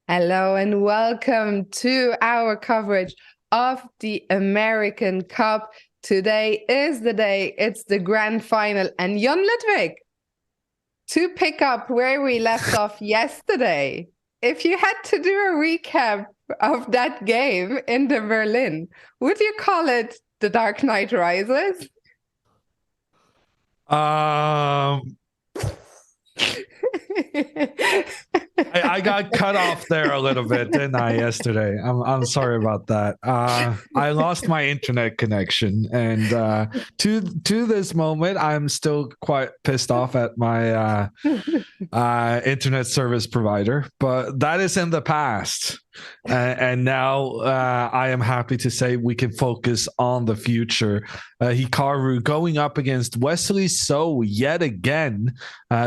Hello and welcome to our coverage of the American Cup. Today is the day, it's the grand final, and Jon Ludwig, to pick up where we left off yesterday, if you had to do a recap of that game in the Berlin, would you call it the Dark Knight Rises? I got cut off there a little bit, didn't I, yesterday? I'm sorry about that. I lost my internet connection, and to this moment, I'm still quite pissed off at my internet service provider. But that is in the past, and now I am happy to say we can focus on the future. Hikaru going up against Wesley So yet again.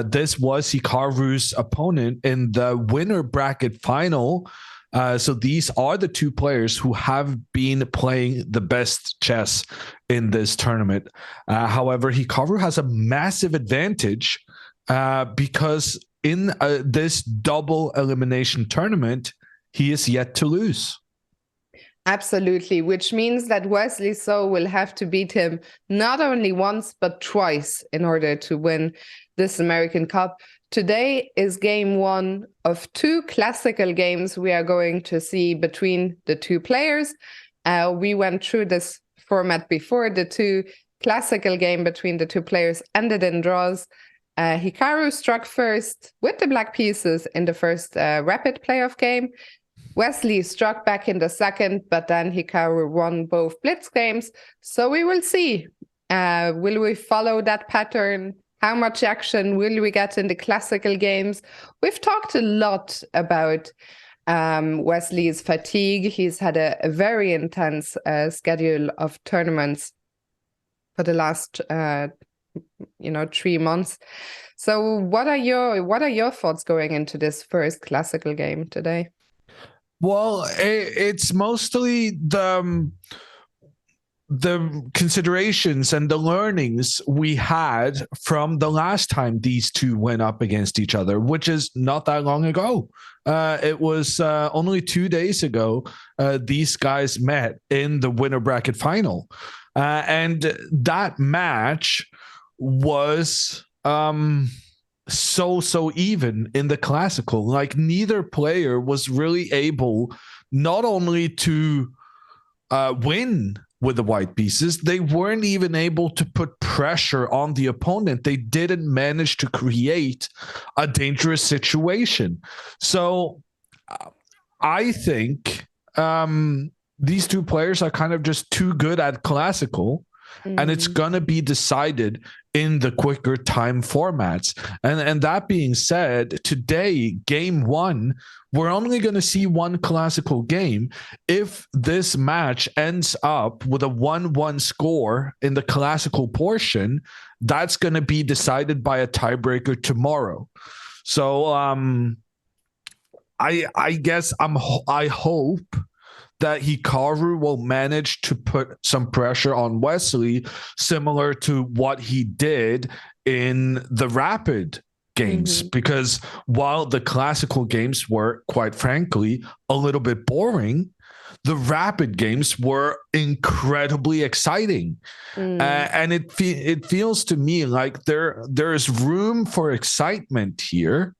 This was Hikaru's opponent in the winner bracket final. So these are the two players who have been playing the best chess in this tournament. However, Hikaru has a massive advantage because in this double elimination tournament, he is yet to lose. Absolutely, which means that Wesley So will have to beat him not only once, but twice in order to win this American Cup. Today is game one of two classical games we are going to see between the two players. We went through this format before. The two classical game between the two players ended in draws. Hikaru struck first with the black pieces in the first rapid playoff game. Wesley struck back in the second, but then Hikaru won both blitz games. So we will see. Will we follow that pattern? How much action will we get in the classical games? We've talked a lot about Wesley's fatigue. He's had a very intense schedule of tournaments for the last 3 months. So what are your thoughts going into this first classical game today? Well, it's mostly the considerations and the learnings we had from the last time these two went up against each other, which is not that long ago. It was only 2 days ago these guys met in the winner bracket final. And that match was so even in the classical. Like, neither player was really able not only to win with the white pieces, they weren't even able to put pressure on the opponent. They didn't manage to create a dangerous situation. So I think these two players are kind of just too good at classical. And it's going to be decided in the quicker time formats. And that being said, today, game one, we're only going to see one classical game. If this match ends up with a 1-1 score in the classical portion, that's going to be decided by a tiebreaker tomorrow. So I guess I hope that Hikaru will manage to put some pressure on Wesley, similar to what he did in the rapid games. Because while the classical games were, quite frankly, a little bit boring, the rapid games were incredibly exciting. And it feels to me like there's room for excitement here,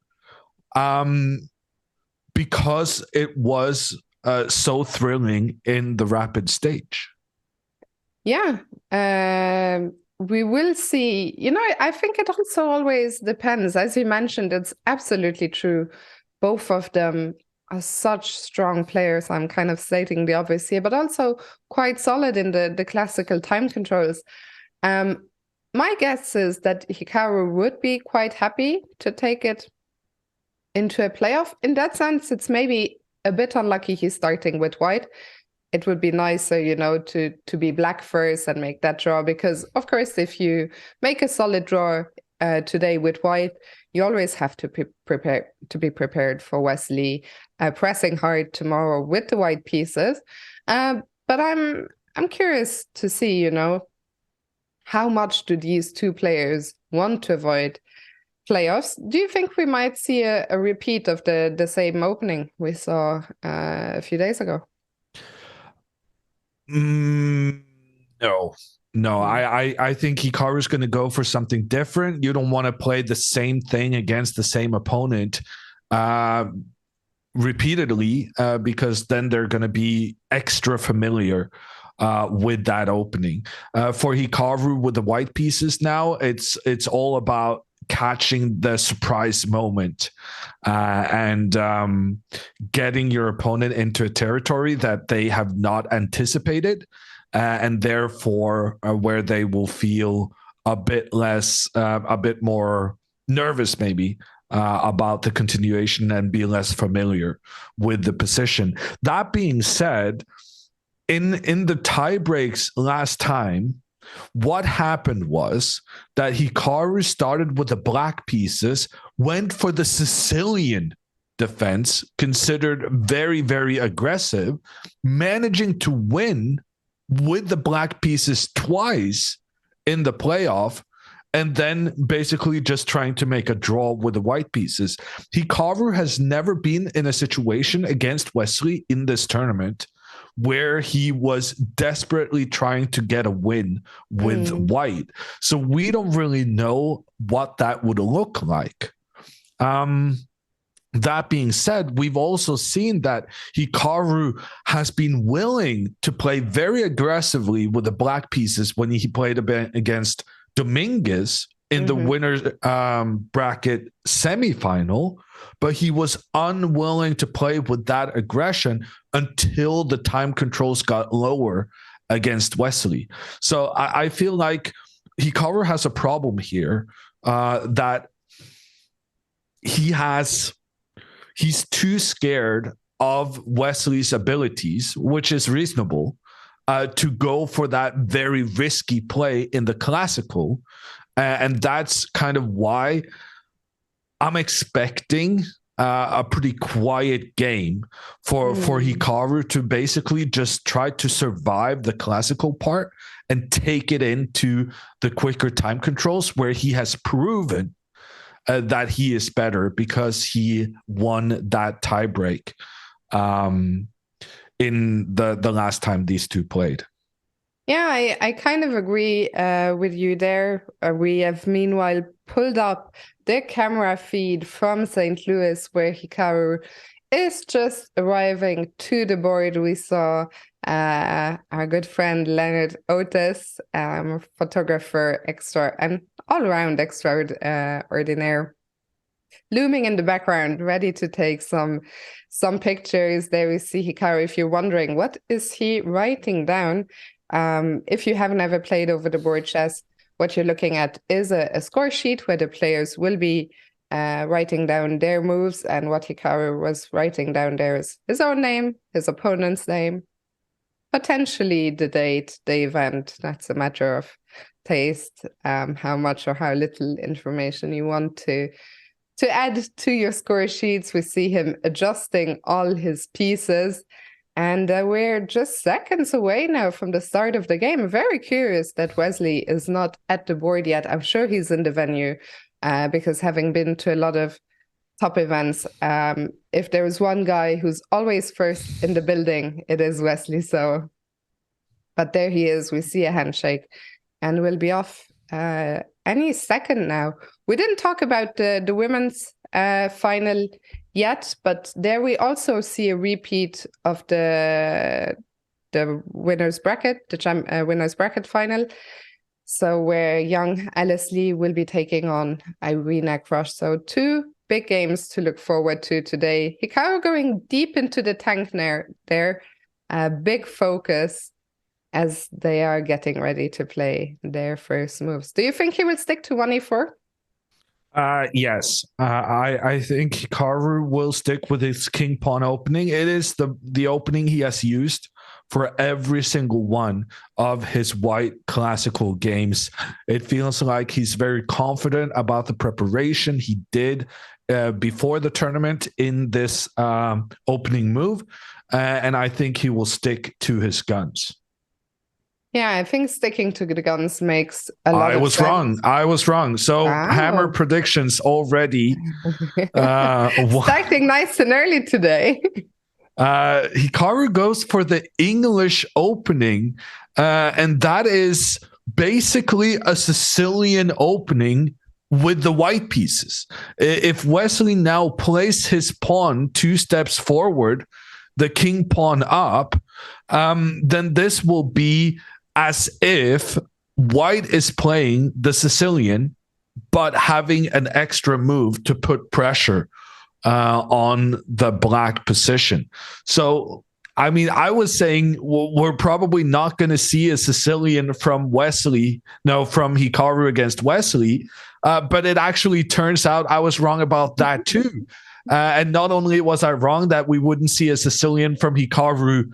because it was so thrilling in the rapid stage. Yeah, we will see. I think it also always depends. As you mentioned, it's absolutely true. Both of them are such strong players. I'm kind of stating the obvious here, but also quite solid in the classical time controls. My guess is that Hikaru would be quite happy to take it into a playoff. In that sense, it's maybe a bit unlucky he's starting with white. It would be nicer, to be black first and make that draw, because of course, if you make a solid draw today with white, you always have to be prepared for Wesley pressing hard tomorrow with the white pieces. But I'm curious to see, how much do these two players want to avoid playoffs. Do you think we might see a repeat of the same opening we saw a few days ago? No. I think Hikaru's going to go for something different. You don't want to play the same thing against the same opponent repeatedly because then they're going to be extra familiar with that opening. For Hikaru with the white pieces now, it's all about catching the surprise moment and getting your opponent into a territory that they have not anticipated, and therefore where they will feel a bit more nervous maybe about the continuation and be less familiar with the position. That being said, in the tie breaks last time, what happened was that Hikaru started with the black pieces, went for the Sicilian defense, considered very, very aggressive, managing to win with the black pieces twice in the playoff, and then basically just trying to make a draw with the white pieces. Hikaru has never been in a situation against Wesley in this tournament where he was desperately trying to get a win with white. So we don't really know what that would look like. That being said, we've also seen that Hikaru has been willing to play very aggressively with the black pieces when he played against Dominguez in the winner's bracket semifinal, but he was unwilling to play with that aggression until the time controls got lower against Wesley. So I feel like Hikaru has a problem here that he's too scared of Wesley's abilities, which is reasonable, to go for that very risky play in the classical. And that's kind of why I'm expecting a pretty quiet game for Hikaru to basically just try to survive the classical part and take it into the quicker time controls, where he has proven that he is better because he won that tiebreak in the last time these two played. Yeah, I kind of agree with you there. We have meanwhile pulled up the camera feed from St. Louis, where Hikaru is just arriving to the board. We saw our good friend Leonard Otis, photographer extra and all around extraordinaire, looming in the background, ready to take some pictures. There we see Hikaru. If you're wondering, what is he writing down? If you haven't ever played over the board chess, what you're looking at is a score sheet where the players will be writing down their moves, and what Hikaru was writing down there is his own name, his opponent's name, potentially the date, the event. That's a matter of taste, how much or how little information you want to add to your score sheets. We see him adjusting all his pieces. And we're just seconds away now from the start of the game. Very curious that Wesley is not at the board yet. I'm sure he's in the venue because having been to a lot of top events, if there is one guy who's always first in the building, it is Wesley. So, but there he is. We see a handshake and we'll be off any second now. We didn't talk about the women's final yet, but there we also see a repeat of the winner's bracket, the winner's bracket final. So where young Alice Lee will be taking on Irina Krush. So two big games to look forward to today. Hikaru going deep into the tank there, big focus as they are getting ready to play their first moves. Do you think he will stick to 1e4? Yes, I think Hikaru will stick with his king pawn opening. It is the opening he has used for every single one of his white classical games. It feels like he's very confident about the preparation he did before the tournament in this opening move, and I think he will stick to his guns. Yeah, I think sticking to the guns makes a lot I of was sense. wrong. I was wrong. So hammer Wow. predictions already. Starting nice and early today. Hikaru goes for the English opening, and that is basically a Sicilian opening with the white pieces. If Wesley now plays his pawn 2 steps forward, the king pawn up, then this will be as if white is playing the Sicilian, but having an extra move to put pressure on the black position. So, I mean, I was saying we're probably not going to see a Sicilian from from Hikaru against Wesley, but it actually turns out I was wrong about that too. And not only was I wrong that we wouldn't see a Sicilian from Hikaru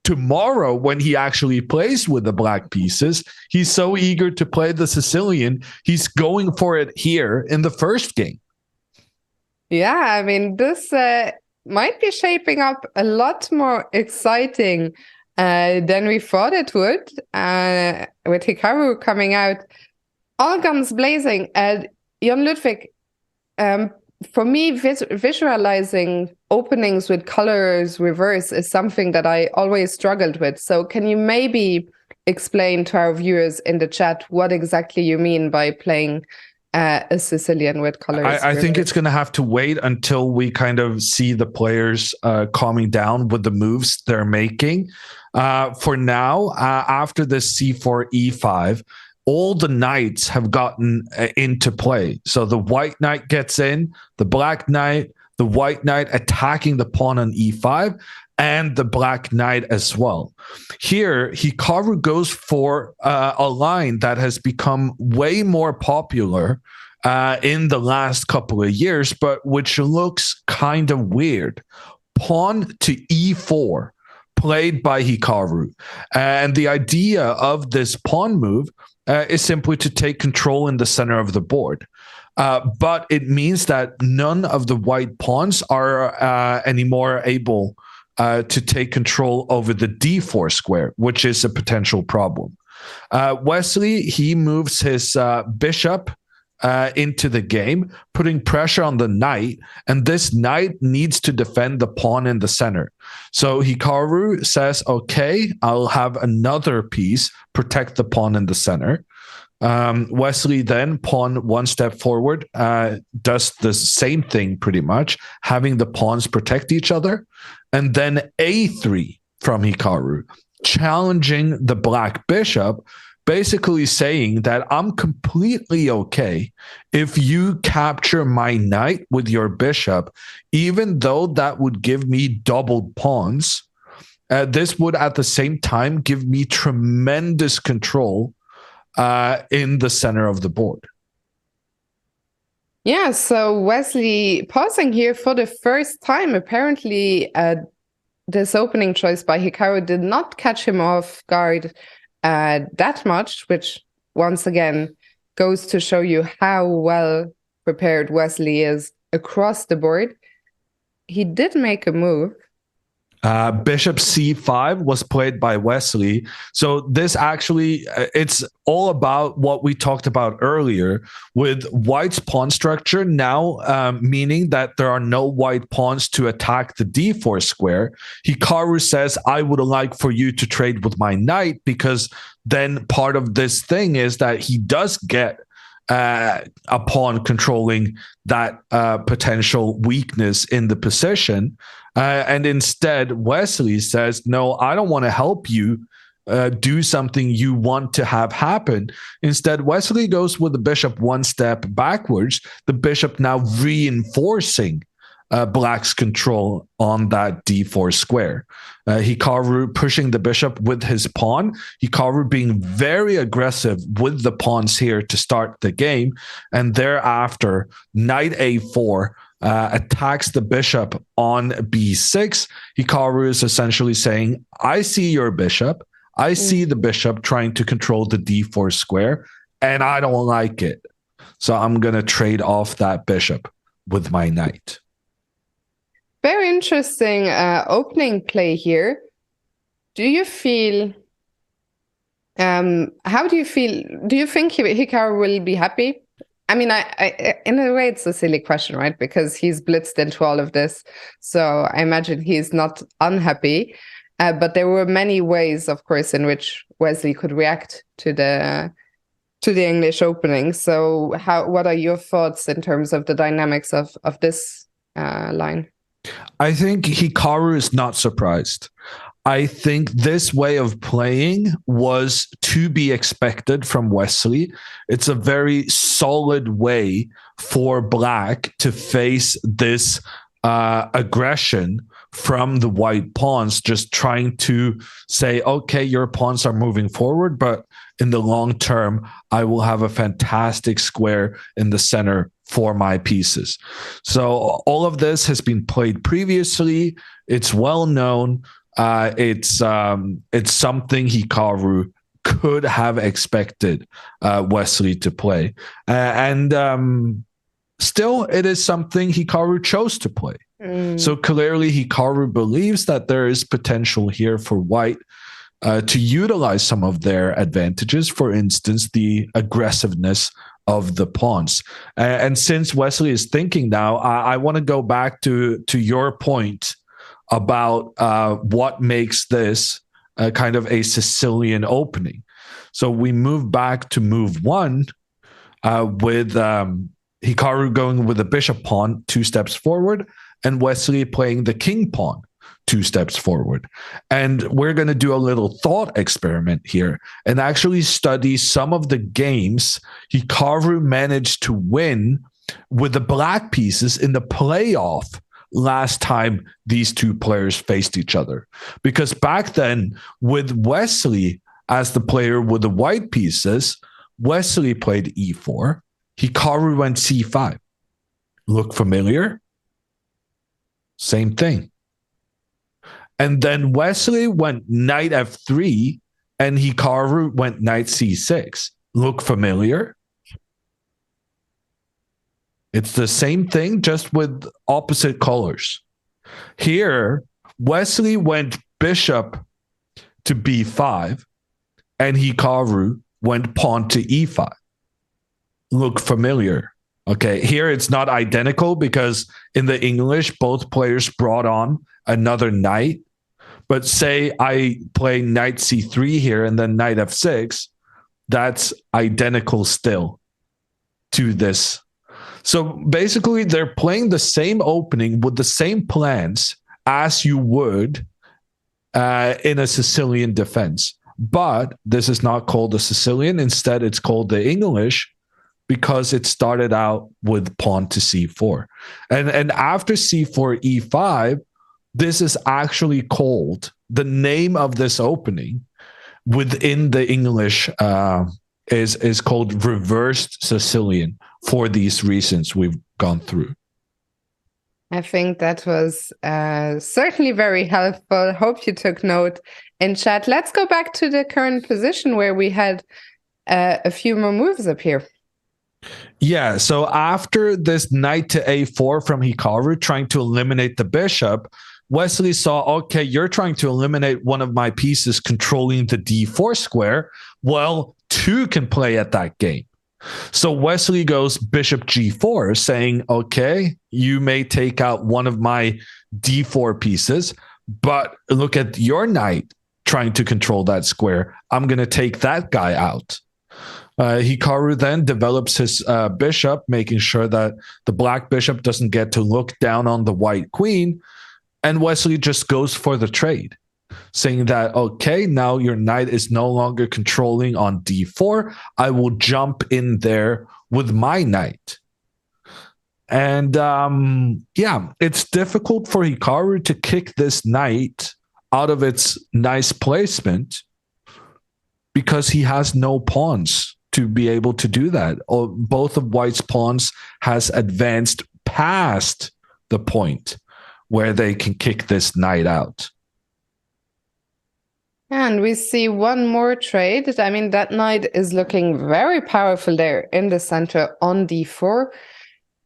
tomorrow when he actually plays with the black pieces, he's so eager to play the Sicilian, he's going for it here in the first game. Yeah, I mean, this might be shaping up a lot more exciting than we thought it would, with Hikaru coming out all guns blazing. Jan Ludwig, for me, visualizing openings with colors reverse is something that I always struggled with. So can you maybe explain to our viewers in the chat what exactly you mean by playing a Sicilian with colors? I think it's going to have to wait until we kind of see the players calming down with the moves they're making. For now, after this c4, e5, all the knights have gotten into play. So the white knight gets in, the black knight, the white knight attacking the pawn on e5, and the black knight as well. Here, Hikaru goes for a line that has become way more popular in the last couple of years, but which looks kind of weird. Pawn to e4, played by Hikaru. And the idea of this pawn move is simply to take control in the center of the board. But it means that none of the white pawns are anymore able to take control over the d4 square, which is a potential problem. Wesley, he moves his bishop into the game, putting pressure on the knight, and this knight needs to defend the pawn in the center. So Hikaru says, okay, I'll have another piece protect the pawn in the center. Wesley then, pawn 1 step forward, does the same thing pretty much, having the pawns protect each other. And then a3 from Hikaru, challenging the black bishop, basically saying that I'm completely okay if you capture my knight with your bishop, even though that would give me doubled pawns. This would at the same time give me tremendous control in the center of the board. Yeah, so Wesley pausing here for the first time. Apparently, this opening choice by Hikaru did not catch him off guard that much, which once again goes to show you how well prepared Wesley is across the board. He did make a move. Bishop c5 was played by Wesley. So this actually, it's all about what we talked about earlier with white's pawn structure now, meaning that there are no white pawns to attack the d4 square. Hikaru says, I would like for you to trade with my knight, because then part of this thing is that he does get a pawn controlling that potential weakness in the position. And instead, Wesley says, no, I don't want to help you do something you want to have happen. Instead, Wesley goes with the bishop 1 step backwards, the bishop now reinforcing black's control on that d4 square. Hikaru pushing the bishop with his pawn. Hikaru being very aggressive with the pawns here to start the game. And thereafter, knight a4 attacks the bishop on b6. Hikaru is essentially saying, I see your bishop. I see the bishop trying to control the d4 square, and I don't like it. So I'm going to trade off that bishop with my knight. Very interesting opening play here. Do you feel How do you feel? Do you think Hikaru will be happy? I mean, in a way, it's a silly question, right? Because he's blitzed into all of this. So I imagine he's not unhappy. But there were many ways, of course, in which Wesley could react to the English opening. So what are your thoughts in terms of the dynamics of this line? I think Hikaru is not surprised. I think this way of playing was to be expected from Wesley. It's a very solid way for Black to face this aggression from the white pawns, just trying to say, okay, your pawns are moving forward, but in the long term, I will have a fantastic square in the center for my pieces. So all of this has been played previously. It's well known. It's something Hikaru could have expected Wesley to play, and still, it is something Hikaru chose to play. So clearly, Hikaru believes that there is potential here for White to utilize some of their advantages. For instance, the aggressiveness of the pawns. And since Wesley is thinking now, I want to go back to your point about what makes this kind of a Sicilian opening. So we move back to move one with Hikaru going with the bishop pawn 2 steps forward and Wesley playing the king pawn 2 steps forward. And we're going to do a little thought experiment here and actually study some of the games Hikaru managed to win with the black pieces in the playoff last time these two players faced each other. Because back then, with Wesley as the player with the white pieces, Wesley played e4. Hikaru went c5. Look familiar? Same thing. And then Wesley went knight f3 and Hikaru went knight c6. Look familiar? It's the same thing, just with opposite colors. Here, Wesley went bishop to b5 and Hikaru went pawn to e5. Look familiar? Okay, here it's not identical because in the English, both players brought on another knight. But say I play knight c3 here and then knight f6, that's identical still to this. So basically, they're playing the same opening with the same plans as you would in a Sicilian defense. But this is not called the Sicilian. Instead, it's called the English because it started out with pawn to c4. And after c4, e5, this is actually called, the name of this opening within the English is called reversed Sicilian for these reasons we've gone through. I think that was certainly very helpful. Hope you took note in chat. Let's go back to the current position where we had a few more moves up here. Yeah, so after this knight to a4 from Hikaru trying to eliminate the bishop, Wesley saw, okay, you're trying to eliminate one of my pieces controlling the d4 square. Well, 2 can play at that game. So Wesley goes bishop g4, saying, okay, you may take out one of my d4 pieces, but look at your knight trying to control that square. I'm going to take that guy out. Hikaru then develops his bishop, making sure that the black bishop doesn't get to look down on the white queen. And Wesley just goes for the trade, saying that, okay, now your knight is no longer controlling on d4. I will jump in there with my knight. And yeah, it's difficult for Hikaru to kick this knight out of its nice placement because he has no pawns to be able to do that. Both of White's pawns has advanced past the point where they can kick this knight out. And we see one more trade. I mean, that knight is looking very powerful there in the center on d4.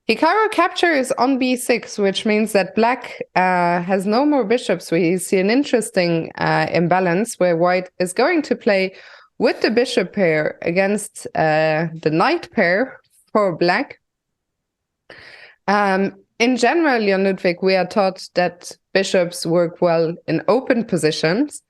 Hikaru captures on b6, which means that black has no more bishops. We see an interesting imbalance where white is going to play with the bishop pair against the knight pair for black. In general, Jan Ludwig, we are taught that bishops work well in open positions.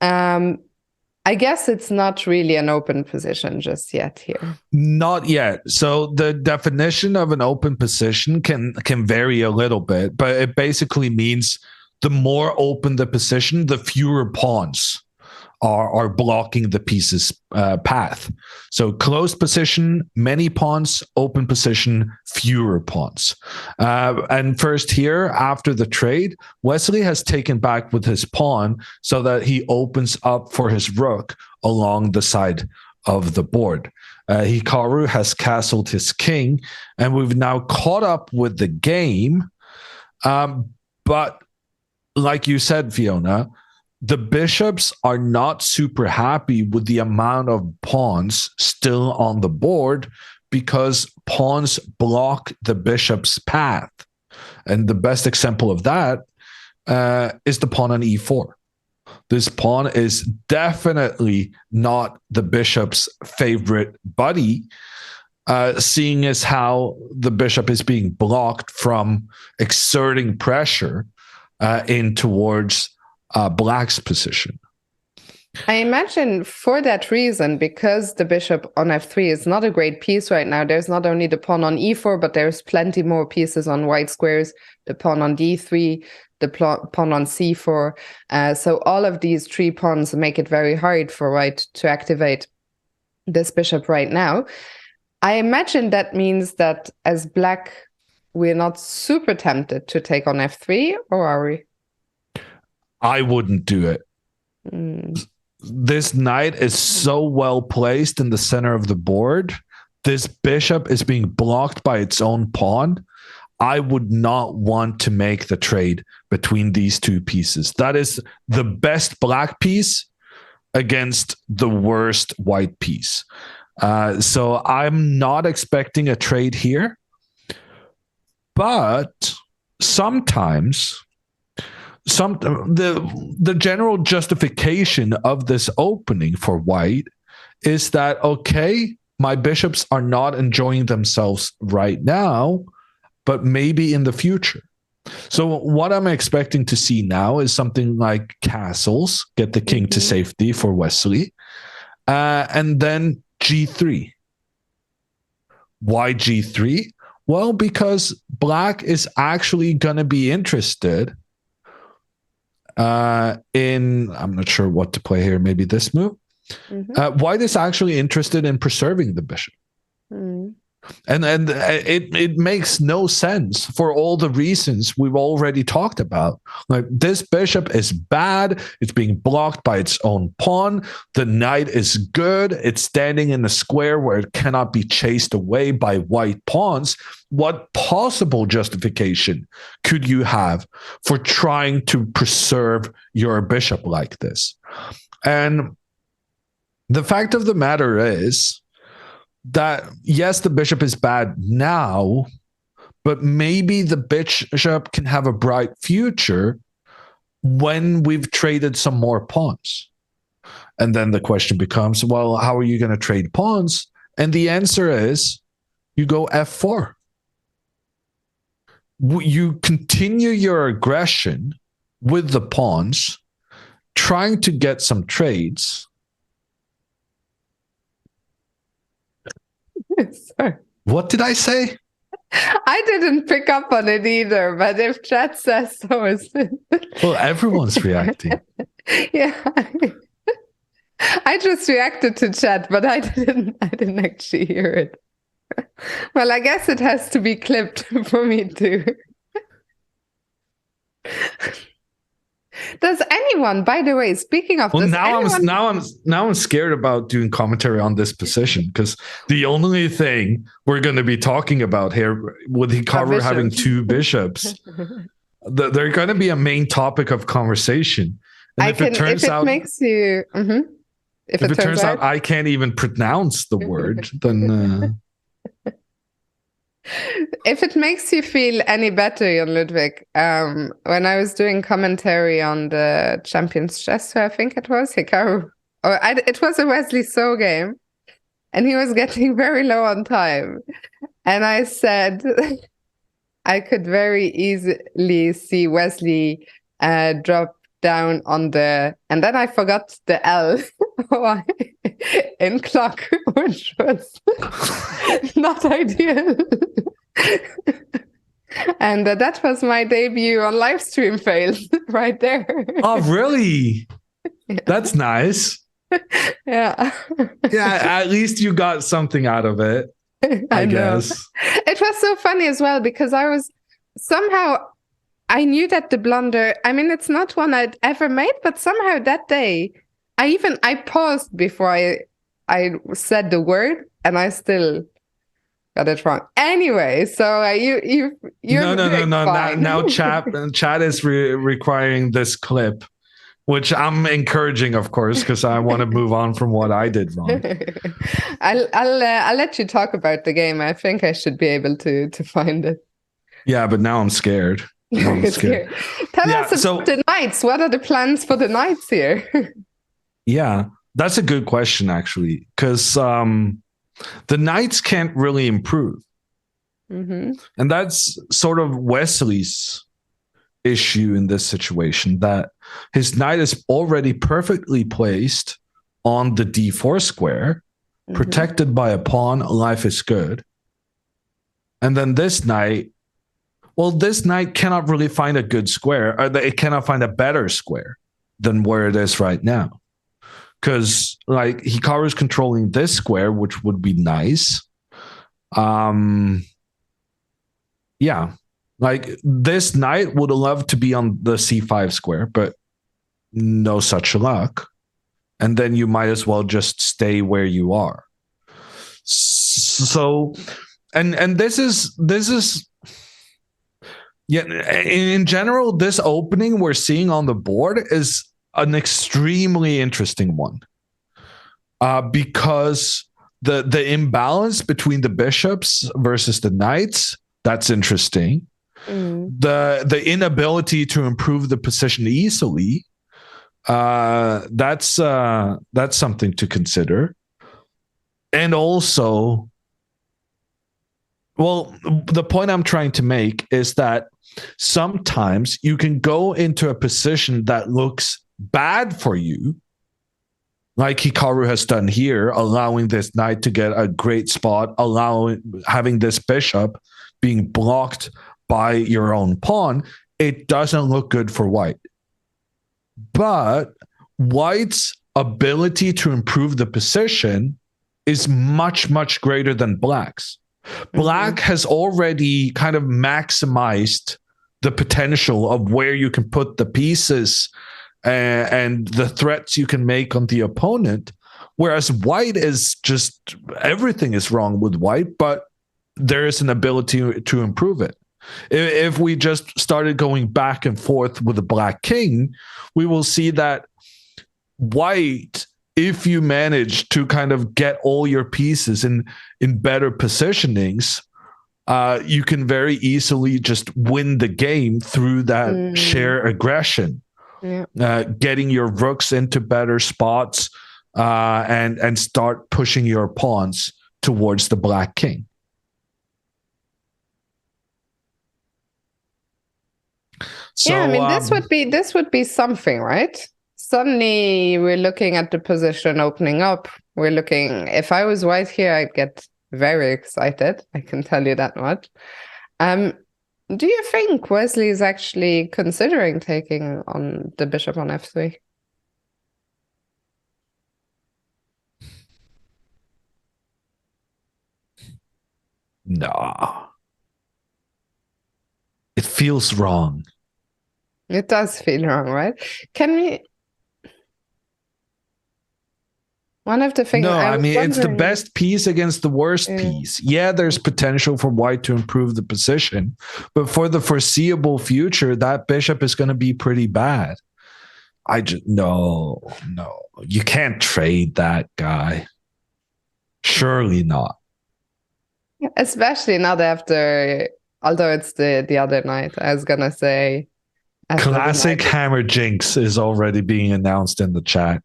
I guess it's not really an open position just yet here. Not yet. So the definition of an open position can vary a little bit, but it basically means the more open the position, the fewer pawns are blocking the piece's path. So closed position, many pawns; open position, fewer pawns. And first here, after the trade, Wesley has taken back with his pawn so that he opens up for his rook along the side of the board. Hikaru has castled his king, and we've now caught up with the game. But like you said, Fiona, the bishops are not super happy with the amount of pawns still on the board because pawns block the bishop's path. And the best example of that is the pawn on e4. This pawn is definitely not the bishop's favorite buddy, seeing as how the bishop is being blocked from exerting pressure in towards black's position. I imagine for that reason, because the bishop on f3 is not a great piece right now, there's not only the pawn on e4, but there's plenty more pieces on white squares, the pawn on d3, the pawn on c4. So all of these 3 pawns make it very hard for white to activate this bishop right now. I imagine that means that as black, we're not super tempted to take on f3, or are we? I wouldn't do it. This knight is so well placed in the center of the board. This bishop is being blocked by its own pawn. I would not want to make the trade between these 2 pieces. That is the best black piece against the worst white piece. So I'm not expecting a trade here. But sometimes the general justification of this opening for white is that, okay, my bishops are not enjoying themselves right now, but maybe in the future. So what I'm expecting to see now is something like castles, get the king to safety for Wesley, and then g3. Why g3? Well, because black is actually going to be interested I'm not sure what to play here, maybe this move. White is actually interested in preserving the bishop. And it makes no sense for all the reasons we've already talked about. Like, this bishop is bad. It's being blocked by its own pawn. The knight is good. It's standing in a square where it cannot be chased away by white pawns. What possible justification could you have for trying to preserve your bishop like this? And the fact of the matter is that, yes, the bishop is bad now, but maybe the bishop can have a bright future when we've traded some more pawns. And then the question becomes, well, how are you going to trade pawns? And the answer is you go f4. You continue your aggression with the pawns, trying to get some trades. Sorry. What did I say? I didn't pick up on it either, but if chat says so, is it? Well, everyone's reacting. Yeah. I just reacted to chat, but I didn't actually hear it. Well, I guess it has to be clipped for me too. Does anyone, by the way, speaking of this, now I'm scared about doing commentary on this position, because the only thing we're going to be talking about here with Hikaru having 2 bishops, they're going to be a main topic of conversation. And if it turns out I can't even pronounce the word, then if it makes you feel any better, Jan Ludwig, when I was doing commentary on the Champions Chess, I think it was Hikaru, it was a Wesley So game, and he was getting very low on time. And I said I could very easily see Wesley drop down on the, and then I forgot the L in clock, which was not ideal. And that was my debut on live stream fails right there. Oh, really? Yeah. That's nice. Yeah. Yeah, at least you got something out of it. I guess. It was so funny as well because I was somehow, I knew that the blunder, I mean, it's not one I'd ever made, but somehow that day, I paused before I said the word, and I still got it wrong. Anyway, so you're no. Now chat is requiring this clip, which I'm encouraging, of course, because I want to move on from what I did wrong. I'll let you talk about the game. I think I should be able to find it. Yeah, but now I'm scared. Tell us about the Knights. What are the plans for the Knights here? Yeah, that's a good question, actually, because the Knights can't really improve. Mm-hmm. And that's sort of Wesley's issue in this situation, that his knight is already perfectly placed on the d4 square, protected by a pawn. Life is good. And then this knight cannot really find a good square, or it cannot find a better square than where it is right now. Because like Hikaru is controlling this square, which would be nice. Yeah. Like this knight would love to be on the c5 square, but no such luck. And then you might as well just stay where you are. So, and this is yeah, in general, this opening we're seeing on the board is an extremely interesting one, because the imbalance between the bishops versus the knights, that's interesting. The inability to improve the position easily, that's something to consider. And also, well, the point I'm trying to make is that sometimes you can go into a position that looks bad for you, like Hikaru has done here, allowing this knight to get a great spot, having this bishop being blocked by your own pawn. It doesn't look good for white. But white's ability to improve the position is much, much greater than black's. Black has already kind of maximized the potential of where you can put the pieces and the threats you can make on the opponent, whereas white is just, everything is wrong with white, but there is an ability to improve it. If we just started going back and forth with the black king, we will see that white, if you manage to kind of get all your pieces in better positionings, you can very easily just win the game through that sheer aggression. Yeah. Getting your rooks into better spots, and start pushing your pawns towards the black king. So, yeah, I mean, this would be something, right? Suddenly we're looking at the position opening up. We're looking, if I was white here, I'd get very excited. I can tell you that much. Do you think Wesley is actually considering taking on the bishop on f3? No. It feels wrong. It does feel wrong, right? Can we... One of the things... No, I mean, it's the best piece against the worst piece. Yeah, there's potential for white to improve the position, but for the foreseeable future, that bishop is going to be pretty bad. No. You can't trade that guy. Surely not. Especially not after... Although it's the other night, I was going to say... Classic Hammer Jinx is already being announced in the chat.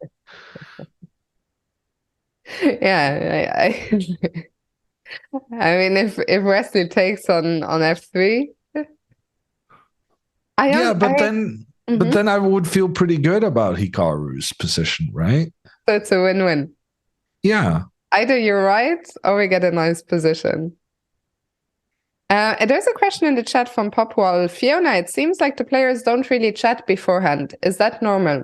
Yeah, I mean, if Wesley takes on f3, I Yeah, don't. but Mhm. then I would feel pretty good about Hikaru's position, right? So it's a win-win. Yeah. Either you're right or we get a nice position. There's a question in the chat from Popwall. Fiona, it seems like the players don't really chat beforehand. Is that normal?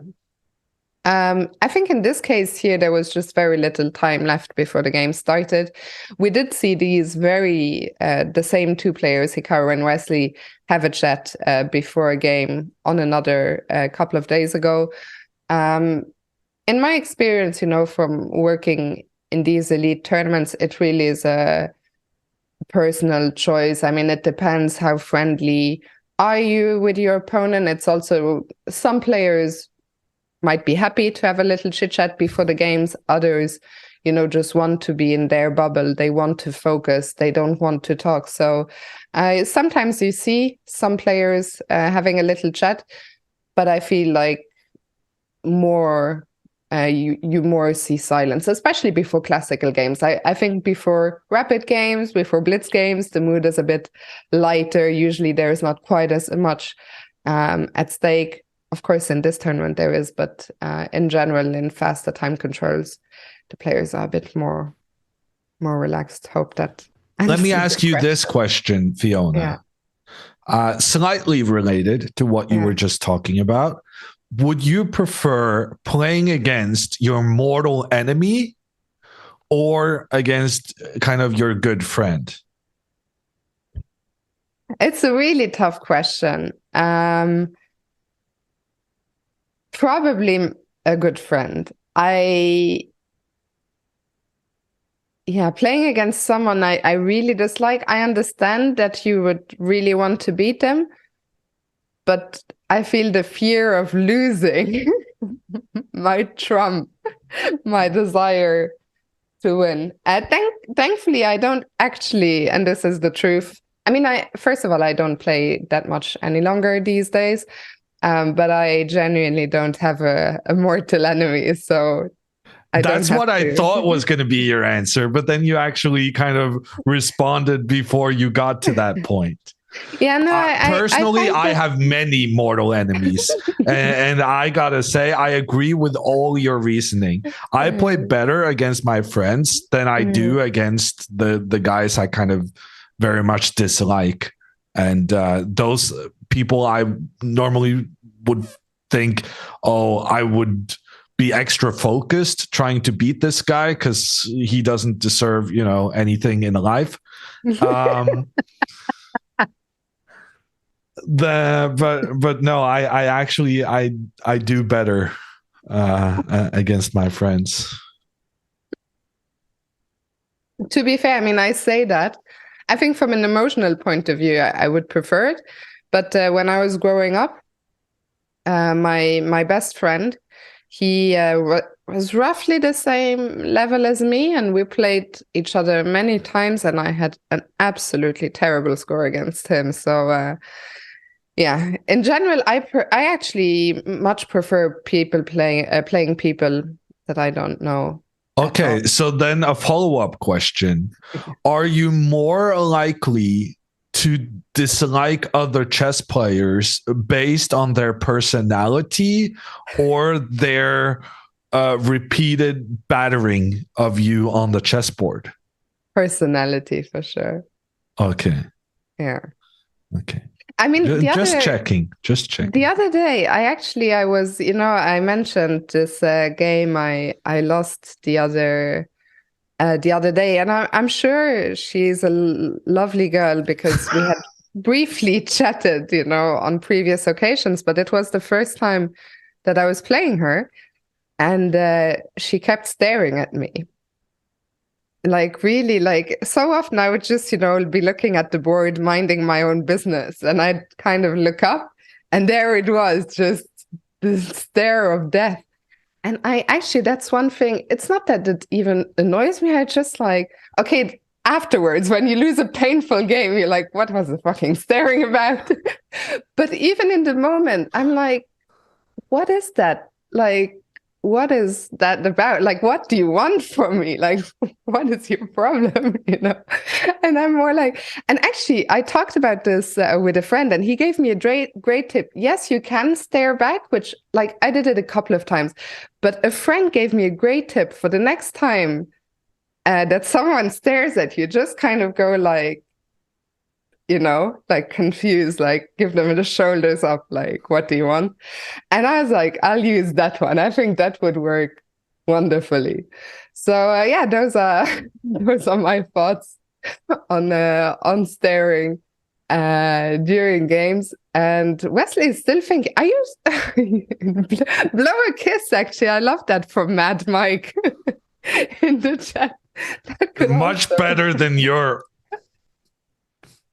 I think in this case here, there was just very little time left before the game started. We did see these the same two players, Hikaru and Wesley, have a chat before a game on another couple of days ago. In my experience, from working in these elite tournaments, it really is a personal choice. I mean, it depends how friendly are you with your opponent. It's also some players might be happy to have a little chit chat before the games. Others, just want to be in their bubble. They want to focus. They don't want to talk. So sometimes you see some players having a little chat, but I feel like more you more see silence, especially before classical games. I think before rapid games, before blitz games, the mood is a bit lighter. Usually there's not quite as much at stake. Of course, in this tournament there is, but in general, in faster time controls, the players are a bit more relaxed. Hope that Let me answers ask your you this question. question, Fiona. Slightly related to what you were just talking about. Would you prefer playing against your mortal enemy or against kind of your good friend? It's a really tough question. Probably a good friend. Playing against someone I really dislike, I understand that you would really want to beat them, but I feel the fear of losing might trump my desire to win. Thankfully, I don't actually, and this is the truth. I mean, first of all, I don't play that much any longer these days, but I genuinely don't have a mortal enemy, so That's what I thought was going to be your answer, but then you actually kind of responded before you got to that point. Yeah, no, personally, I have many mortal enemies, and I gotta say, I agree with all your reasoning. I play better against my friends than I do against the guys I kind of very much dislike, and those people I normally would think, oh, I would be extra focused trying to beat this guy because he doesn't deserve, anything in life. But no, I actually I do better against my friends. To be fair, I mean, I say that. I think from an emotional point of view, I would prefer it. But when I was growing up, my best friend, he was roughly the same level as me, and we played each other many times, and I had an absolutely terrible score against him. So yeah, in general, I actually much prefer people playing people that I don't know. Okay, so then a follow-up question. Are you more likely to dislike other chess players based on their personality or their repeated battering of you on the chessboard? Personality, for sure. Okay. Yeah. Okay. I mean, just checking. The other day, I was, I mentioned this game I lost the other day, and I'm sure she's a lovely girl because we had briefly chatted, on previous occasions, but it was the first time that I was playing her, and she kept staring at me. Like really, like so often I would just, be looking at the board, minding my own business, and I'd kind of look up, and there it was, just this stare of death. And that's one thing. It's not that it even annoys me. I just like, okay, afterwards, when you lose a painful game, you're like, what was the fucking staring about? But even in the moment, I'm like, what is that? Like, what is that about? Like, what do you want from me? Like, what is your problem? And I'm more like, and actually, I talked about this with a friend, and he gave me a great tip. Yes, you can stare back, which, like, I did it a couple of times, but a friend gave me a great tip for the next time that someone stares at you. Just kind of go like, like confused, like give them the shoulders up, like, what do you want? And I was like, I'll use that one. I think that would work wonderfully. So yeah, those are those are my thoughts on staring during games. And Wesley is still thinking, I use blow a kiss, actually. I love that from Mad Mike in the chat. Much better than your.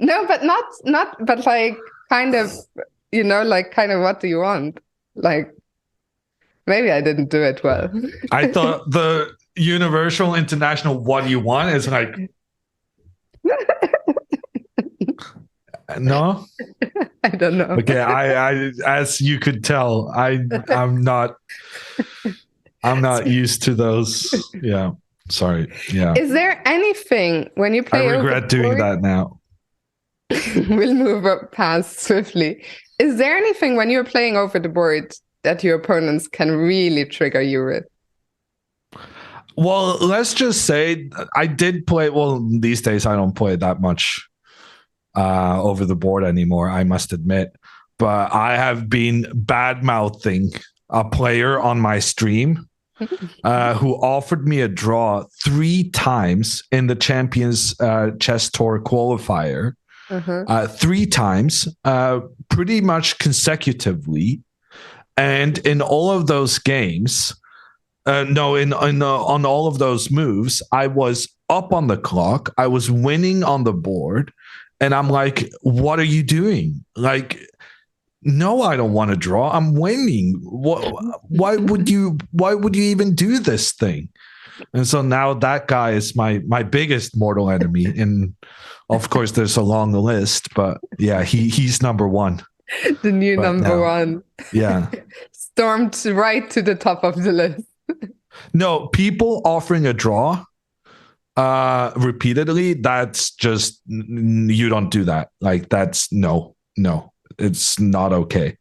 No, but not, but like kind of, like kind of, what do you want? Like, maybe I didn't do it well. I thought the universal international "what do you want" is like. No, I don't know. Okay, I as you could tell, I'm not used to those. Yeah, sorry. Yeah. Is there anything when you play? I regret doing that now. We'll move up past swiftly. Is there anything when you're playing over the board that your opponents can really trigger you with? Well, let's just say I did play. Well, these days I don't play that much over the board anymore, I must admit. But I have been bad mouthing a player on my stream who offered me a draw 3 times in the Champions Chess Tour qualifier. 3 times, pretty much consecutively, and in all of those games, on all of those moves, I was up on the clock, I was winning on the board, and I'm like, "What are you doing? Like, no, I don't want to draw. I'm winning. Why would you even do this thing?" And so now that guy is my biggest mortal enemy. And of course, there's a long list, but yeah, he's number one. The new number one. Yeah. Stormed right to the top of the list. No, people offering a draw repeatedly, that's just, you don't do that. Like, that's no, it's not okay.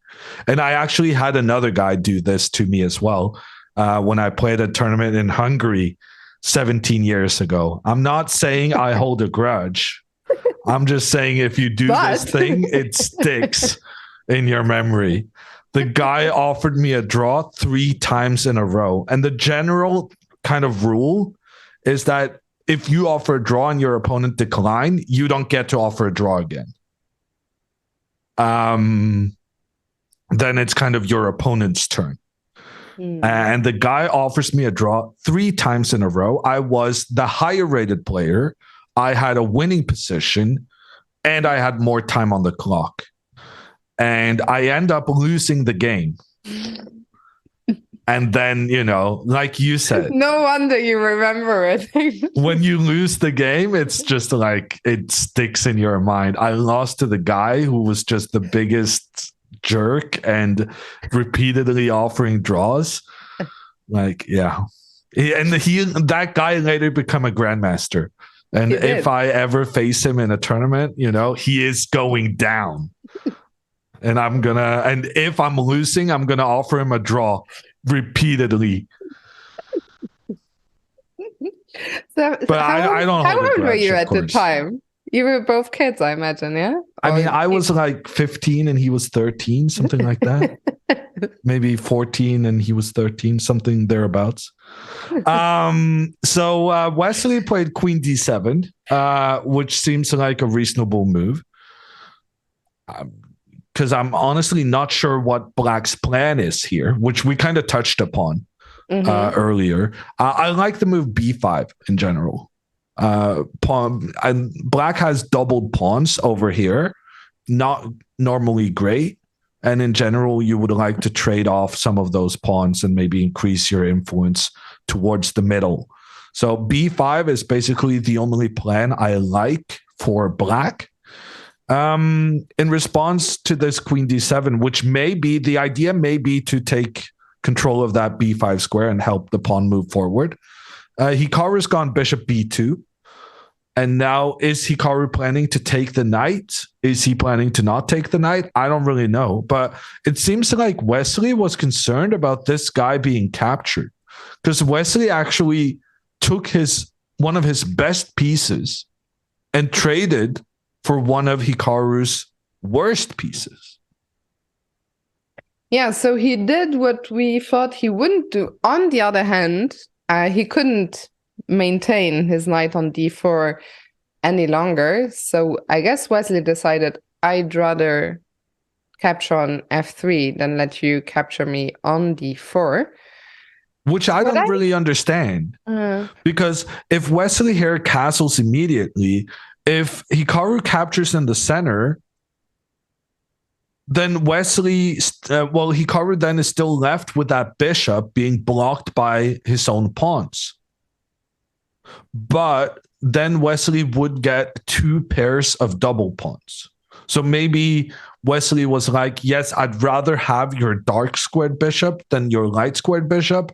And I actually had another guy do this to me as well. When I played a tournament in Hungary 17 years ago. I'm not saying I hold a grudge. I'm just saying if you do this thing, it sticks in your memory. The guy offered me a draw 3 times in a row. And the general kind of rule is that if you offer a draw and your opponent decline, you don't get to offer a draw again. Then it's kind of your opponent's turn. And the guy offers me a draw 3 times in a row. I was the higher rated player. I had a winning position and I had more time on the clock. And I end up losing the game. And then, like you said. No wonder you remember it. When you lose the game, it's just like it sticks in your mind. I lost to the guy who was just the biggest jerk and repeatedly offering draws. Like, yeah. That guy later become a grandmaster. And if I ever face him in a tournament, he is going down. And if I'm losing, I'm gonna offer him a draw repeatedly. But I don't. How old were you at the time? You were both kids, I imagine, yeah? I was like 15 and he was 13, something like that. Maybe 14 and he was 13, something thereabouts. So Wesley played Queen D7, which seems like a reasonable move. Because I'm honestly not sure what Black's plan is here, which we kind of touched upon earlier. I like the move B5 in general. Pawn, and Black has doubled pawns over here, not normally great. And in general, you would like to trade off some of those pawns and maybe increase your influence towards the middle. So B5 is basically the only plan I like for Black. In response to this Queen D7, which the idea may be to take control of that b5 square and help the pawn move forward. Hikaru's gone bishop b2. And now, is Hikaru planning to take the knight? Is he planning to not take the knight? I don't really know. But it seems like Wesley was concerned about this guy being captured, because Wesley actually took one of his best pieces and traded for one of Hikaru's worst pieces. Yeah, so he did what we thought he wouldn't do. On the other hand, he couldn't maintain his knight on d4 any longer. So I guess Wesley decided, I'd rather capture on f3 than let you capture me on d4. Which I don't really understand. Because if Wesley here castles immediately, if Hikaru captures in the center, then Hikaru then is still left with that bishop being blocked by his own pawns. But then Wesley would get 2 pairs of double pawns. So maybe Wesley was like, yes, I'd rather have your dark squared bishop than your light squared bishop,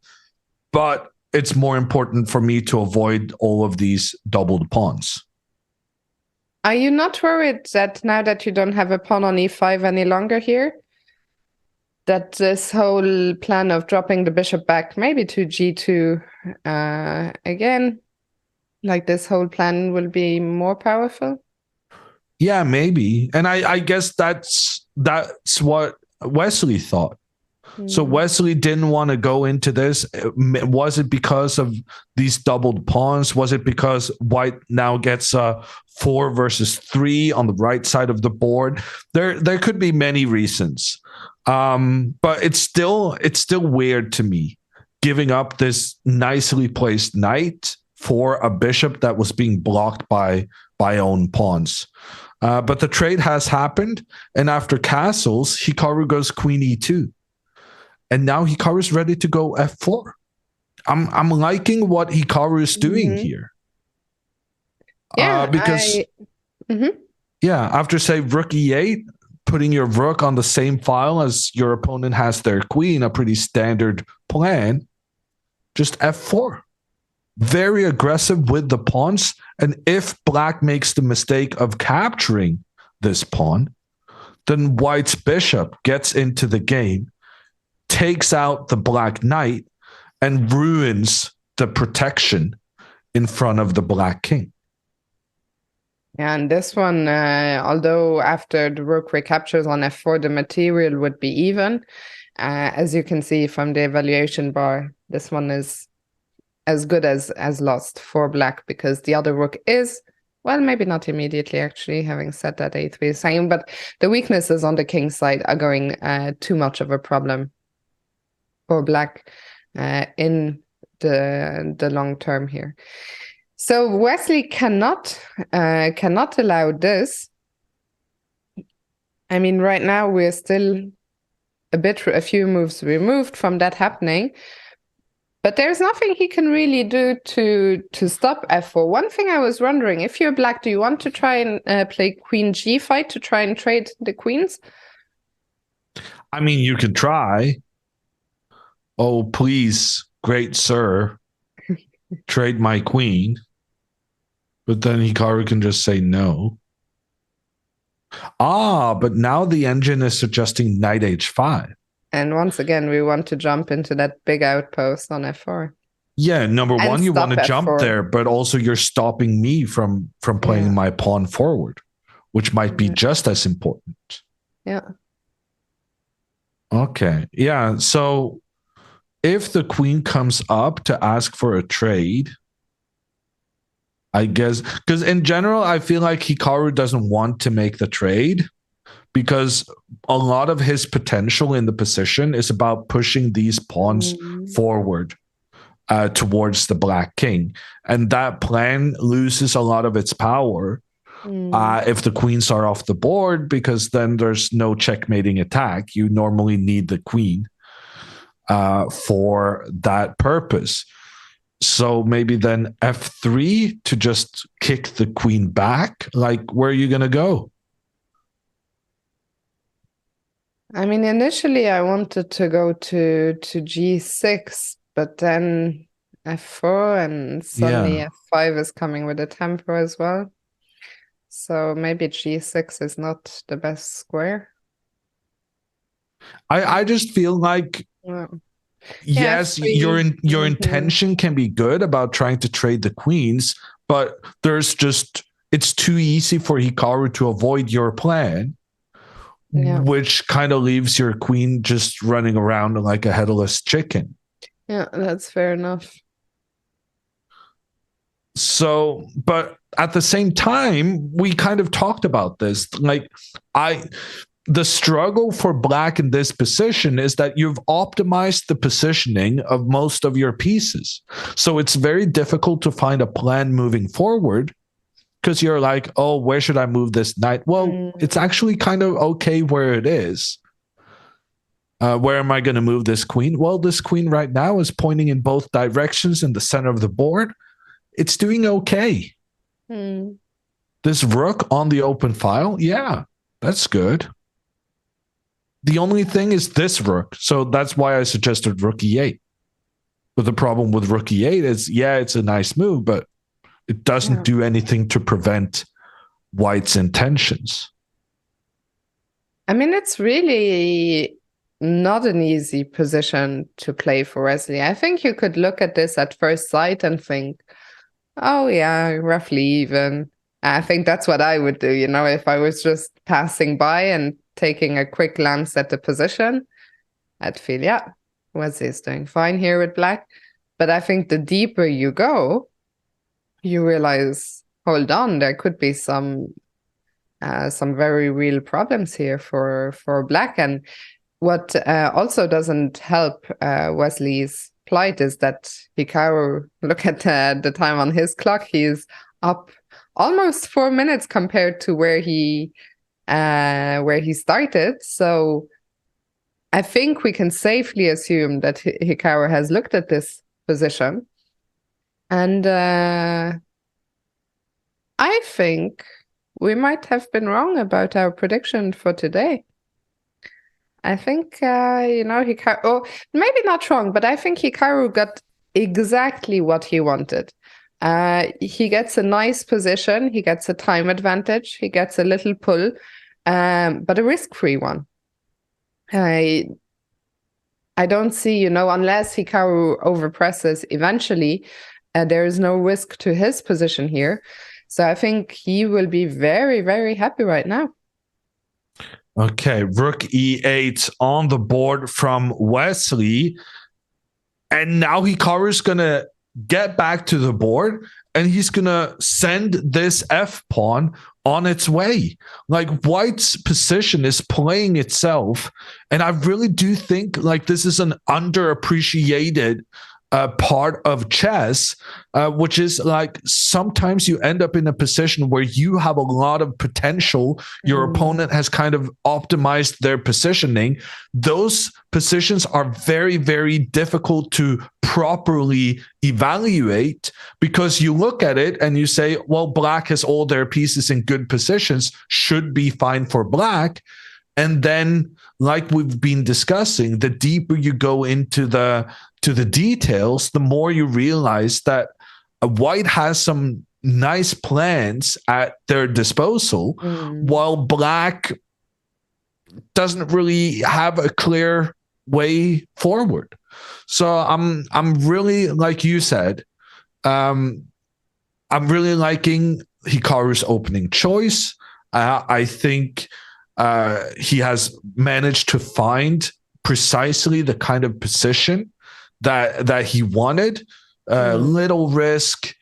but it's more important for me to avoid all of these doubled pawns. Are you not worried that now that you don't have a pawn on e5 any longer here, that this whole plan of dropping the bishop back maybe to g2 again, like this whole plan will be more powerful? Yeah, maybe. And I guess that's what Wesley thought. So Wesley didn't want to go into this. Was it because of these doubled pawns? Was it because white now gets 4 versus 3 on the right side of the board? There could be many reasons. But it's still weird to me, giving up this nicely placed knight for a bishop that was being blocked by own pawns. But the trade has happened, and after castles, Hikaru goes queen e2. And now Hikaru is ready to go f4. I'm liking what Hikaru is doing here. Yeah, after say rook e8, putting your rook on the same file as your opponent has their queen, a pretty standard plan. Just f4. Very aggressive with the pawns. And if black makes the mistake of capturing this pawn, then white's bishop gets into the game, takes out the black knight, and ruins the protection in front of the black king. Yeah, and this one, although after the rook recaptures on f4, the material would be even. As you can see from the evaluation bar, this one is as good as lost for black, because the other rook is, well, maybe not immediately, actually, having said that, a3 is saying, but the weaknesses on the king's side are going too much of a problem for black in the long term here. So Wesley cannot allow this. I mean, right now we're still a few moves removed from that happening, but there's nothing he can really do to stop f4. One thing I was wondering, if you're black, do you want to try and play queen g5 to try and trade the queens? I mean, you could try. Oh, please, great sir, trade my queen. But then Hikaru can just say no. But now the engine is suggesting knight h5. And once again, we want to jump into that big outpost on f4. Yeah, number one, you want to jump there, but also you're stopping me from playing my pawn forward, which might be just as important. Yeah. Okay. Yeah. So if the queen comes up to ask for a trade, I guess, because in general, I feel like Hikaru doesn't want to make the trade, because a lot of his potential in the position is about pushing these pawns forward towards the black king. And that plan loses a lot of its power if the queens are off the board, because then there's no checkmating attack. You normally need the queen for that purpose. So maybe then f3 to just kick the queen back. Like, where are you going to go? I mean, initially I wanted to go to g6, but then f4 and suddenly Yeah. f5 is coming with a tempo as well. So maybe g6 is not the best square. I just feel like Well, yeah, yes, your f3. your intention can be good about trying to trade the queens, but it's too easy for Hikaru to avoid your plan, Yeah. which kind of leaves your queen just running around like a headless chicken. Yeah, that's fair enough. So, but at the same time, we kind of talked about this. Like, the struggle for black in this position is that you've optimized the positioning of most of your pieces. So it's very difficult to find a plan moving forward because you're like, oh, where should I move this knight? Well, it's actually kind of okay where it is. Where am I going to move this queen? Well, this queen right now is pointing in both directions in the center of the board. It's doing okay. This rook on the open file, yeah, that's good. The only thing is this rook. So that's why I suggested rook e8. But the problem with rook e8 is, yeah, it's a nice move, but it doesn't do anything to prevent white's intentions. I mean, it's really not an easy position to play for Wesley. I think you could look at this at first sight and think, oh, yeah, roughly even. I think that's what I would do, you know, if I was just passing by and taking a quick glance at the position, I'd feel, yeah, Wesley's doing fine here with black. But I think the deeper you go, you realize, hold on, there could be some very real problems here for black. And what also doesn't help Wesley's plight is that Hikaru, look at the time on his clock, he's up almost 4 minutes compared to where he started. So I think we can safely assume that Hikaru has looked at this position, and I think we might have been wrong about our prediction for today. I think, Hikaru, oh, maybe not wrong, but I think Hikaru got exactly what he wanted. He gets a nice position, he gets a time advantage, he gets a little pull, but a risk-free one. I don't see, unless Hikaru overpresses eventually, there is no risk to his position here. So I think he will be very, very happy right now. Okay, rook e8 on the board from Wesley. And now Hikaru's going to get back to the board and he's going to send this F pawn on its way. Like, white's position is playing itself. And I really do think like this is an underappreciated part of chess, which is like sometimes you end up in a position where you have a lot of potential. Your opponent has kind of optimized their positioning. Those positions are very, very difficult to properly evaluate because you look at it and you say, well, black has all their pieces in good positions, should be fine for black. And then, like we've been discussing, the deeper you go into the details, the more you realize that white has some nice plans at their disposal, while black doesn't really have a clear way forward. So I'm really, like you said, I'm really liking Hikaru's opening choice. I think he has managed to find precisely the kind of position that he wanted. Little risk,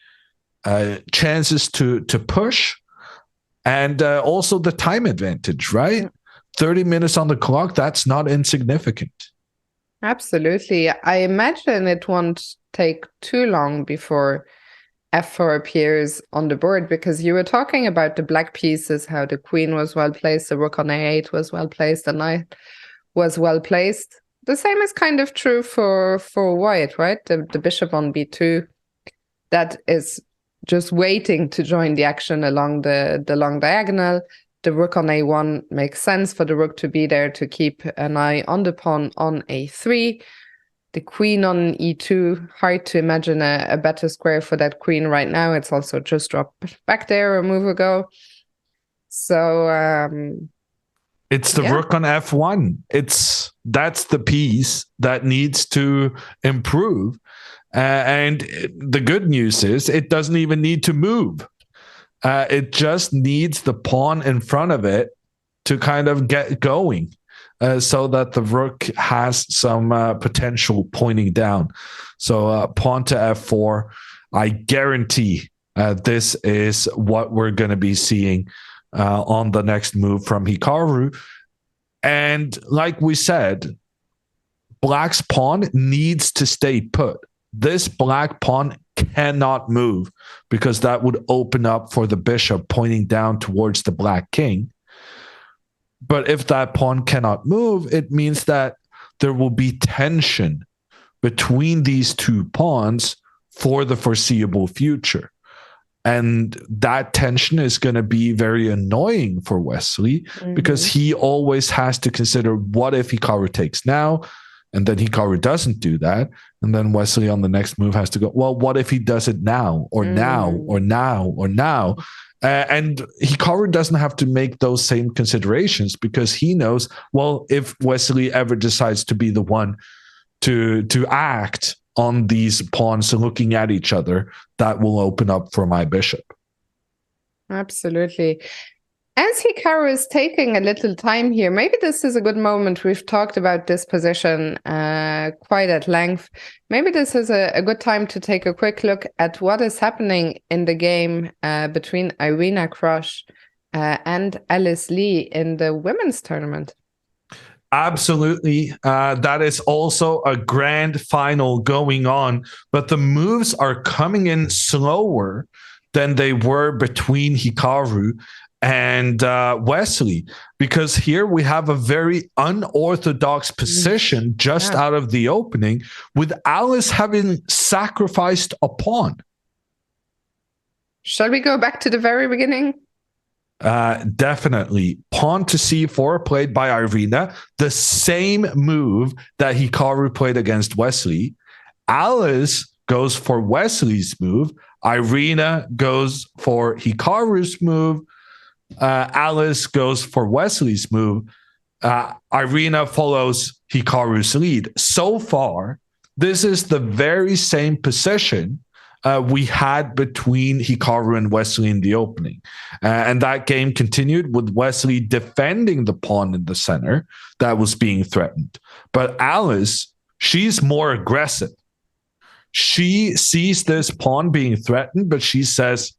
chances to push, and also the time advantage, right? 30 minutes on the clock, that's not insignificant. Absolutely. I imagine it won't take too long before f4 appears on the board, because you were talking about the black pieces, how the queen was well placed, the rook on a8 was well placed, the knight was well placed. The same is kind of true for white, right? The bishop on b2, that is just waiting to join the action along the long diagonal. the rook on a1 makes sense for the rook to be there to keep an eye on the pawn on a3. The queen on e2, hard to imagine a better square for that queen right now. It's also just dropped back there a move ago. So it's the rook on f1. That's the piece that needs to improve. And the good news is it doesn't even need to move. It just needs the pawn in front of it to kind of get going, so that the rook has some potential pointing down. So pawn to f4, I guarantee this is what we're going to be seeing on the next move from Hikaru. And like we said, black's pawn needs to stay put. This black pawn cannot move because that would open up for the bishop pointing down towards the black king. But if that pawn cannot move, it means that there will be tension between these two pawns for the foreseeable future. And that tension is going to be very annoying for Wesley, because he always has to consider, what if Hikaru takes now? And then Hikaru doesn't do that. And then Wesley on the next move has to go, well, what if he does it now or now or now or now? And Hikaru doesn't have to make those same considerations, because he knows, well, if Wesley ever decides to be the one to act on these pawns looking at each other, that will open up for my bishop. Absolutely. As Hikaru is taking a little time here, maybe this is a good moment. We've talked about this position quite at length. Maybe this is a good time to take a quick look at what is happening in the game between Irina Krush and Alice Lee in the women's tournament. Absolutely. That is also a grand final going on, but the moves are coming in slower than they were between Hikaru and Wesley, because here we have a very unorthodox position just out of the opening, with Alice having sacrificed a pawn. Shall we go back to the very beginning? Definitely. Pawn to c4 played by Irina, the same move that Hikaru played against Wesley. Alice goes for Wesley's move. Irina goes for Hikaru's move. Alice goes for Wesley's move. Irina follows Hikaru's lead. So far, this is the very same position we had between Hikaru and Wesley in the opening. And that game continued with Wesley defending the pawn in the center that was being threatened. But Alice, she's more aggressive. She sees this pawn being threatened, but she says,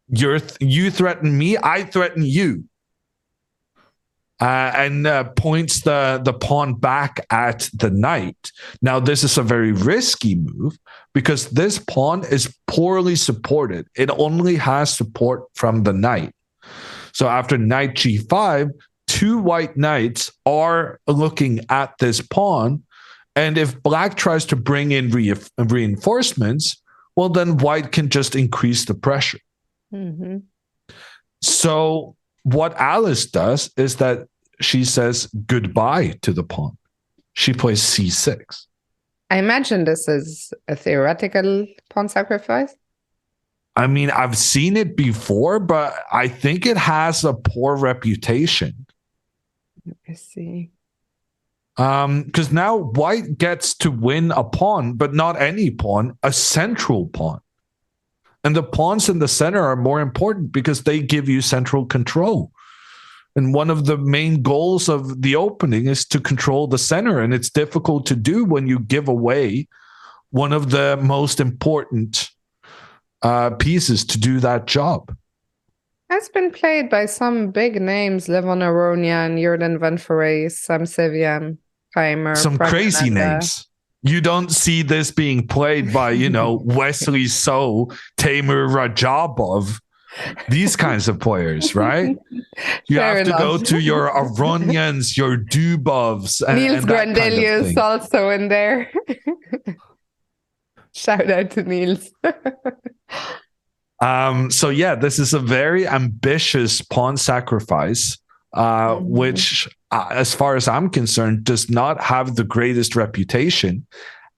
you threaten me, I threaten you. And points the pawn back at the knight. Now, this is a very risky move, because this pawn is poorly supported. It only has support from the knight. So after knight g5, two white knights are looking at this pawn. And if black tries to bring in reinforcements, well, then white can just increase the pressure. So what Alice does is that she says goodbye to the pawn. She plays c6. I imagine this is a theoretical pawn sacrifice. I mean, I've seen it before, but I think it has a poor reputation. Let me see. Because now white gets to win a pawn, but not any pawn, a central pawn. And the pawns in the center are more important because they give you central control. And one of the main goals of the opening is to control the center. And it's difficult to do when you give away one of the most important pieces to do that job. Has been played by some big names: Levon Aronian, Jordan Van Foray, Sam Sevian, Keimer. Some crazy names. You don't see this being played by, Wesley So, Taimur Rajabov, these kinds of players, right? You have to go to your Aronians, your Dubovs. Niels and Grandelius kind of also in there. Shout out to Niels. So yeah, this is a very ambitious pawn sacrifice, which, as far as I'm concerned, does not have the greatest reputation.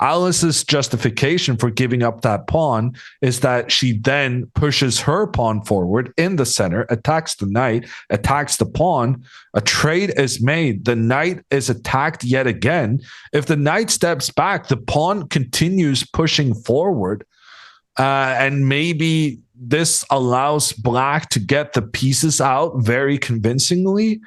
Alice's justification for giving up that pawn is that she then pushes her pawn forward in the center, attacks the knight, attacks the pawn. A trade is made. The knight is attacked yet again. If the knight steps back, the pawn continues pushing forward. And maybe this allows black to get the pieces out very convincingly.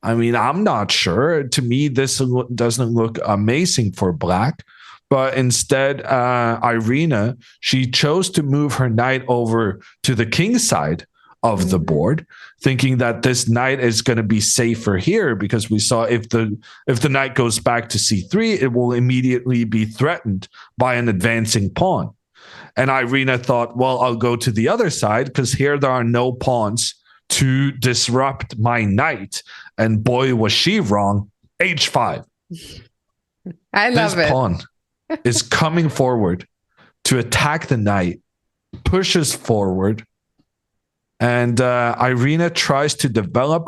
I mean, I'm not sure. To me, this doesn't look amazing for black. But instead, Irina, she chose to move her knight over to the king side of the board, thinking that this knight is going to be safer here, because we saw if the knight goes back to c3, it will immediately be threatened by an advancing pawn. And Irina thought, well, I'll go to the other side because here there are no pawns to disrupt my knight. And boy, was she wrong. H5. I love this it. Pawn is coming forward to attack the knight, pushes forward, and Irina tries to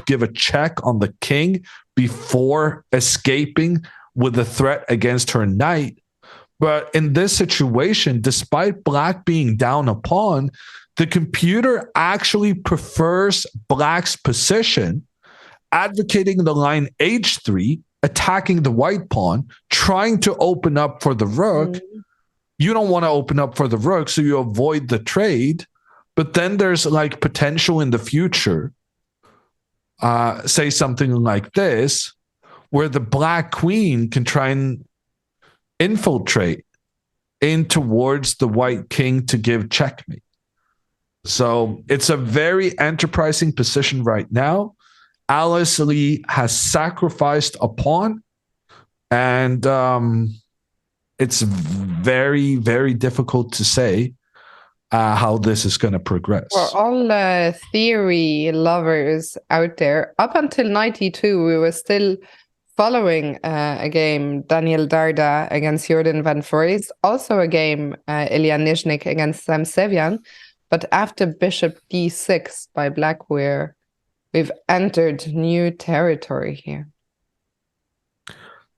give a check on the king before escaping with a threat against her knight. But in this situation, despite black being down a pawn, the computer actually prefers black's position, advocating the line h3, attacking the white pawn, trying to open up for the rook. You don't want to open up for the rook, so you avoid the trade. But then there's like potential in the future. Say something like this, where the black queen can try and infiltrate in towards the white king to give checkmate. So it's a very enterprising position right now. Alice Lee has sacrificed a pawn, and it's very, very difficult to say how this is going to progress. For all theory lovers out there, up until 92, we were still following a game, Daniel Darda against Jordan Van Voorhis, also a game, Ilya Nizhnik against Sam Sevian. But after bishop d6 by black, we've entered new territory here.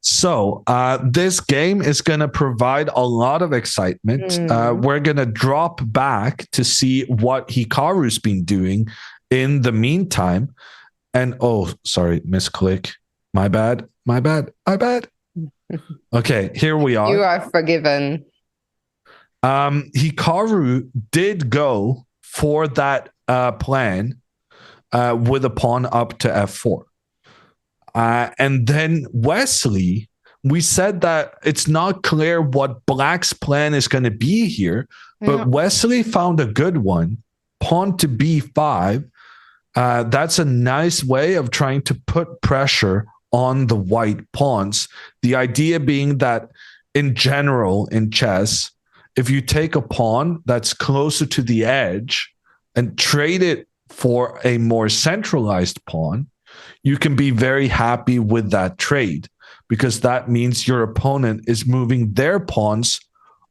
So this game is going to provide a lot of excitement. We're going to drop back to see what Hikaru's been doing in the meantime. And oh, sorry, misclick. My bad. Okay, here we are. You are forgiven. Hikaru did go for that plan with a pawn up to f4. And then Wesley, we said that it's not clear what black's plan is going to be here, but Wesley found a good one. Pawn to b5. That's a nice way of trying to put pressure on the white pawns. The idea being that in general in chess, if you take a pawn that's closer to the edge and trade it for a more centralized pawn, you can be very happy with that trade, because that means your opponent is moving their pawns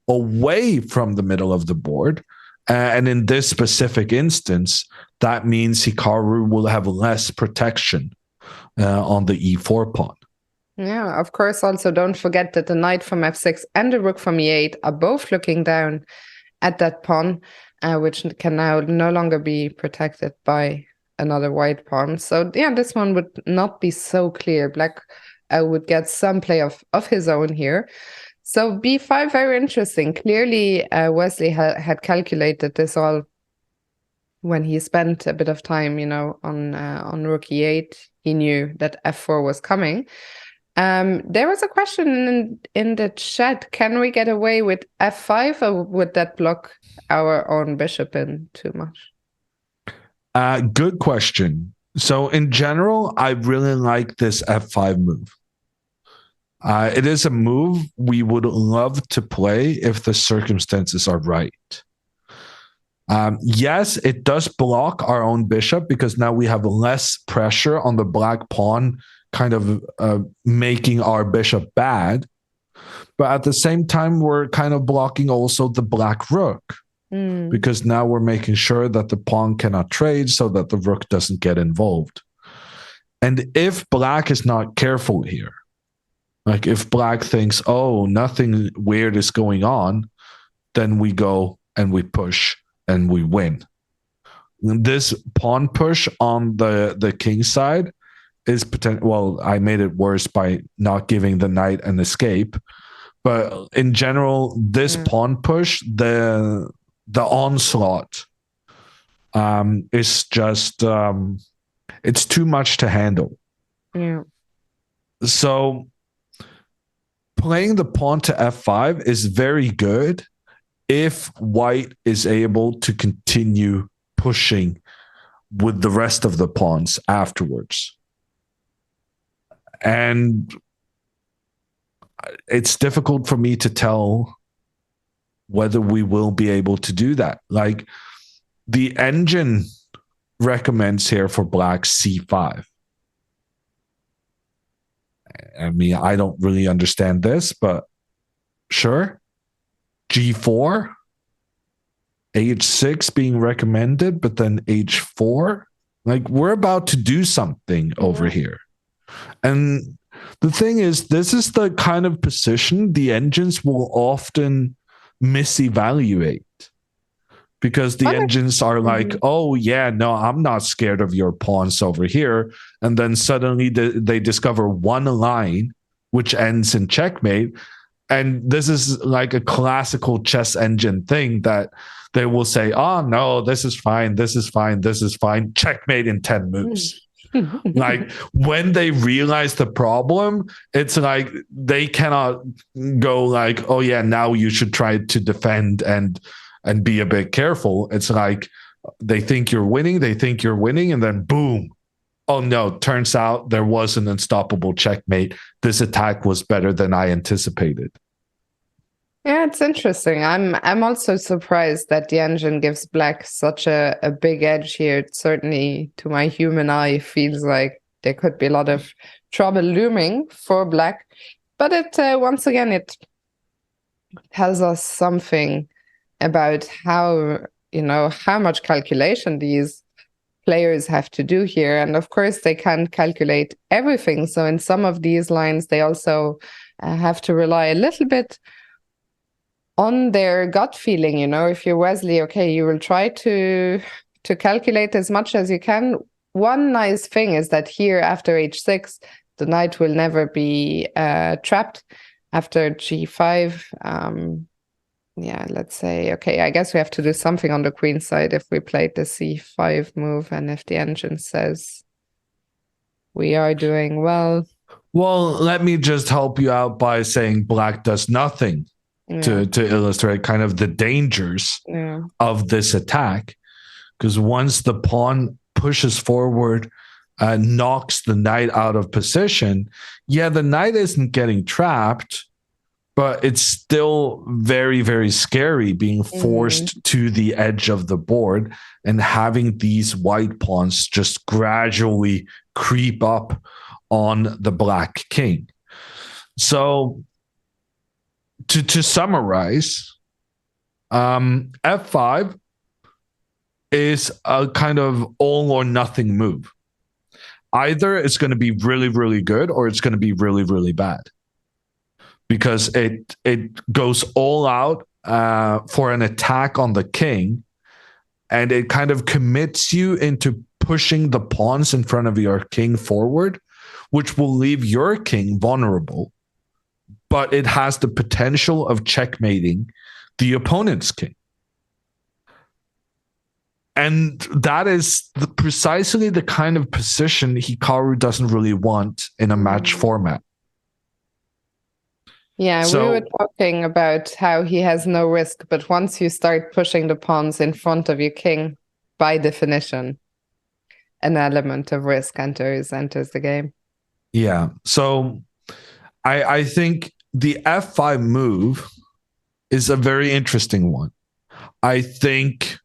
away from the middle of the board. And in this specific instance, that means Hikaru will have less protection on the e4 pawn. Yeah, of course. Also, don't forget that the knight from f6 and the rook from e8 are both looking down at that pawn, which can now no longer be protected by another white pawn. So yeah, this one would not be so clear. Black would get some play of his own here. So b5, very interesting. Clearly, Wesley had calculated this all when he spent a bit of time, on rook e8. He knew that f4 was coming. There was a question in the chat. Can we get away with f5, or would that block our own bishop in too much? Good question. So in general, I really like this f5 move. It is a move we would love to play if the circumstances are right. Yes, it does block our own bishop, because now we have less pressure on the black pawn, kind of making our bishop bad. But at the same time, we're kind of blocking also the black rook. because now we're making sure that the pawn cannot trade so that the rook doesn't get involved. And if black is not careful here, like if black thinks, oh, nothing weird is going on, then we go and we push and we win. This pawn push on the king side is potential. Well, I made it worse by not giving the knight an escape. But in general, this pawn push, the onslaught is just it's too much to handle. Yeah. So playing the pawn to f5 is very good if white is able to continue pushing with the rest of the pawns afterwards. And it's difficult for me to tell whether we will be able to do that. Like the engine recommends here for black c5. I mean, I don't really understand this, but sure. G4, H6 being recommended, but then H4. Like we're about to do something over here. And the thing is, this is the kind of position the engines will often misevaluate, because the engines are like, oh, yeah, no, I'm not scared of your pawns over here. And then suddenly they discover one line which ends in checkmate. And this is like a classical chess engine thing that they will say, oh, no, this is fine. This is fine. This is fine. Checkmate in 10 moves. Like when they realize the problem, it's like they cannot go like, oh, yeah, now you should try to defend and be a bit careful. It's like they think you're winning. And then boom. Oh, no, turns out there was an unstoppable checkmate. This attack was better than I anticipated. Yeah, it's interesting. I'm also surprised that the engine gives black such a big edge here. It certainly, to my human eye, feels like there could be a lot of trouble looming for black. But it once again, it tells us something about how much calculation these players have to do here. And of course, they can't calculate everything. So in some of these lines, they also have to rely a little bit on their gut feeling. If you're Wesley, okay, you will try to calculate as much as you can. One nice thing is that here after h6, the knight will never be trapped. After g5, yeah, let's say, okay, I guess we have to do something on the queen side if we played the c5 move, and if the engine says we are doing well. Well, let me just help you out by saying black does nothing. To illustrate kind of the dangers of this attack. Because once the pawn pushes forward, knocks the knight out of position, the knight isn't getting trapped, but it's still very, very scary being forced to the edge of the board and having these white pawns just gradually creep up on the black king. So to summarize, f5 is a kind of all or nothing move. Either it's going to be really, really good, or it's going to be really, really bad, because it goes all out for an attack on the king, and it kind of commits you into pushing the pawns in front of your king forward, which will leave your king vulnerable. But it has the potential of checkmating the opponent's king. And that is precisely the kind of position Hikaru doesn't really want in a match format. Yeah, we were talking about how he has no risk, but once you start pushing the pawns in front of your king, by definition, an element of risk enters the game. Yeah, so I think the f5 move is a very interesting one. I think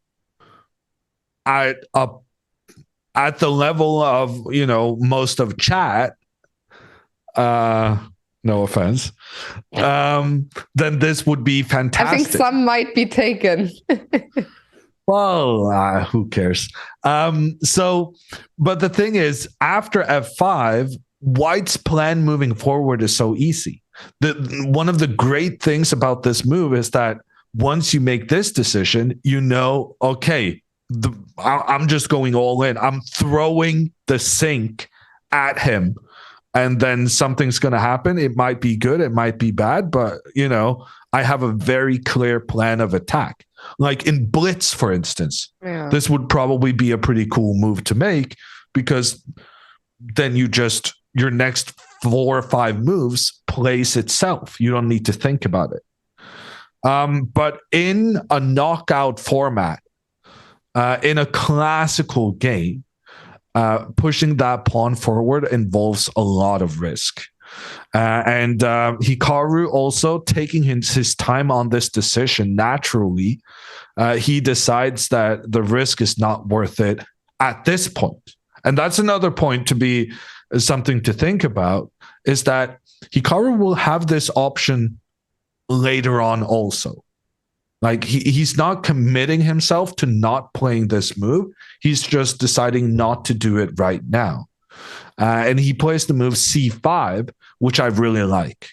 at the level of most of chat, no offense, then this would be fantastic. I think some might be taken. Well, who cares? But the thing is, after f5, white's plan moving forward is so easy. One of the great things about this move is that once you make this decision, okay, I'm just going all in. I'm throwing the sink at him, and then something's going to happen. It might be good, it might be bad, but I have a very clear plan of attack. Like in Blitz, for instance, this would probably be a pretty cool move to make, because then your next 4 or 5 moves plays itself. You don't need to think about it. But in a knockout format, in a classical game, pushing that pawn forward involves a lot of risk. And Hikaru also taking his time on this decision naturally. He decides that the risk is not worth it at this point. And that's another point to be something to think about, is that Hikaru will have this option later on also. Like he's not committing himself to not playing this move. He's just deciding not to do it right now. And he plays the move c5, which I really like.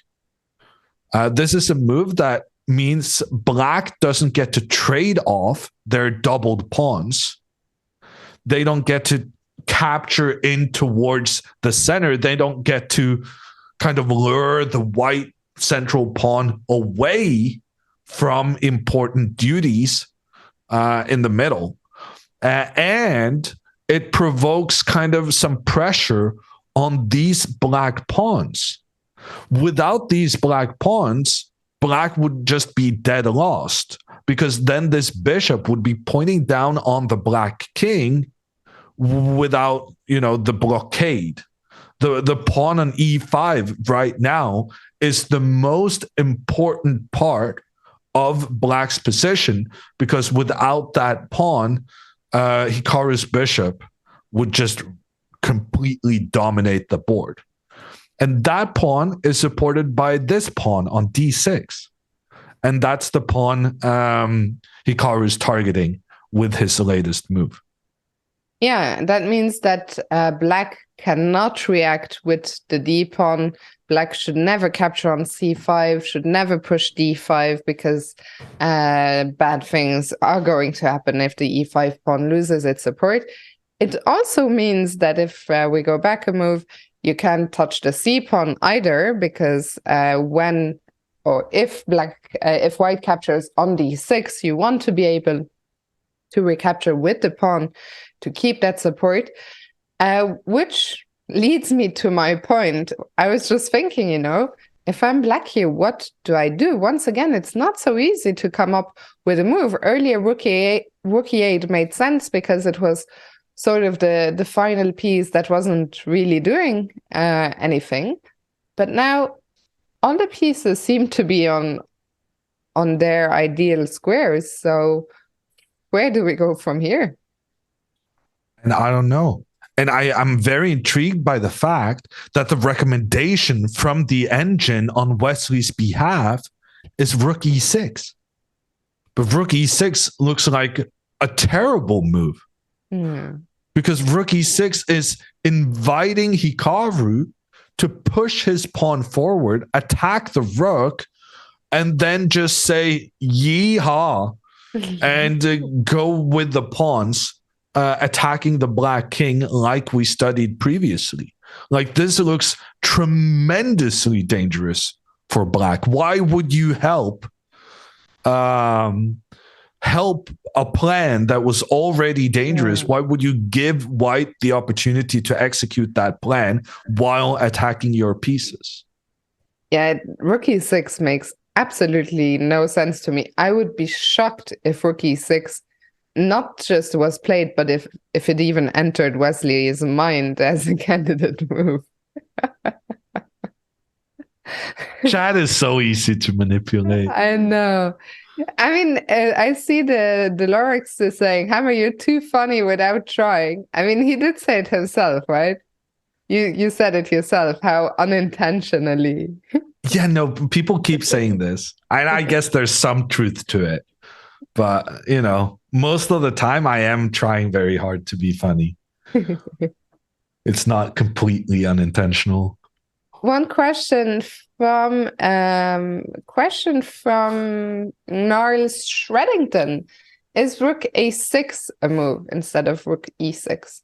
This is a move that means black doesn't get to trade off their doubled pawns. They don't get to capture in towards the center. They don't get to kind of lure the white central pawn away from important duties in the middle. And it provokes kind of some pressure on these black pawns. Without these black pawns, black would just be dead lost, because then this bishop would be pointing down on the black king without, the blockade. The pawn on e5 right now is the most important part of black's position, because without that pawn, Hikaru's bishop would just completely dominate the board. And that pawn is supported by this pawn on d6. And that's the pawn Hikaru is targeting with his latest move. Yeah, that means that black cannot react with the d pawn. Black should never capture on c5, should never push d5, because bad things are going to happen if the e5 pawn loses its support. It also means that if we go back a move, you can't touch the c pawn either, because if white captures on d6, you want to be able to recapture with the pawn to keep that support, which leads me to my point. I was just thinking, if I'm black here, what do I do? Once again, it's not so easy to come up with a move. Earlier, rook e8 made sense because it was sort of the final piece that wasn't really doing anything. But now all the pieces seem to be on their ideal squares. So where do we go from here? And I don't know. And I'm very intrigued by the fact that the recommendation from the engine on Wesley's behalf is rook e6. But rook e6 looks like a terrible move. Because rook e6 is inviting Hikaru to push his pawn forward, attack the rook, and then just say, yeehaw, and go with the pawns. Attacking the black king like we studied previously. Like, this looks tremendously dangerous for black. Why would you help a plan that was already dangerous? Why would you give white the opportunity to execute that plan while attacking your pieces? Yeah, rook e6 makes absolutely no sense to me. I would be shocked if rook e6 not just was played, but if it even entered Wesley's mind as a candidate move. Chat is so easy to manipulate. I know. I mean, I see the Lorix is saying, Hammer, you're too funny without trying. I mean, he did say it himself, right? You said it yourself, how unintentionally Yeah, no, people keep saying this. And I guess there's some truth to it. But, most of the time I am trying very hard to be funny. It's not completely unintentional. One question from Gnarls Shreddington. Is rook a6 a move instead of rook e6?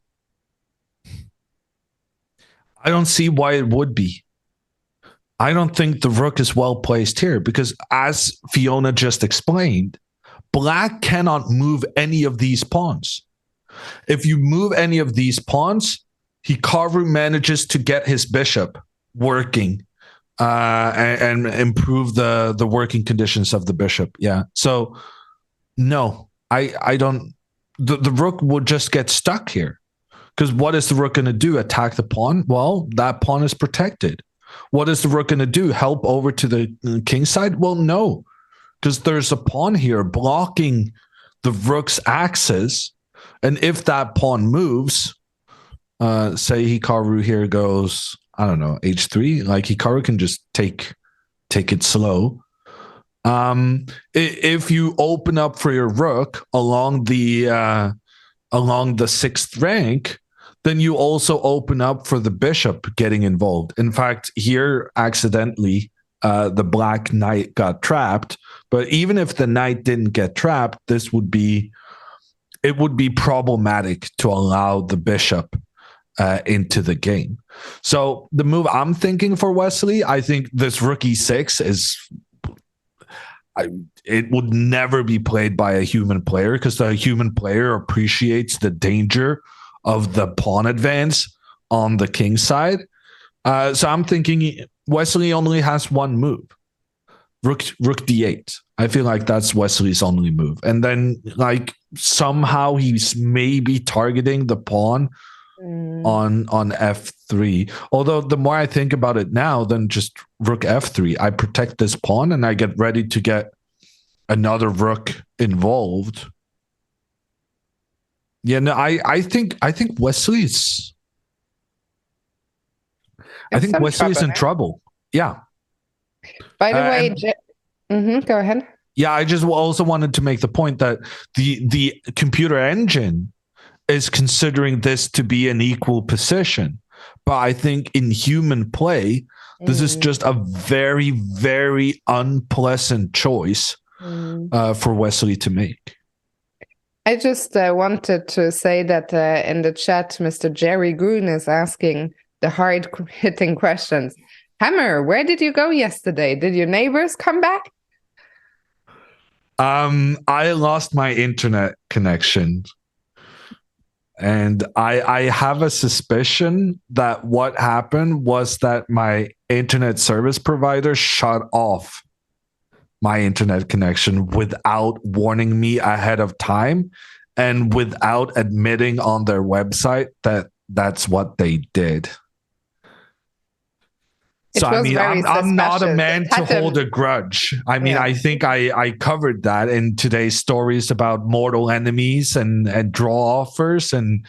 I don't see why it would be. I don't think the rook is well placed here because, as Fiona just explained, black cannot move any of these pawns. If you move any of these pawns, Hikaru manages to get his bishop working and improve the working conditions of the bishop. Yeah. So, no, I don't. The rook would just get stuck here. Because what is the rook going to do? Attack the pawn? Well, that pawn is protected. What is the rook going to do? Help over to the king side? Well, no, because there's a pawn here blocking the rook's axis. And if that pawn moves, say Hikaru here goes, I don't know, h3, like Hikaru can just take it slow. If you open up for your rook along the sixth rank, then you also open up for the bishop getting involved. In fact, here accidentally, the black knight got trapped. But even if the knight didn't get trapped, it would be problematic to allow the bishop into the game. So the move I'm thinking for Wesley, I think this rook e6 is. It would never be played by a human player because the human player appreciates the danger of the pawn advance on the king side. So I'm thinking Wesley only has one move, rook d8. I feel like that's Wesley's only move. And then like somehow he's maybe targeting the pawn on f3. Although the more I think about it now, then just rook f3. I protect this pawn and I get ready to get another rook involved. Yeah, no, I think Wesley's. I think Wesley's in trouble. Yeah. By the way, go ahead. Yeah, I just also wanted to make the point that the computer engine is considering this to be an equal position. But I think in human play, this is just a very, very unpleasant choice for Wesley to make. I just wanted to say that in the chat, Mr. Jerry Grun is asking the hard-hitting questions. Hammer, where did you go yesterday? Did your neighbors come back? I lost my internet connection. And I have a suspicion that what happened was that my internet service provider shut off my internet connection without warning me ahead of time and without admitting on their website that that's what they did. So, I mean, I'm not a man to hold a grudge. I mean, I think I covered that in today's stories about mortal enemies and draw offers. And,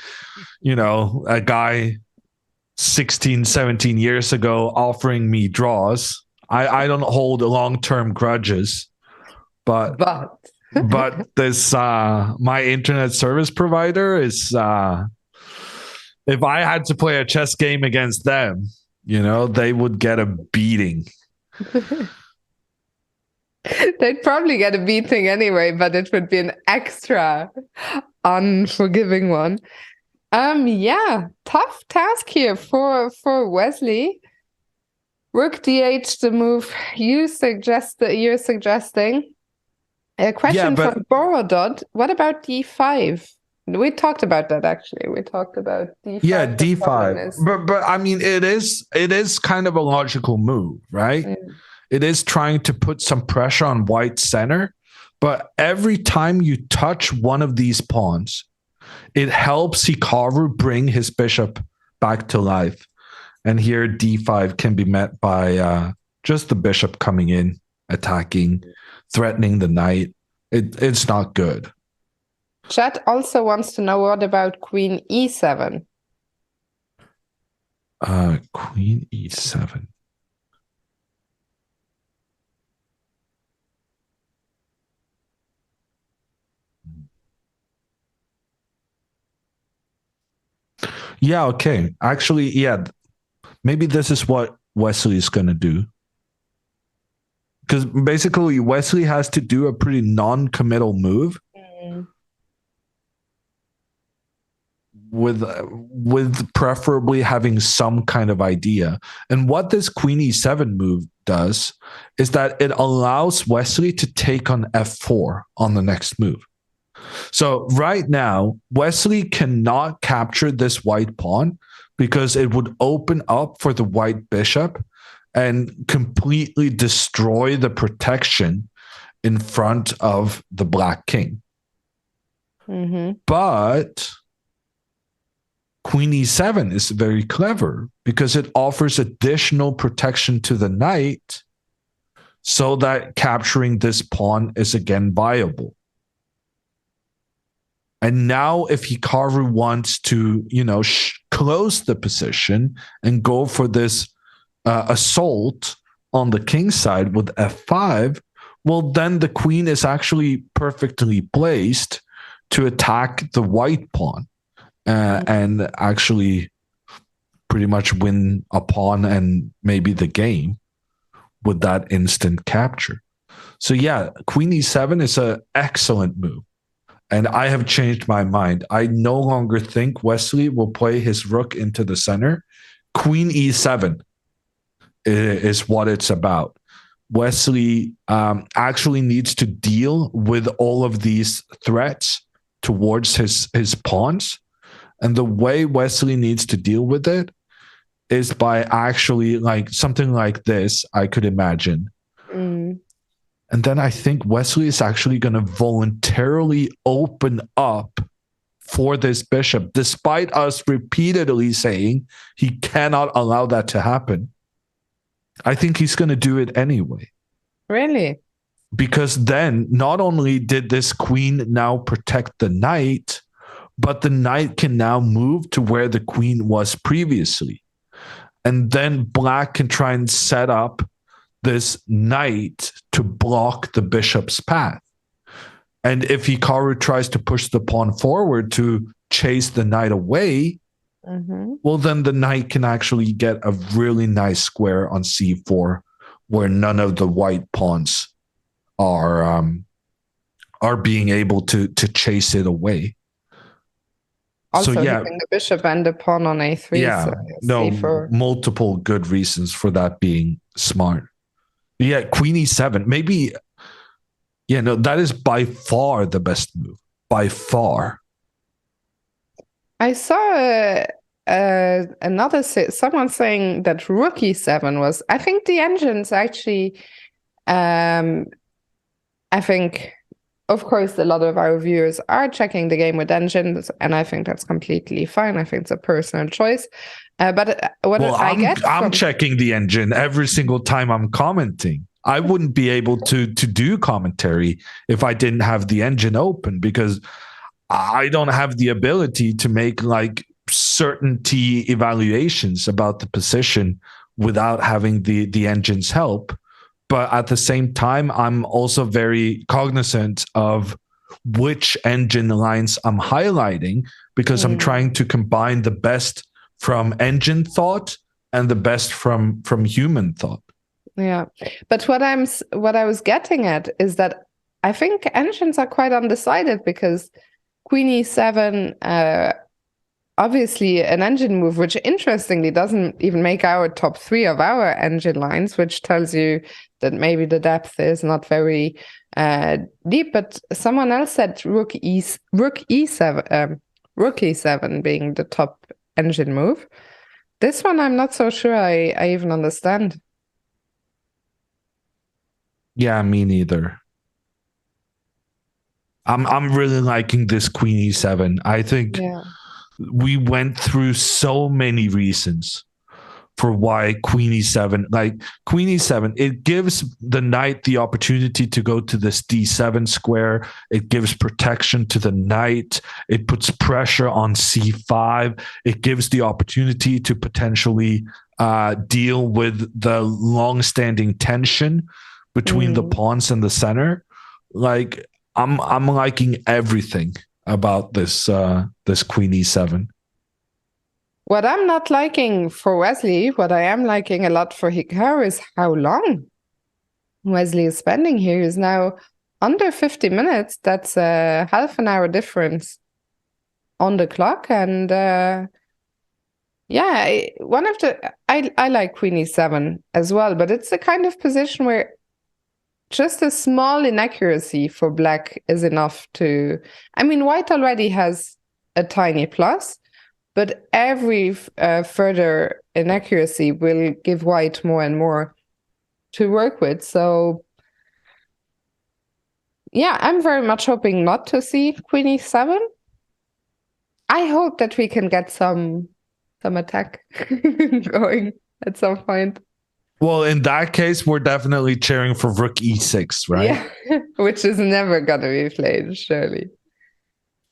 a guy 16, 17 years ago offering me draws. I don't hold long-term grudges. But this, my internet service provider is, if I had to play a chess game against them, they would get a beating. They'd probably get a beating anyway, but it would be an extra unforgiving one. Yeah, tough task here for Wesley. Rook d8, the move you're suggesting. A question from Borodot. What about d5? We talked about that actually. We talked about d5. Yeah, d5. But I mean, it is kind of a logical move, right? It is trying to put some pressure on white center, but every time you touch one of these pawns, it helps Hikaru bring his bishop back to life. And here d5 can be met by just the bishop coming in, attacking, threatening the knight. It's not good. Chat also wants to know what about queen e7? Queen e7. Yeah, okay. Actually, yeah, maybe this is what Wesley is going to do. Because basically, Wesley has to do a pretty non-committal move with preferably having some kind of idea. And what this Queen E7 move does is that it allows Wesley to take on F4 on the next move. So right now, Wesley cannot capture this white pawn because it would open up for the white bishop and completely destroy the protection in front of the black king. But Queen E7 is very clever because it offers additional protection to the knight so that capturing this pawn is again viable. And now if Hikaru wants to, close the position and go for this assault on the king side with F5, well, then the queen is actually perfectly placed to attack the white pawn. And actually pretty much win a pawn and maybe the game with that instant capture. So yeah, Queen E7 is an excellent move. And I have changed my mind. I no longer think Wesley will play his rook into the center. Queen E7 is what it's about. Wesley actually needs to deal with all of these threats towards his pawns. And the way Wesley needs to deal with it is by actually like something like this, I could imagine. And then I think Wesley is actually going to voluntarily open up for this bishop, despite us repeatedly saying he cannot allow that to happen. I think he's going to do it anyway. Really? Because then not only did this queen now protect the knight, but the knight can now move to where the queen was previously. And then black can try and set up this knight to block the bishop's path. And if Hikaru tries to push the pawn forward to chase the knight away, well, then the knight can actually get a really nice square on c4 where none of the white pawns are being able to chase it away. Also, so yeah, hitting the bishop and the pawn on a3. Yeah, so no, C4. multiple good reasons for that being smart. Yeah, Queen E7, maybe. Yeah, no, that is by far the best move. By far. I saw someone saying that Rook E7 was. I think the engines actually. I think. Of course, a lot of our viewers are checking the game with engines, and I think that's completely fine. I think it's a personal choice. But I'm checking the engine every single time I'm commenting. I wouldn't be able to do commentary if I didn't have the engine open, because I don't have the ability to make like certainty evaluations about the position without having the engine's help. But at the same time, I'm also very cognizant of which engine lines I'm highlighting, because I'm trying to combine the best from engine thought and the best from human thought. Yeah, but what I was getting at is that I think engines are quite undecided, because Queen E7, obviously an engine move, which interestingly doesn't even make our top 3 of our engine lines, which tells you that maybe the depth is not very deep. But someone else said Rook E7 being the top engine move. This one I'm not so sure I even understand. Yeah, me neither. I'm really liking this Queen E7. I think we went through so many reasons for why Queen E7, like Queen E7, it gives the knight the opportunity to go to this D7 square. It gives protection to the knight. It puts pressure on C5. It gives the opportunity to potentially deal with the long-standing tension between the pawns and the center. Like, I'm liking everything about this Queen E7. What I'm not liking for Wesley, what I am liking a lot for Hikaru is how long Wesley is spending here. Is now under 50 minutes. That's a half an hour difference on the clock. And yeah, I like Queen E7 as well, but it's the kind of position where just a small inaccuracy for black is enough to... I mean, white already has a tiny plus, but every further inaccuracy will give white more and more to work with. So yeah, I'm very much hoping not to see Queen E7. I hope that we can get some attack going at some point. Well, in that case, we're definitely cheering for Rook E6, right? Yeah, which is never going to be played, surely.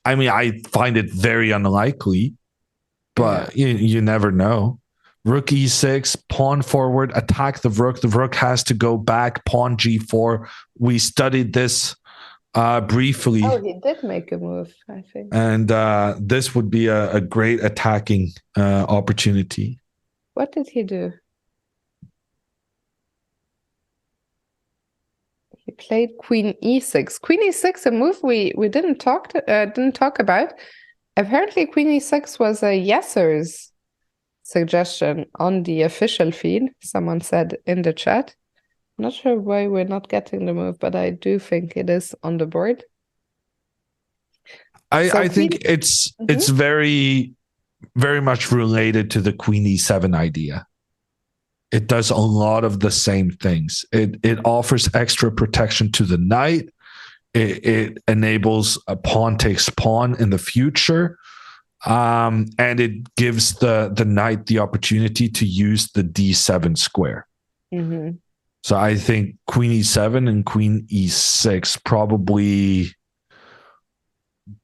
I mean, I find it very unlikely, but you never know. Rook E6, pawn forward, attack the rook. The rook has to go back, pawn G4. We studied this briefly. Oh, he did make a move, I think. And this would be a great attacking opportunity. What did he do? He played Queen E6. Queen E6, a move we didn't talk about. Apparently, Queen E6 was a Yesser's suggestion on the official feed. Someone said in the chat. I'm not sure why we're not getting the move, but I do think it is on the board. I think it's very, very much related to the Queen E7 idea. It does a lot of the same things. It offers extra protection to the knight. It enables a pawn takes pawn in the future. And it gives the knight the opportunity to use the D7 square. Mm-hmm. So I think Queen E7 and Queen E6 probably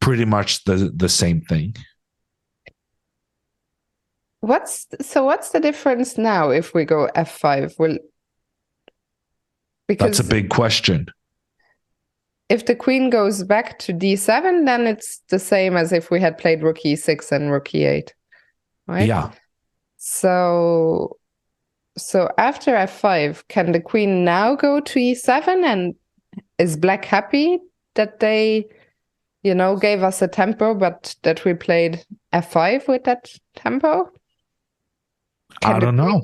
pretty much the same thing. What's the difference now if we go F5? Because that's a big question. If the queen goes back to D7, then it's the same as if we had played Rook E6 and Rook E8, right? Yeah. So after F5, can the queen now go to E7? And is black happy that they, gave us a tempo, but that we played F5 with that tempo? I don't know.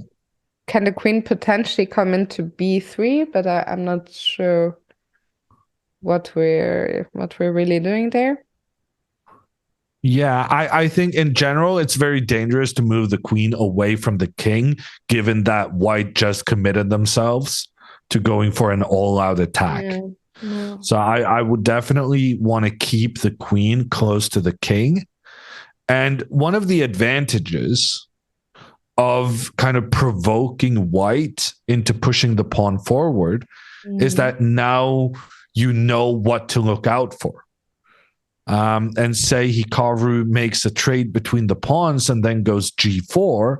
Can the queen potentially come into B3? But I'm not sure what we're really doing there. Yeah, I think in general it's very dangerous to move the queen away from the king, given that white just committed themselves to going for an all-out attack. Yeah. So I would definitely want to keep the queen close to the king. And one of the advantages of kind of provoking white into pushing the pawn forward is that now you know what to look out for. And say Hikaru makes a trade between the pawns and then goes G4,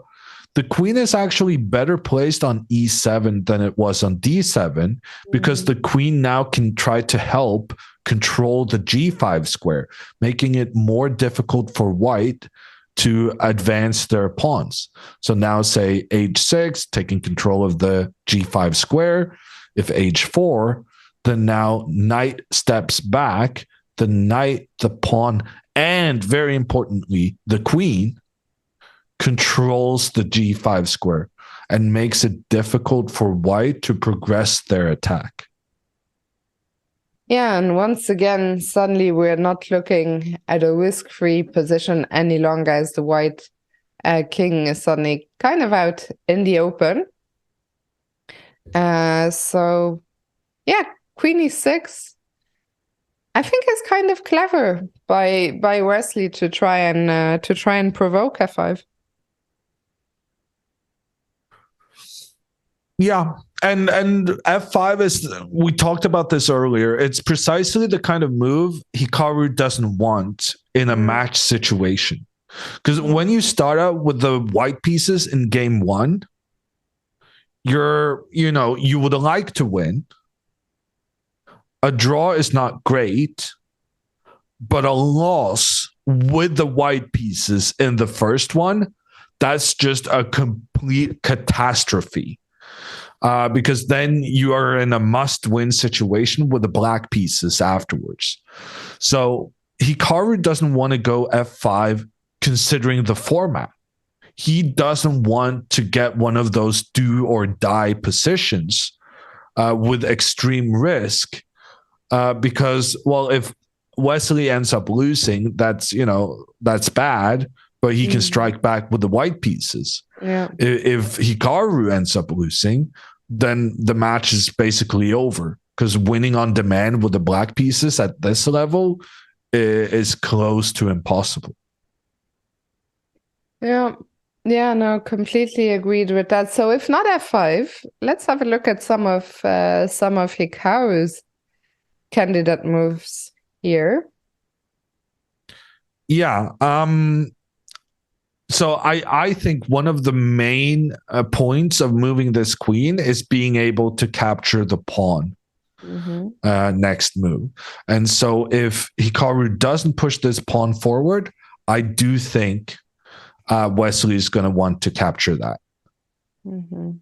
the queen is actually better placed on E7 than it was on D7 because the queen now can try to help control the G5 square, making it more difficult for white to advance their pawns. So now say H6, taking control of the G5 square. If H4, then now knight steps back. The knight, the pawn, and very importantly, the queen controls the G5 square and makes it difficult for white to progress their attack. Yeah, and once again, suddenly we're not looking at a risk-free position any longer as the white king is suddenly kind of out in the open. So, yeah, Queen E6. I think it's kind of clever by Wesley to try and provoke F5. Yeah, and F5 is, we talked about this earlier, it's precisely the kind of move Hikaru doesn't want in a match situation. Because when you start out with the white pieces in game one, you would like to win. A draw is not great, but a loss with the white pieces in the first one that's just a complete catastrophe. Because then you are in a must-win situation with the black pieces afterwards. So Hikaru doesn't want to go f5 considering the format. He doesn't want to get one of those do or die positions with extreme risk because, well, if Wesley ends up losing, that's bad, but he can strike back with the white pieces. Yeah. If Hikaru ends up losing, then the match is basically over because winning on demand with the black pieces at this level is close to impossible. Yeah. Yeah, no, completely agreed with that. So if not f5, let's have a look at some of Hikaru's candidate moves here. Yeah. So I think one of the main points of moving this queen is being able to capture the pawn next move. And so if Hikaru doesn't push this pawn forward, I do think Wesley is going to want to capture that. Well,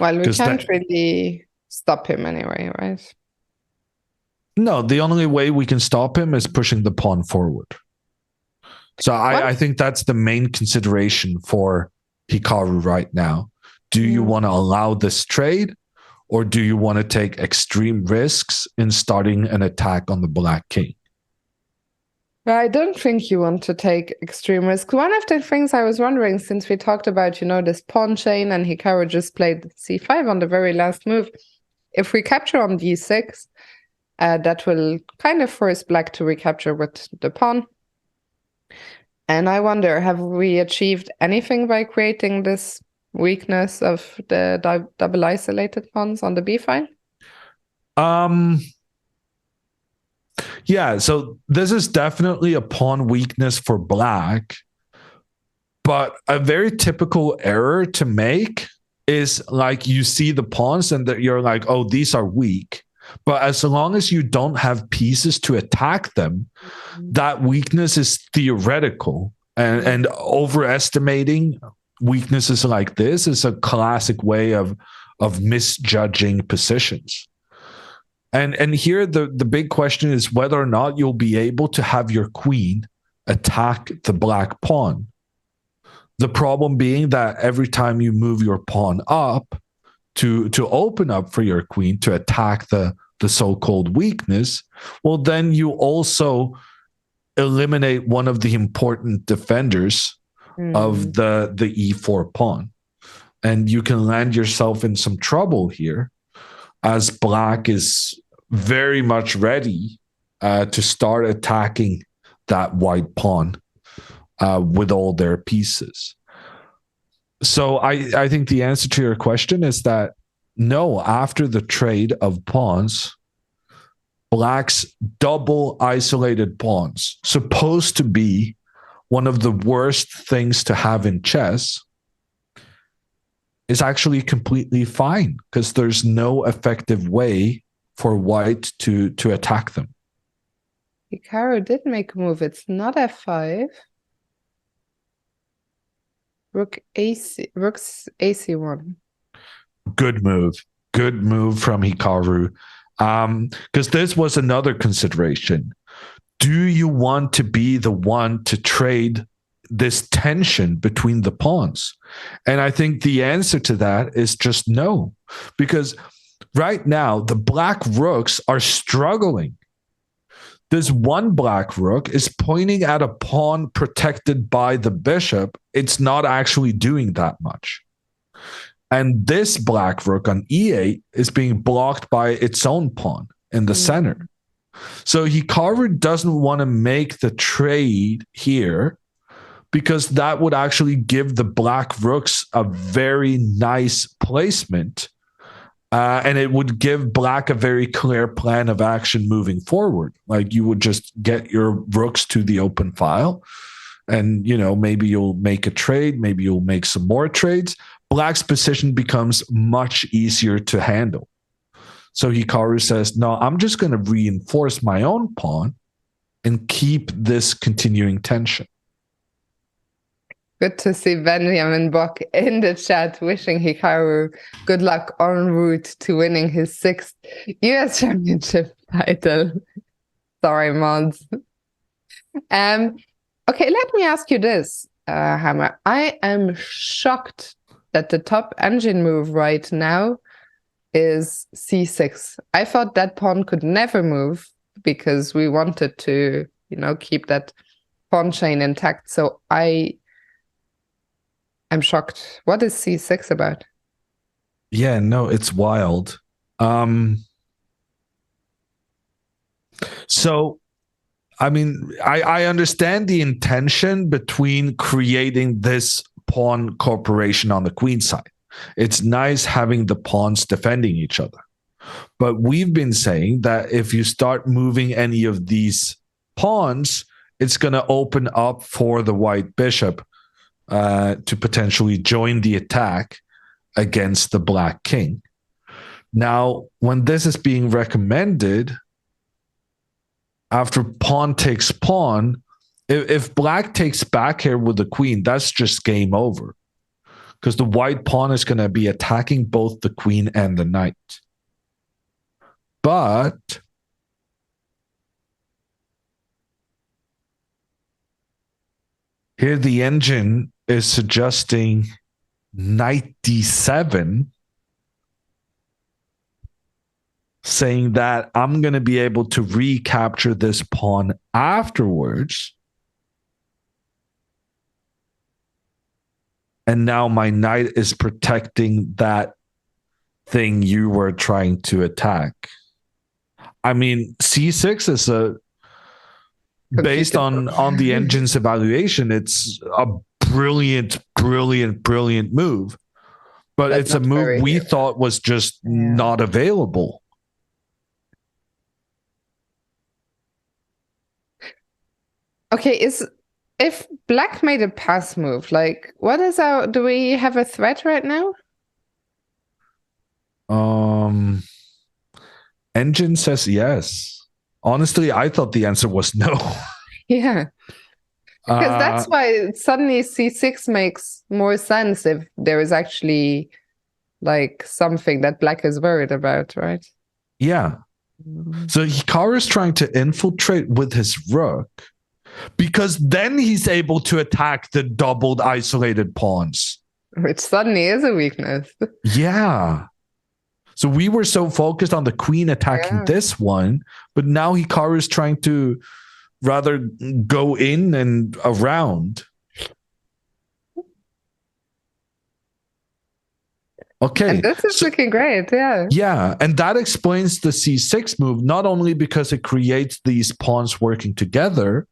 we can't really stop him anyway, right? No, the only way we can stop him is pushing the pawn forward. So I think that's the main consideration for Hikaru right now. Do you want to allow this trade, or do you want to take extreme risks in starting an attack on the black king? I don't think you want to take extreme risks. One of the things I was wondering, since we talked about, this pawn chain and Hikaru just played c5 on the very last move, if we capture on d6, that will kind of force black to recapture with the pawn. And I wonder, have we achieved anything by creating this weakness of the double isolated pawns on the b file? Yeah, so this is definitely a pawn weakness for black, but a very typical error to make is like you see the pawns and that you're like, oh, these are weak. But as long as you don't have pieces to attack them, that weakness is theoretical. And overestimating weaknesses like this is a classic way of misjudging positions. And here the big question is whether or not you'll be able to have your queen attack the black pawn. The problem being that every time you move your pawn up to open up for your queen to attack the so-called weakness, well, then you also eliminate one of the important defenders of the e4 pawn. And you can land yourself in some trouble here, as black is very much ready to start attacking that white pawn with all their pieces. So I think the answer to your question is that no, after the trade of pawns, black's double isolated pawns, supposed to be one of the worst things to have in chess, is actually completely fine because there's no effective way for white to attack them. Hikaru did make a move. It's not f5. Rook's AC1. Good move from Hikaru. Because this was another consideration. Do you want to be the one to trade this tension between the pawns? And I think the answer to that is just no, because right now the black rooks are struggling. This one black rook is pointing at a pawn protected by the bishop. It's not actually doing that much. And this black rook on e8 is being blocked by its own pawn in the center. So Hikaru doesn't want to make the trade here because that would actually give the black rooks a very nice placement. And it would give black a very clear plan of action moving forward. Like you would just get your rooks to the open file and, maybe you'll make a trade. Maybe you'll make some more trades. Black's position becomes much easier to handle. So Hikaru says, no, I'm just going to reinforce my own pawn and keep this continuing tension. Good to see Benjamin Bock in the chat, wishing Hikaru good luck en route to winning his 6th US Championship title. Sorry, mods. Okay, let me ask you this, Hammer. I am shocked that the top engine move right now is c6. I thought that pawn could never move because we wanted to, keep that pawn chain intact. So I'm shocked. What is c6 about? Yeah, no, it's wild. So, I mean, I understand the intention between creating this pawn corporation on the queen side. It's nice having the pawns defending each other. But we've been saying that if you start moving any of these pawns, it's going to open up for the white bishop to potentially join the attack against the black king. Now, when this is being recommended, after pawn takes pawn, if black takes back here with the queen, that's just game over. Because the white pawn is going to be attacking both the queen and the knight. But here the engine is suggesting knight d7, saying that I'm going to be able to recapture this pawn afterwards. And now my knight is protecting that thing you were trying to attack. I mean, c6 is based on the engine's evaluation, it's a brilliant move. But it's a move we thought was just not available. Okay, if black made a pass move, like do we have a threat right now? Engine says yes. Honestly, I thought the answer was no. Yeah. Because that's why suddenly c6 makes more sense if there is actually like something that black is worried about, right? Yeah. So Hikaru is trying to infiltrate with his rook, because then he's able to attack the doubled isolated pawns. Which suddenly is a weakness. Yeah. So we were so focused on the queen attacking this one, but now Hikaru is trying to rather go in and around. Okay. And this is looking great, yeah. Yeah, and that explains the c6 move, not only because it creates these pawns working together,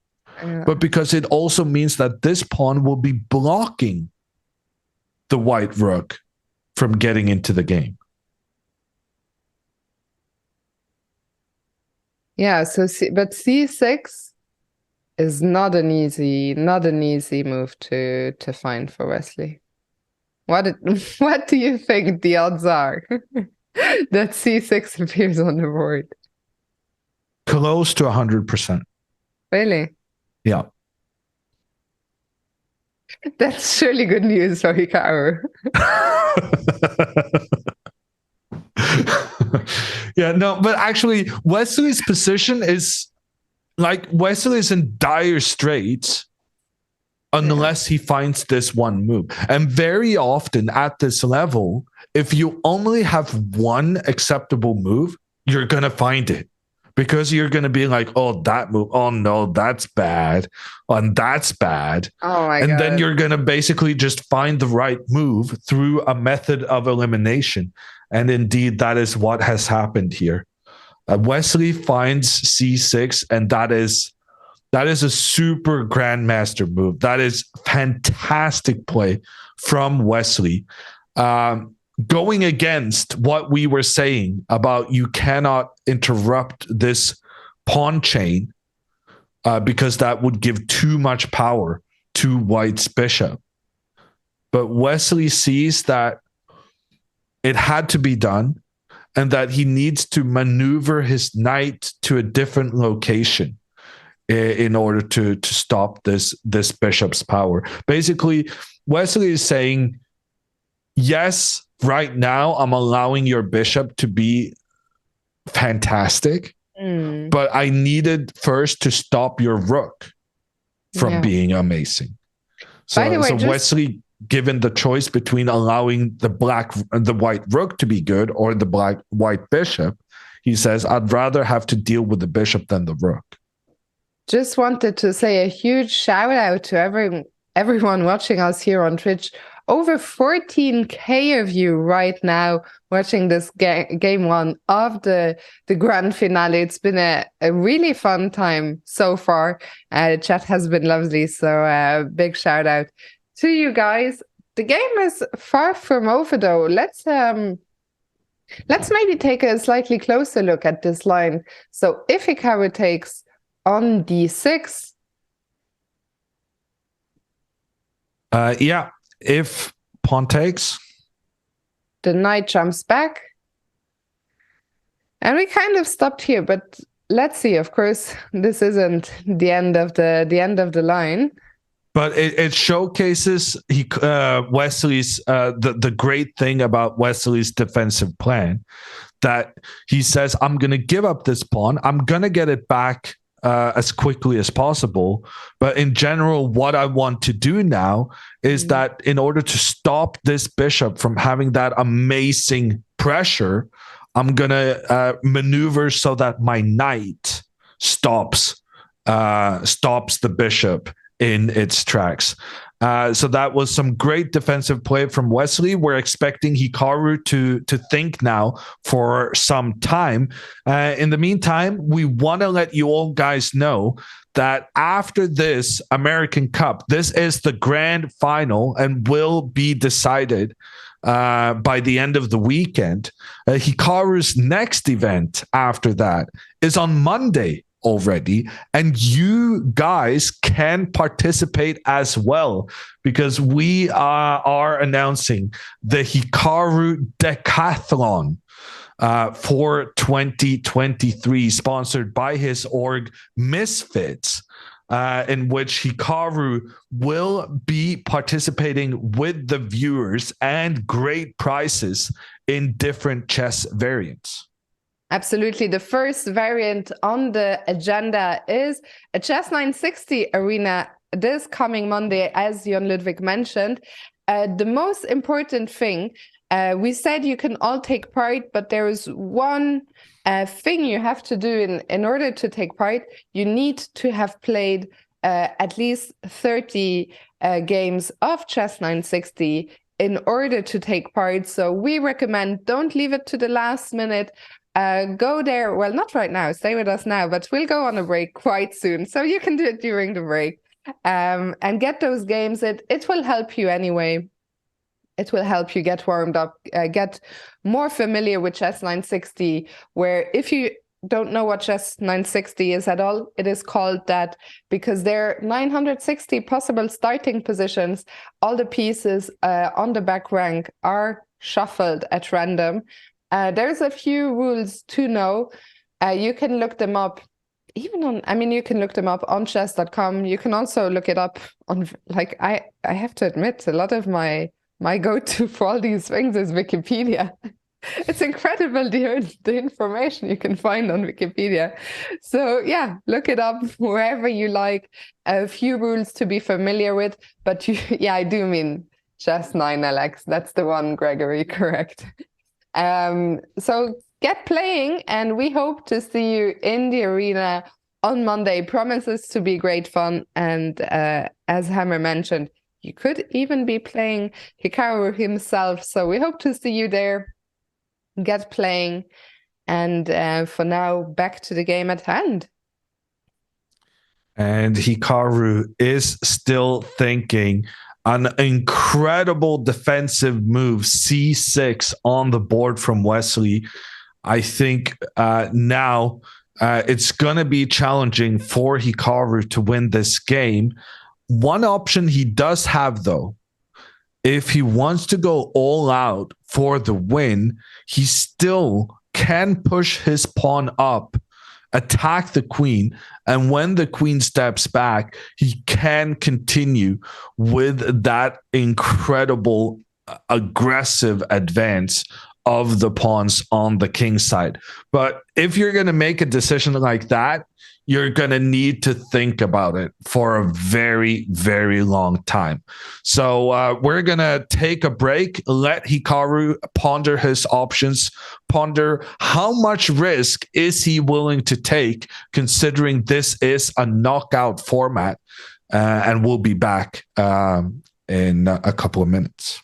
but because it also means that this pawn will be blocking the white rook from getting into the game. Yeah, but c6 is not an easy move to find for Wesley. What do you think the odds are that c6 appears on the board? Close to 100%. Really? Yeah. That's surely good news for Hikaru. Yeah, no, but actually Wesley's position is like Wesley is in dire straits unless he finds this one move. And very often at this level, if you only have one acceptable move, you're going to find it. Because you're going to be like, oh, that move. Oh, no, that's bad. And that's bad. Oh, my God. And then you're going to basically just find the right move through a method of elimination. And indeed, that is what has happened here. Wesley finds c6, and that is a super grandmaster move. That is fantastic play from Wesley. Going against what we were saying about you cannot interrupt this pawn chain because that would give too much power to white's bishop. But Wesley sees that it had to be done and that he needs to maneuver his knight to a different location in order to stop this bishop's power. Basically, Wesley is saying, yes, right now I'm allowing your bishop to be fantastic, but I needed first to stop your rook from being amazing. So, by the way, Wesley, given the choice between allowing the white rook to be good or the white bishop, he says, I'd rather have to deal with the bishop than the rook. Just wanted to say a huge shout out to everyone watching us here on Twitch. Over 14K of you right now watching this game one of the grand finale. It's been a really fun time so far. Chat has been lovely, so big shout out to you guys. The game is far from over though. Let's maybe take a slightly closer look at this line. So if Hikaru takes on d6, if pawn takes, the knight jumps back, and we kind of stopped here. But let's see. Of course, this isn't the end of the line. But it showcases Wesley's the great thing about Wesley's defensive plan, that he says, I'm going to give up this pawn. I'm going to get it back as quickly as possible. But in general, what I want to do now is that in order to stop this bishop from having that amazing pressure, I'm going to maneuver so that my knight stops the bishop in its tracks. So that was some great defensive play from Wesley. We're expecting Hikaru to think now for some time. In the meantime, we want to let you all guys know that after this American Cup, this is the grand final and will be decided by the end of the weekend. Hikaru's next event after that is on Monday already, and you guys can participate as well, because we are announcing the Hikaru Decathlon for 2023, sponsored by his org Misfits, in which Hikaru will be participating with the viewers and great prizes in different chess variants. Absolutely. The first variant on the agenda is a Chess 960 arena this coming Monday, as Jon Ludwig mentioned. The most important thing, we said you can all take part, but there is one thing you have to do in order to take part. You need to have played at least 30 games of Chess 960 in order to take part. So we recommend don't leave it to the last minute. Go there. Well, not right now. Stay with us now, but we'll go on a break quite soon. So you can do it during the break and get those games. It will help you anyway. It will help you get warmed up, get more familiar with Chess 960, where if you don't know what Chess 960 is at all, it is called that because there are 960 possible starting positions. All the pieces on the back rank are shuffled at random. There's a few rules to know. You can look them up you can look them up on chess.com. You can also look it up on, I have to admit, a lot of my go-to for all these things is Wikipedia. It's incredible the information you can find on Wikipedia. So yeah, look it up wherever you like. A few rules to be familiar with, but I do mean Chess 9 LX. That's the one, Gregory, correct. So get playing, and we hope to see you in the arena on Monday. Promises to be great fun, and as Hammer mentioned, you could even be playing Hikaru himself. So we hope to see you there. Get playing, and for now, back to the game at hand. And Hikaru is still thinking an incredible defensive move, c6 on the board from Wesley. I think now it's going to be challenging for Hikaru to win this game. One option he does have, though, if he wants to go all out for the win, he still can push his pawn up attack the queen, and when the queen steps back, he can continue with that incredible aggressive advance of the pawns on the king side. But if you're going to make a decision like that, you're going to need to think about it for a very, very long time. So we're going to take a break, let Hikaru ponder his options, ponder how much risk is he willing to take, considering this is a knockout format. And we'll be back in a couple of minutes.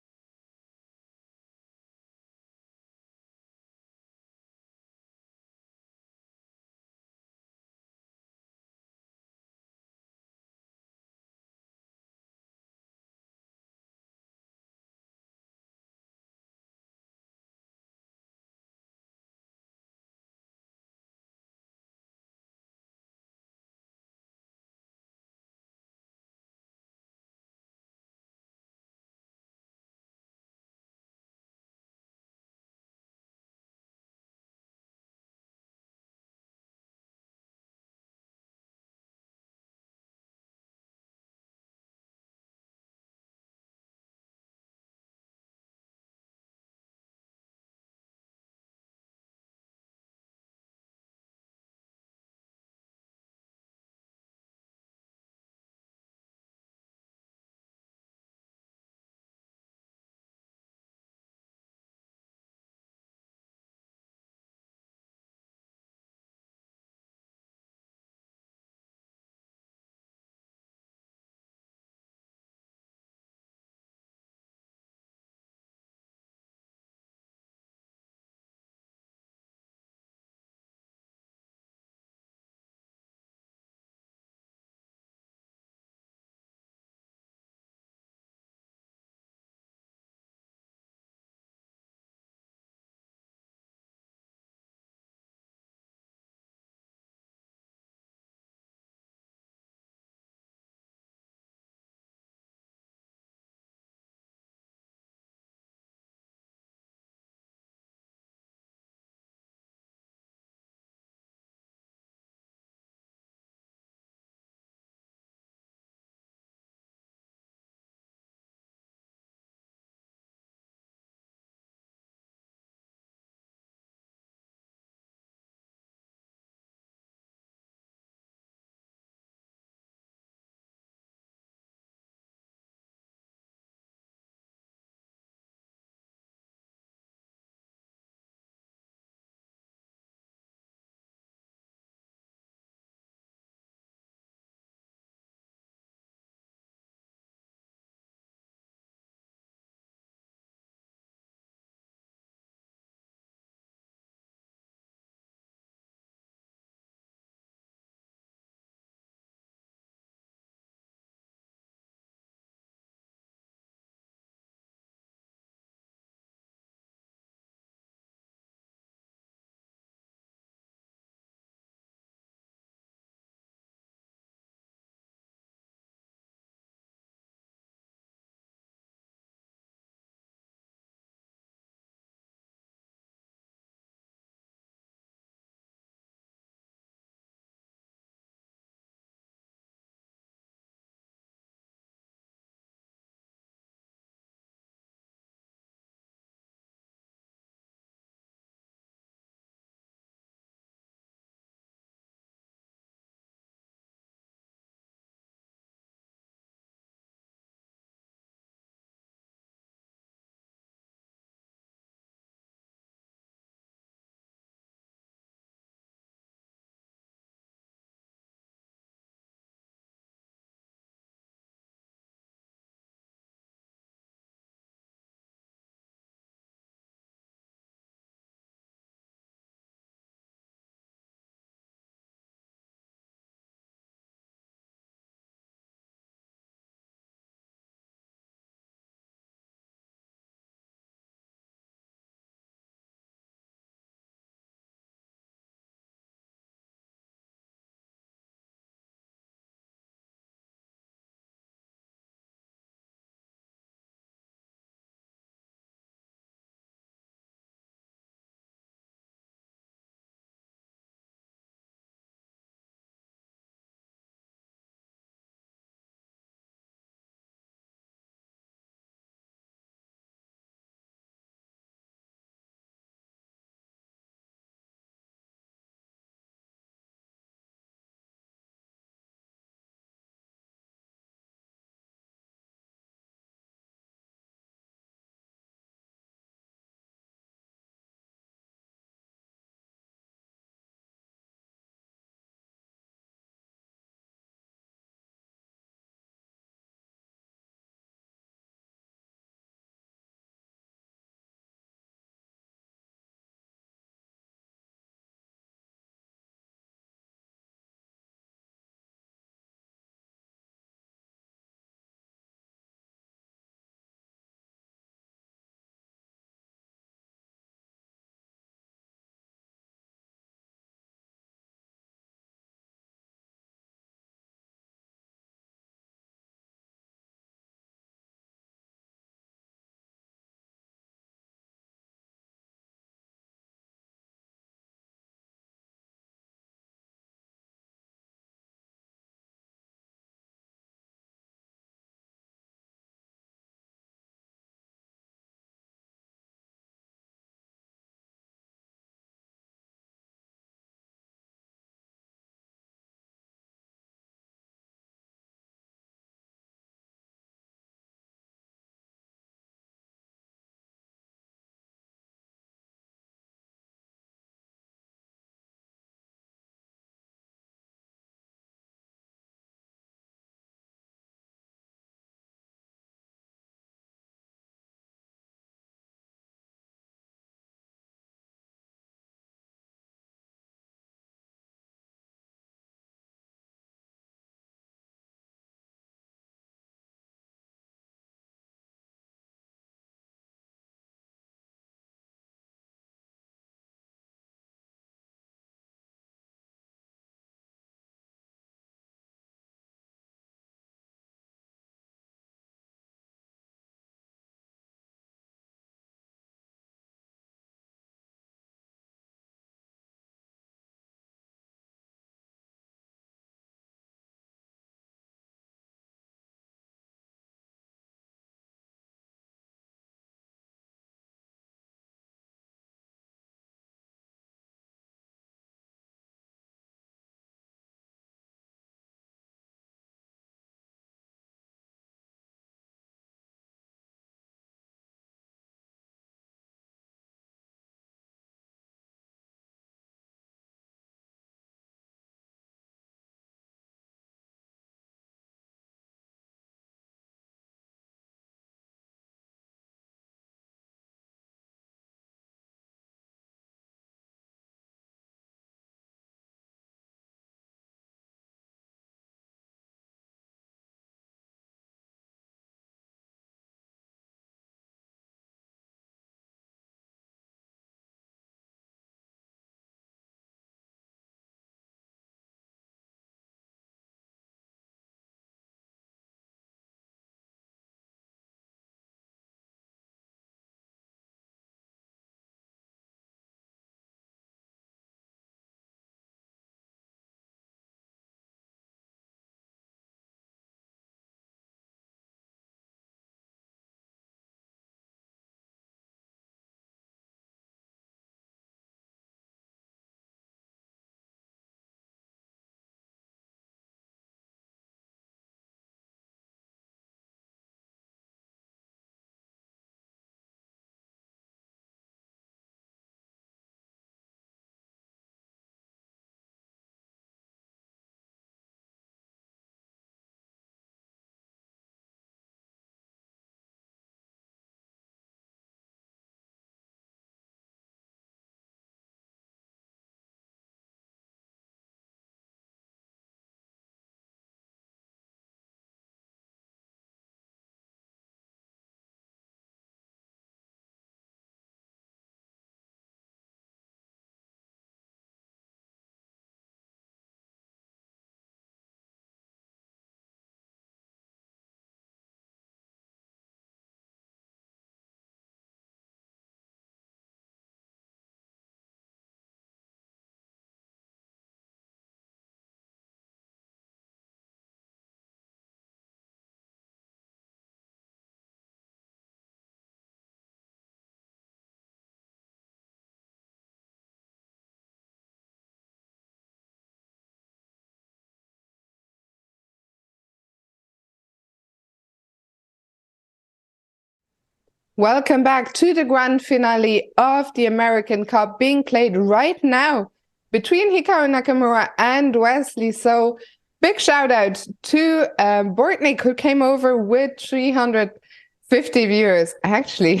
Welcome back to the grand finale of the American Cup being played right now between Hikaru Nakamura and Wesley. So big shout out to Bortnik, who came over with 350 viewers. Actually,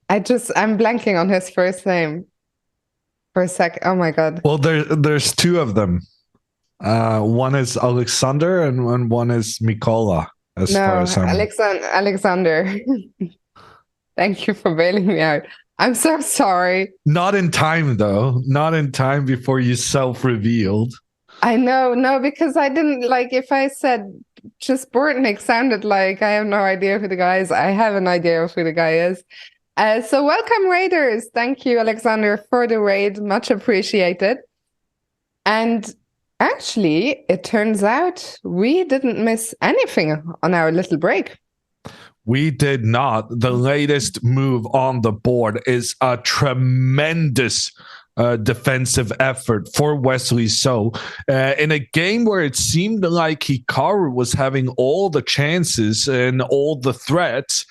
I'm blanking on his first name for a sec. Oh my God. Well, there's two of them. One is Alexander and one is Mikola. Alexander. Thank you for bailing me out. I'm so sorry. Not in time, though. Not in time before you self-revealed. I know. No, because I didn't if I said just Bortnik sounded like I have no idea who the guy is. I have an idea of who the guy is. So welcome, Raiders. Thank you, Alexander, for the raid. Much appreciated. And actually, it turns out we didn't miss anything on our little break. We did not. The latest move on the board is a tremendous defensive effort for Wesley. So in a game where it seemed like Hikaru was having all the chances and all the threats,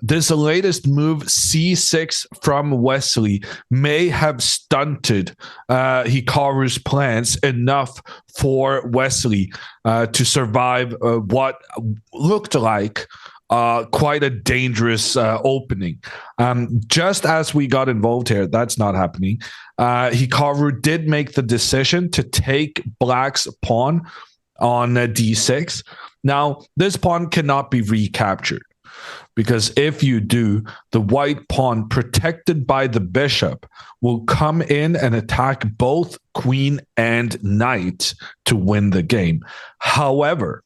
this latest move, C6 from Wesley, may have stunted Hikaru's plans enough for Wesley to survive what looked like quite a dangerous opening. Just as we got involved here, that's not happening. Hikaru did make the decision to take Black's pawn on D6. Now, this pawn cannot be recaptured, because if you do, the white pawn protected by the bishop will come in and attack both queen and knight to win the game. However,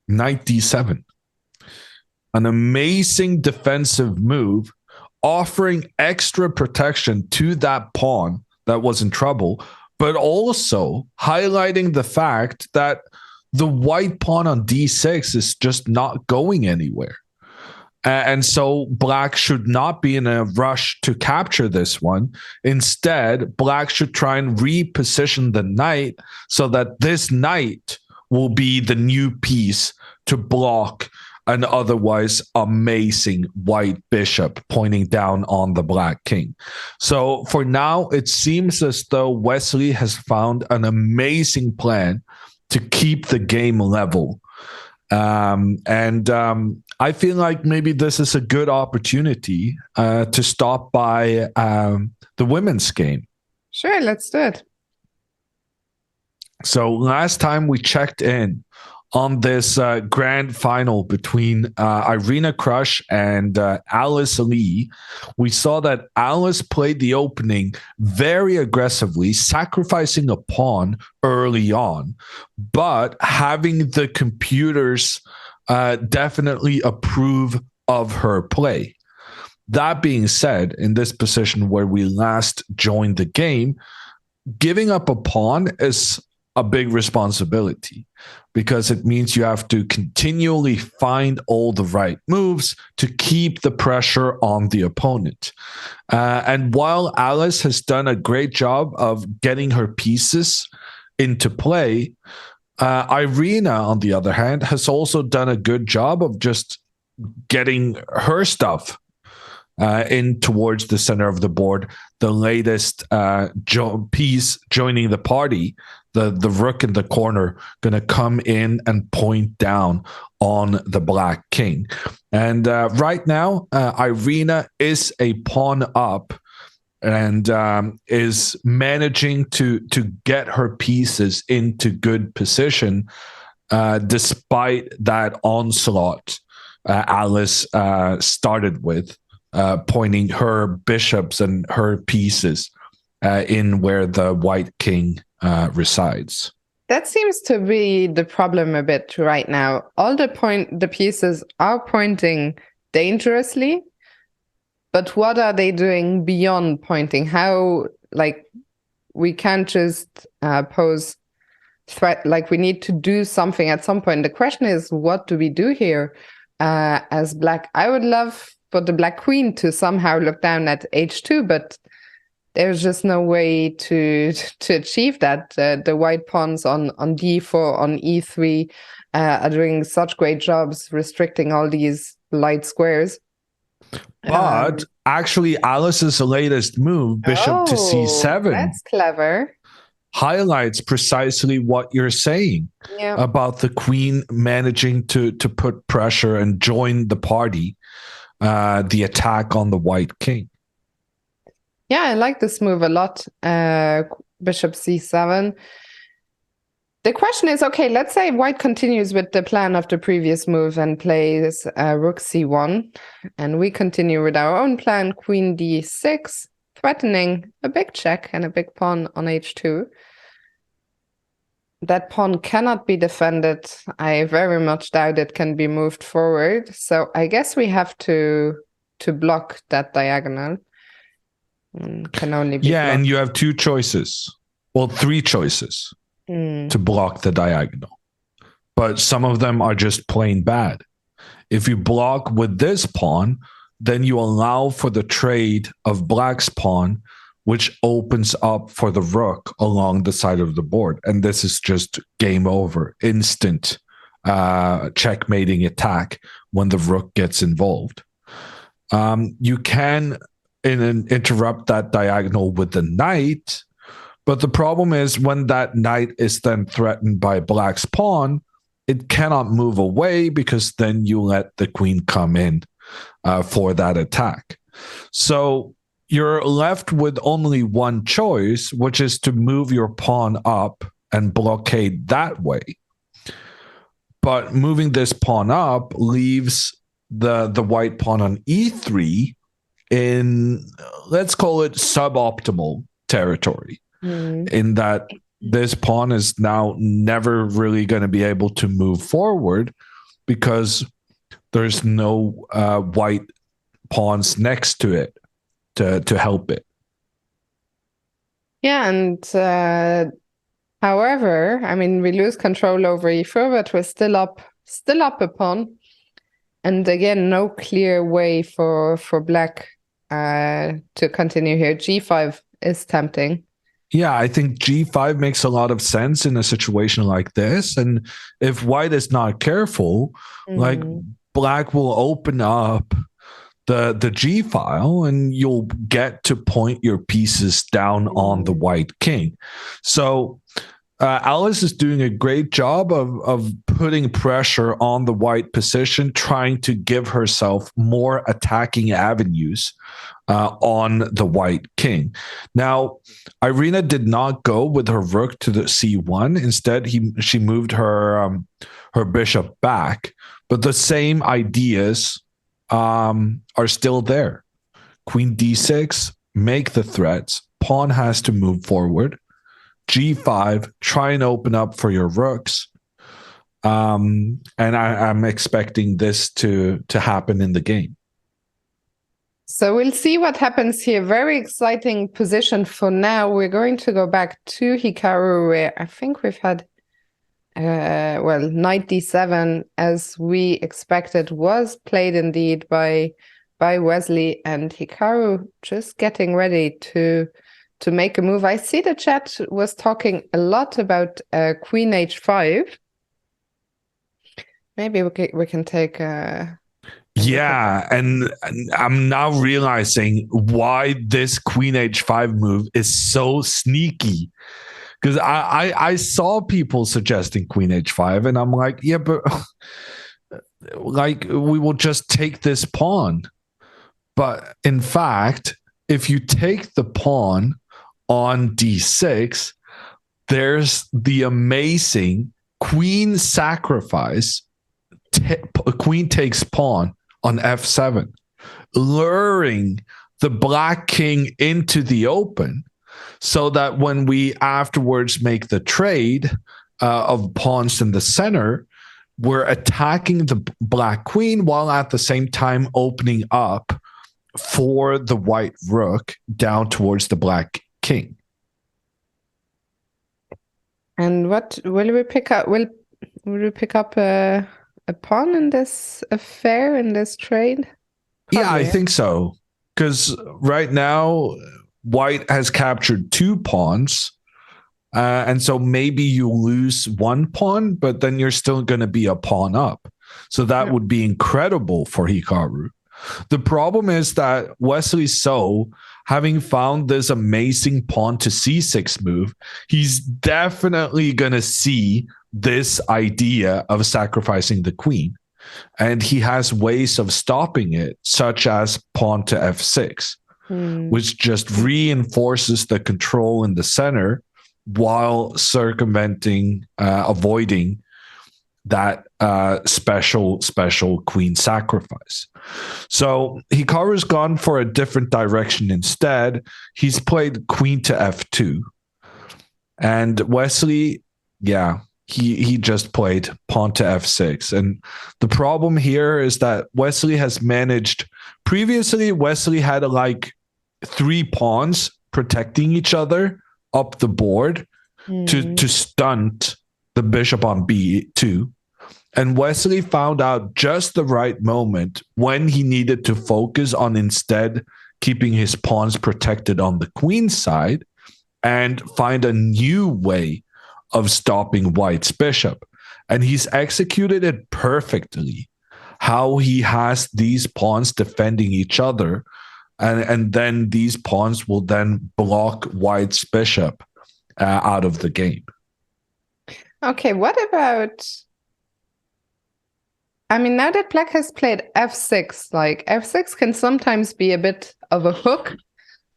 knight d7, an amazing defensive move, offering extra protection to that pawn that was in trouble, but also highlighting the fact that the white pawn on d6 is just not going anywhere. And so Black should not be in a rush to capture this one. Instead, Black should try and reposition the knight so that this knight will be the new piece to block an otherwise amazing white bishop pointing down on the black king. So for now, it seems as though Wesley has found an amazing plan to keep the game level. I feel like maybe this is a good opportunity to stop by the women's game. Sure, let's do it. So last time we checked in on this grand final between Irina Krush and Alice Lee, we saw that Alice played the opening very aggressively, sacrificing a pawn early on, but having the computers definitely approve of her play. That being said, in this position where we last joined the game, giving up a pawn is a big responsibility, because it means you have to continually find all the right moves to keep the pressure on the opponent. And while Alice has done a great job of getting her pieces into play, Irina, on the other hand, has also done a good job of just getting her stuff in towards the center of the board. The latest piece joining the party, the rook in the corner, going to come in and point down on the black king. And right now, Irina is a pawn up and is managing to get her pieces into good position despite that onslaught Alice started with, pointing her bishops and her pieces in where the white king resides. That seems to be the problem a bit right now. All the pieces are pointing dangerously, but what are they doing beyond pointing? How, we can't just pose threat, we need to do something at some point. The question is, what do we do here as black? I would love for the black queen to somehow look down at h2, but there's just no way to achieve that. The white pawns on d4, on e3 are doing such great jobs restricting all these light squares. But actually, Alice's latest move, bishop to c7, that's clever, highlights precisely what you're saying about the queen managing to put pressure and join the party, the attack on the white king. Yeah, I like this move a lot. Bishop c7. The question is, okay, let's say white continues with the plan of the previous move and plays rook c1, and we continue with our own plan, queen d6, threatening a big check and a big pawn on h2. That pawn cannot be defended. I very much doubt it can be moved forward. So I guess we have to block that diagonal. Can only be blocked. And you have two choices. Well, three choices to block the diagonal. But some of them are just plain bad. If you block with this pawn, then you allow for the trade of black's pawn, which opens up for the rook along the side of the board. And this is just game over, instant checkmating attack when the rook gets involved. You can interrupt that diagonal with the knight, but the problem is when that knight is then threatened by black's pawn, it cannot move away because then you let the queen come in for that attack. So you're left with only one choice, which is to move your pawn up and blockade that way. But moving this pawn up leaves the white pawn on e3 in, let's call it, suboptimal territory, in that this pawn is now never really going to be able to move forward because there's no white pawns next to it to help it. Yeah, and however, I mean, we lose control over e4, but we're still up a pawn. And again, no clear way for black to continue here. G5 is tempting. Yeah, I think G5 makes a lot of sense in a situation like this. And if white is not careful, like black will open up the G file and you'll get to point your pieces down on the white king. So Alice is doing a great job of putting pressure on the white position, trying to give herself more attacking avenues on the white king. Now, Irina did not go with her rook to the c1. Instead, she moved her bishop back. But the same ideas are still there. Queen d6, make the threats. Pawn has to move forward. G5, try and open up for your rooks. And I'm expecting this to happen in the game. So we'll see what happens here. Very exciting position for now. We're going to go back to Hikaru, where I think we've had, knight d7, as we expected, was played indeed by Wesley, and Hikaru just getting ready to make a move. I see the chat was talking a lot about queen h5. Maybe we can take yeah, and I'm now realizing why this queen h5 move is so sneaky. Because I saw people suggesting queen h5, and I'm like, yeah, but like we will just take this pawn. But in fact, if you take the pawn on d6, there's the amazing queen sacrifice. Queen takes pawn on f7, luring the black king into the open, so that when we afterwards make the trade of pawns in the center, we're attacking the black queen while at the same time opening up for the white rook down towards the black king. And what will we pick up? Will we pick up a pawn in this affair, in this trade? Probably. Yeah, I think so. Because right now white has captured 2 pawns. And so maybe you lose 1 pawn, but then you're still going to be a pawn up. So that would be incredible for Hikaru. The problem is that Wesley So, having found this amazing pawn to c6 move, he's definitely going to see this idea of sacrificing the queen. And he has ways of stopping it, such as pawn to f6, which just reinforces the control in the center while circumventing, avoiding that special queen sacrifice. So Hikaru's gone for a different direction instead. He's played queen to f2. And Wesley, he just played pawn to f6. And the problem here is that Wesley has managed, previously Wesley had like 3 pawns protecting each other up the board to stunt the bishop on b2. And Wesley found out just the right moment when he needed to focus on instead keeping his pawns protected on the queen side and find a new way of stopping white's bishop. And he's executed it perfectly, how he has these pawns defending each other. And then these pawns will then block white's bishop out of the game. Okay, what about... I mean, now that black has played f6, like f6 can sometimes be a bit of a hook,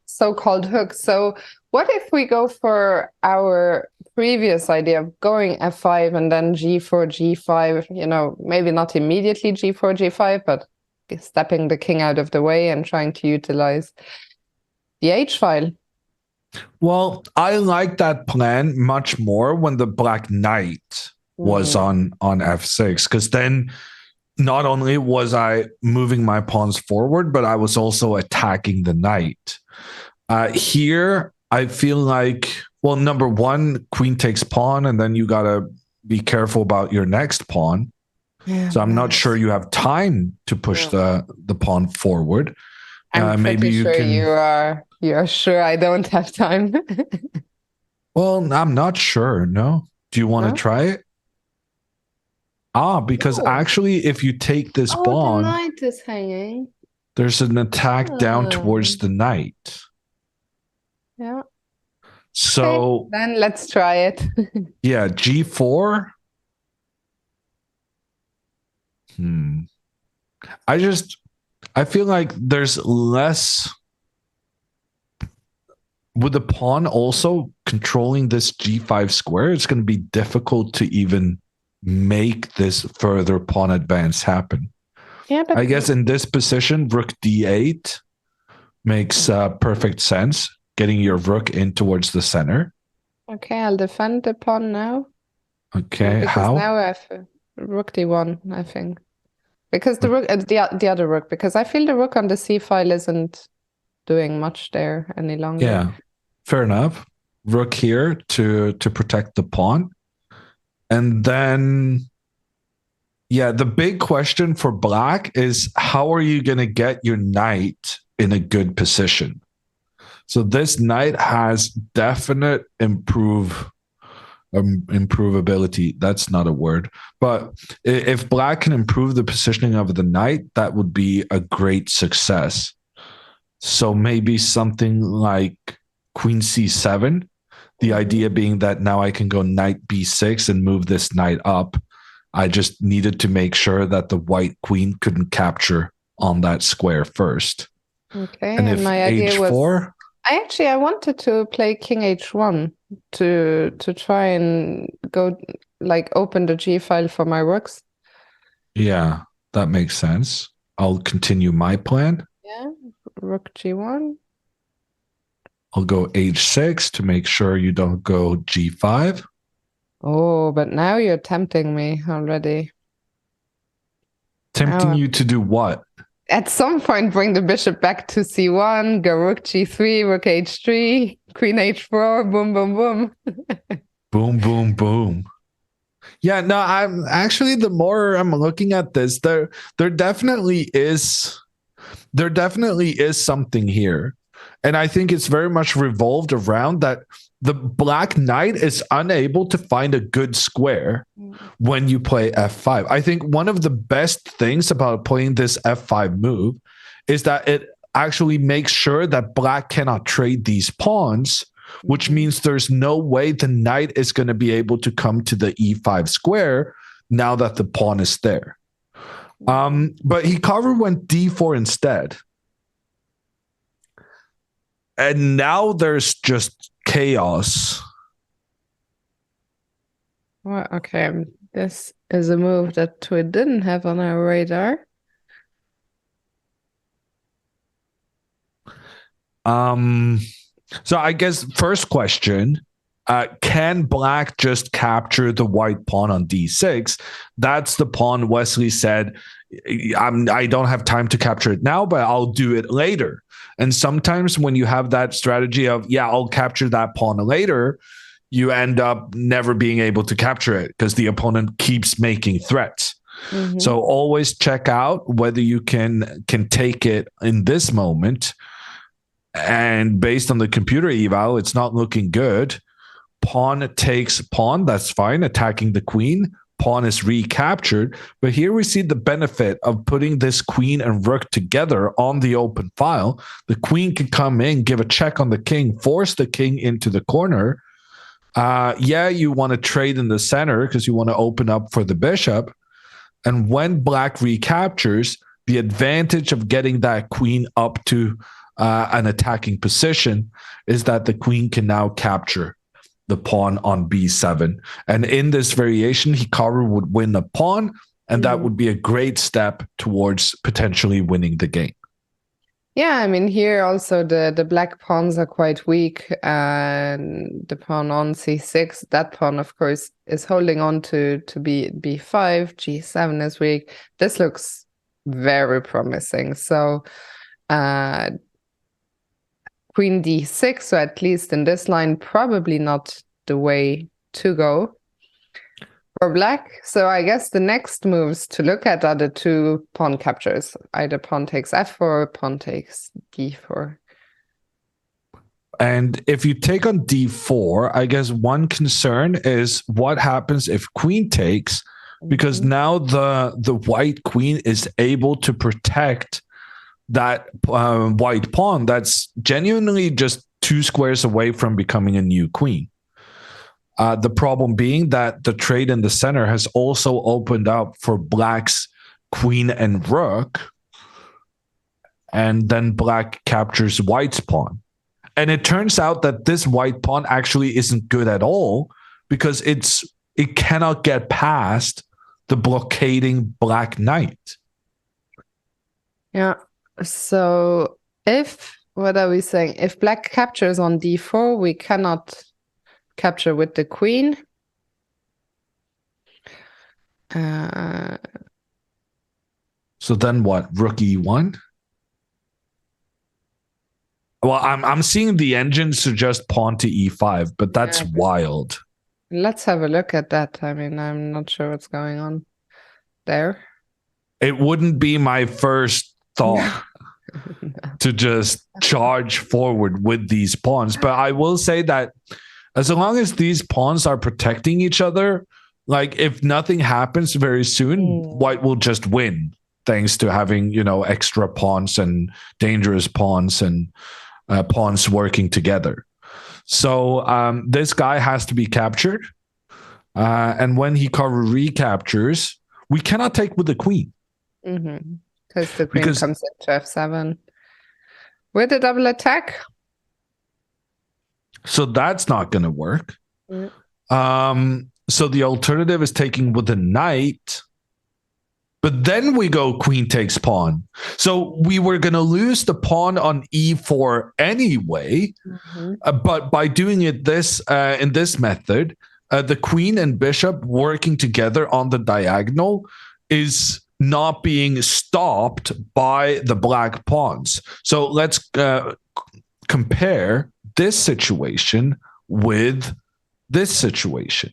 so-called hook. So what if we go for our previous idea of going f5 and then g4, g5, you know, maybe not immediately g4, g5, but stepping the king out of the way and trying to utilize the h-file? Well, I like that plan much more when the black knight was on f6, because then not only was I moving my pawns forward, but I was also attacking the knight. Here, I feel like, well, number one, queen takes pawn, and then you got to be careful about your next pawn. Yeah, so I'm not sure you have time to push the pawn forward. I'm maybe you sure can... you are sure I don't have time. Well, I'm not sure. No. Do you want to try it? Because actually, if you take this pawn, the knight is hanging. There's an attack down towards the knight. Yeah. So okay, then let's try it. Yeah, g4. I feel like there's less with the pawn also controlling this g5 square. It's going to be difficult to even make this further pawn advance happen. Yeah, but I guess in this position, rook d8 makes perfect sense, getting your rook in towards the center. Okay, I'll defend the pawn now. Okay, because how? Now I have rook d1, I think. Because the rook, the other rook, because I feel the rook on the c file isn't doing much there any longer. Yeah, fair enough. Rook here to protect the pawn. And then, yeah, the big question for black is how are you going to get your knight in a good position? So this knight has definite improvability. That's not a word. But if black can improve the positioning of the knight, that would be a great success. So maybe something like queen c7. The idea being that now I can go knight b6 and move this knight up. I just needed to make sure that the white queen couldn't capture on that square first. Okay, and if my idea h4... I wanted to play king h1 to try and go like open the g file for my rooks. Yeah, that makes sense. I'll continue my plan. Yeah, rook g1. I'll go h6 to make sure you don't go g5. Oh, but now you're tempting me already. Tempting you to do what? At some point, bring the bishop back to c1, go rook g3, rook h3, queen h4, boom, boom, boom. Boom, boom, boom. Yeah, no, I'm actually, the more I'm looking at this, there definitely is something here. And I think it's very much revolved around that the black knight is unable to find a good square when you play f5. I think one of the best things about playing this f5 move is that it actually makes sure that black cannot trade these pawns, which means there's no way the knight is going to be able to come to the e5 square now that the pawn is there. But Hikaru went d4 instead. And now there's just chaos. Well, okay, this is a move that we didn't have on our radar. So I guess first question, can black just capture the white pawn on d6? That's the pawn Wesley said, I don't have time to capture it now, but I'll do it later. And sometimes when you have that strategy of, yeah, I'll capture that pawn later, you end up never being able to capture it because the opponent keeps making threats. So always check out whether you can take it in this moment. And based on the computer eval, it's not looking good. Pawn takes pawn, that's fine, attacking the queen. Pawn is recaptured. But here we see the benefit of putting this queen and rook together on the open file. The queen can come in, give a check on the king, force the king into the corner. Yeah, you want to trade in the center because you want to open up for the bishop. And when black recaptures, the advantage of getting that queen up to an attacking position is that the queen can now capture the pawn on b7. And in this variation, Hikaru would win the pawn, and that would be a great step towards potentially winning the game. Yeah, I mean, here also the black pawns are quite weak, and the pawn on c6, that pawn, of course, is holding on to b5, g7 is weak. This looks very promising. So queen d6, so at least in this line, probably not the way to go for black. So I guess the next moves to look at are the two pawn captures. Either pawn takes f4, pawn takes d4. And if you take on d4, I guess one concern is what happens if queen takes, because now the white queen is able to protect that white pawn that's genuinely just 2 squares away from becoming a new queen. The problem being that the trade in the center has also opened up for black's queen and rook, and then black captures white's pawn. And it turns out that this white pawn actually isn't good at all because it cannot get past the blockading black knight. Yeah. So what are we saying? If black captures on d4, we cannot capture with the queen. So then what? Rook e1? Well, I'm seeing the engine suggest pawn to e5, but that's wild. Let's have a look at that. I mean, I'm not sure what's going on there. It wouldn't be my first thought to just charge forward with these pawns. But I will say that as long as these pawns are protecting each other, like if nothing happens very soon, white will just win thanks to having, extra pawns and dangerous pawns and pawns working together. So this guy has to be captured. And when Hikaru recaptures, we cannot take with the queen. Because the queen comes into f7 with a double attack. So that's not going to work. So the alternative is taking with the knight. But then we go queen takes pawn. So we were going to lose the pawn on e4 anyway. But by doing it in this method, the queen and bishop working together on the diagonal is not being stopped by the black pawns. So let's compare this situation with this situation.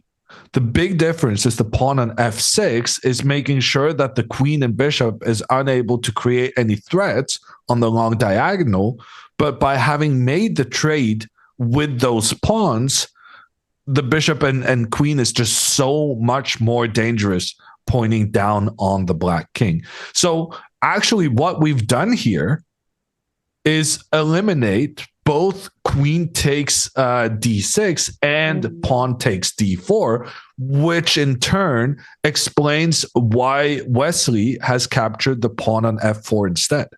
The big difference is the pawn on f6 is making sure that the queen and bishop is unable to create any threats on the long diagonal, But by having made the trade with those pawns, the bishop and queen is just so much more dangerous, pointing down on the black king. So actually what we've done here is eliminate both queen takes d6 and pawn takes d4, which in turn explains why Wesley has captured the pawn on f4 instead.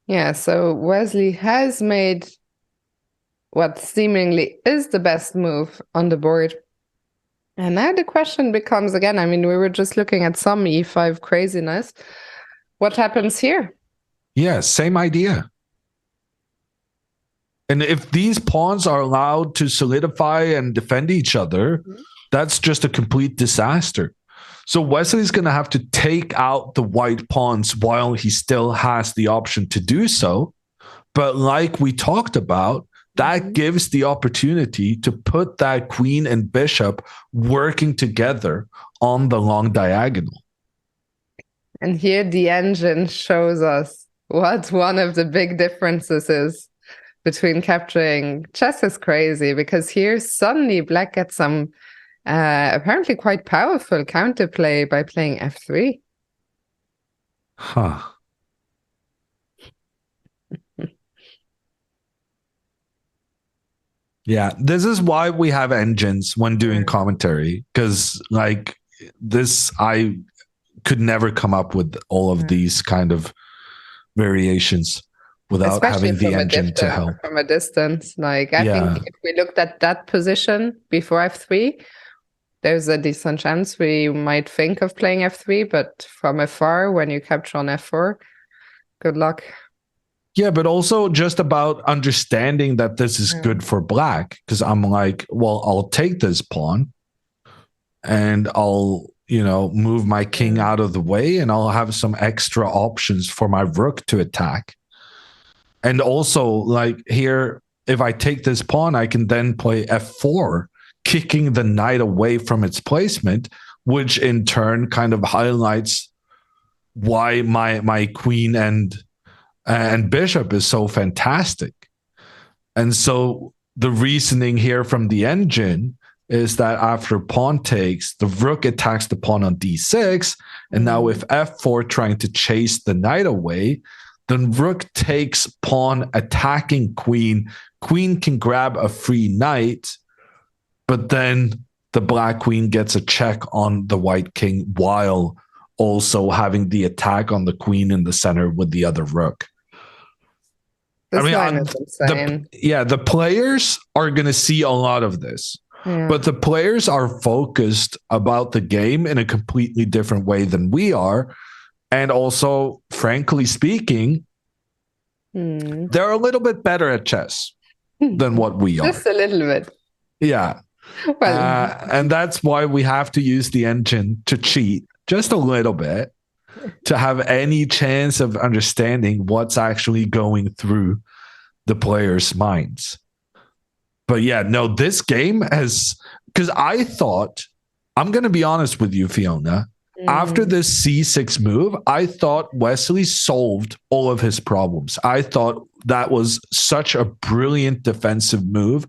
Yeah, so Wesley has made what seemingly is the best move on the board. And now the question becomes again, I mean, we were just looking at some e5 craziness. What happens here? Yeah, same idea. And if these pawns are allowed to solidify and defend each other, that's just a complete disaster. So Wesley's going to have to take out the white pawns while he still has the option to do so. But like we talked about, that gives the opportunity to put that queen and bishop working together on the long diagonal. And here the engine shows us what one of the big differences is between capturing. Chess is crazy because here suddenly black gets some apparently quite powerful counterplay by playing f3. Huh. Yeah, this is why we have engines when doing commentary, because like this, I could never come up with all of these kind of variations without Especially having the engine to help. From a distance. Like I think if we looked at that position before f3, there's a decent chance we might think of playing f3, but from afar, when you capture on f4, good luck. Yeah, but also just about understanding that this is good for black, because I'm like, well, I'll take this pawn and I'll, move my king out of the way and I'll have some extra options for my rook to attack. And also, like here, if I take this pawn, I can then play f4, kicking the knight away from its placement, which in turn kind of highlights why my queen and bishop is so fantastic. And so the reasoning here from the engine is that after pawn takes, the rook attacks the pawn on d6, and now with f4 trying to chase the knight away, then rook takes pawn attacking queen. Queen can grab a free knight, but then the black queen gets a check on the white king while also having the attack on the queen in the center with the other rook. This line is insane. The players are going to see a lot of this, but the players are focused about the game in a completely different way than we are. And also, frankly speaking, they're a little bit better at chess than what we are. Just a little bit. Yeah. And that's why we have to use the engine to cheat just a little bit to have any chance of understanding what's actually going through the players' minds. But yeah, no, this game has, because I thought, I'm going to be honest with you, Fiona, after this c6 move, I thought Wesley solved all of his problems. I thought that was such a brilliant defensive move,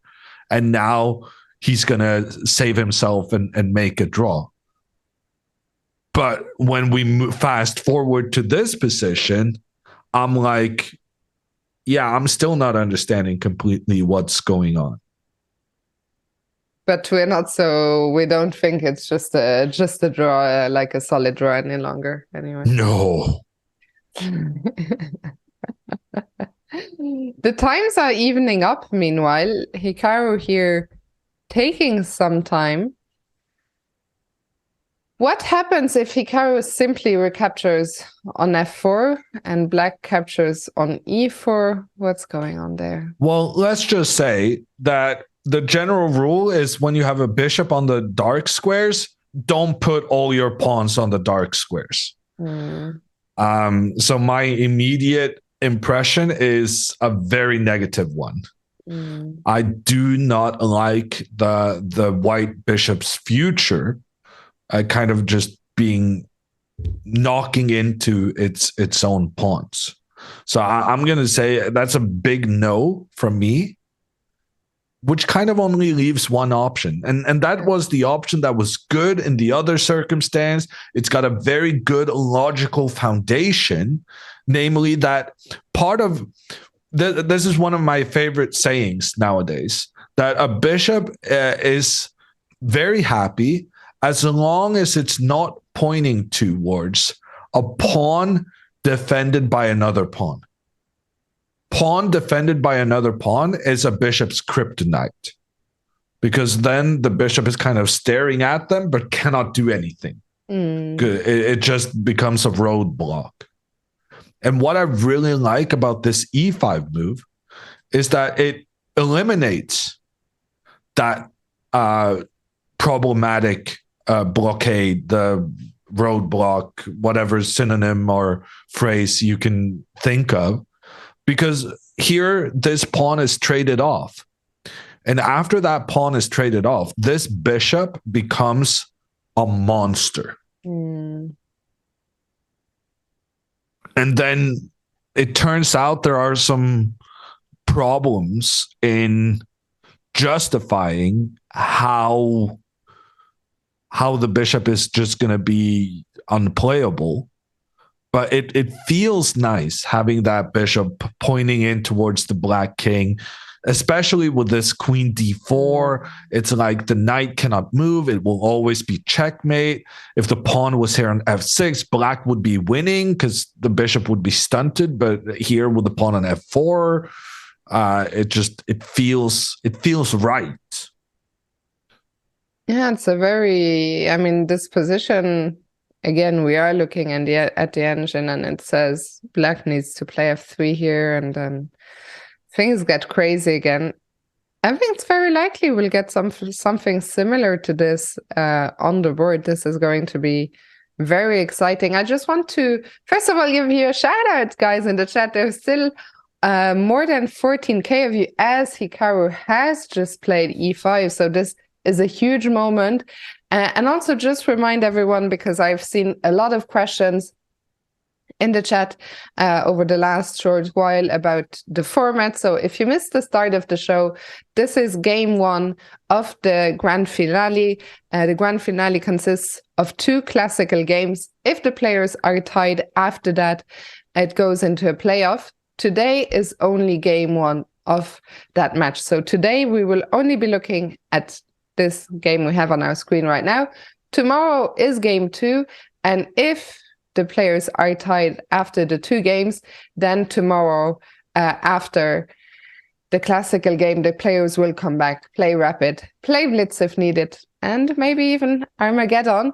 and now he's going to save himself and make a draw. But when we fast forward to this position, I'm like, yeah, I'm still not understanding completely what's going on. But we don't think it's just a draw, like a solid draw any longer, anyway. No. The times are evening up, meanwhile. Hikaru here taking some time. What happens if Hikaru simply recaptures on f4 and black captures on e4? What's going on there? Well, let's just say that the general rule is when you have a bishop on the dark squares, don't put all your pawns on the dark squares. So my immediate impression is a very negative one. I do not like the white bishop's future kind of just being knocking into its own pawns. So I'm going to say that's a big no from me, which kind of only leaves one option. And that was the option that was good in the other circumstance. It's got a very good logical foundation, namely that part of this is one of my favorite sayings nowadays, that a bishop is very happy as long as it's not pointing towards a pawn defended by another pawn. Pawn defended by another pawn is a bishop's kryptonite, because then the bishop is kind of staring at them but cannot do anything. It just becomes a roadblock. And what I really like about this e5 move is that it eliminates that problematic blockade, the roadblock, whatever synonym or phrase you can think of, because here this pawn is traded off. And after that pawn is traded off, this bishop becomes a monster. And then it turns out there are some problems in justifying how the bishop is just going to be unplayable. But it feels nice having that bishop pointing in towards the black king, especially with this queen d4. It's like the knight cannot move. It will always be checkmate. If the pawn was here on f6, black would be winning because the bishop would be stunted. But here with the pawn on f4, it feels right. Yeah, it's a very, I mean, this position, again, we are looking at the engine, and it says black needs to play f3 here, and then things get crazy again. I think it's very likely we'll get something similar to this on the board. This is going to be very exciting. I just want to, first of all, give you a shout out, guys, in the chat. There's still more than 14K of you, as Hikaru has just played e5. So this is a huge moment. And also just remind everyone, because I've seen a lot of questions in the chat over the last short while about the format. So if you missed the start of the show, this is game one of the grand finale. The grand finale consists of 2 classical games. If the players are tied after that, it goes into a playoff. Today is only game one of that match. So today we will only be looking at this game we have on our screen right now. Tomorrow is game 2. And if the players are tied after the 2 games, then tomorrow, after the classical game, the players will come back, play rapid, play blitz if needed, and maybe even Armageddon.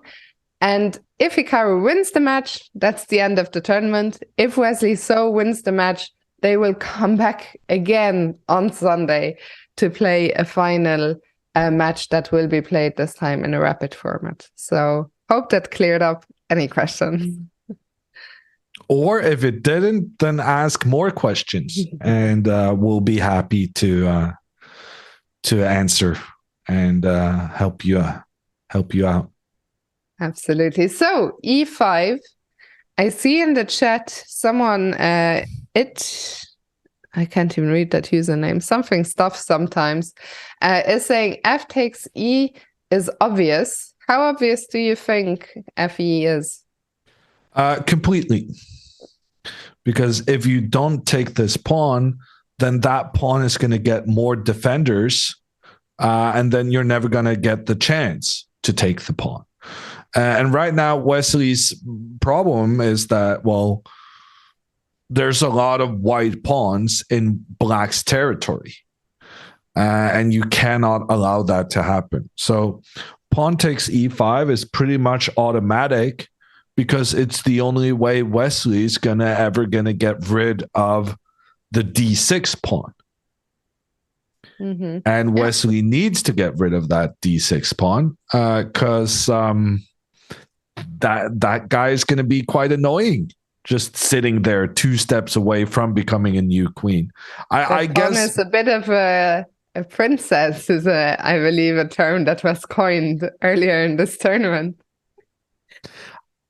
And if Hikaru wins the match, that's the end of the tournament. If Wesley So wins the match, they will come back again on Sunday to play a final match that will be played this time in a rapid format. So hope that cleared up any questions. Or if it didn't, then ask more questions, and we'll be happy to answer and help you out. Absolutely. So e5, I see in the chat someone I can't even read that username. Something stuff sometimes is saying f takes e is obvious. How obvious do you think fe is? Completely. Because if you don't take this pawn, then that pawn is going to get more defenders, and then you're never going to get the chance to take the pawn. And right now, Wesley's problem is that, well, there's a lot of white pawns in black's territory, and you cannot allow that to happen. So pawn takes e5 is pretty much automatic, because it's the only way Wesley's ever gonna get rid of the d6 pawn. Mm-hmm. And Wesley needs to get rid of that d6 pawn because that guy is going to be quite annoying, just sitting there 2 steps away from becoming a new queen. I guess it's a bit of a princess, is I believe a term that was coined earlier in this tournament.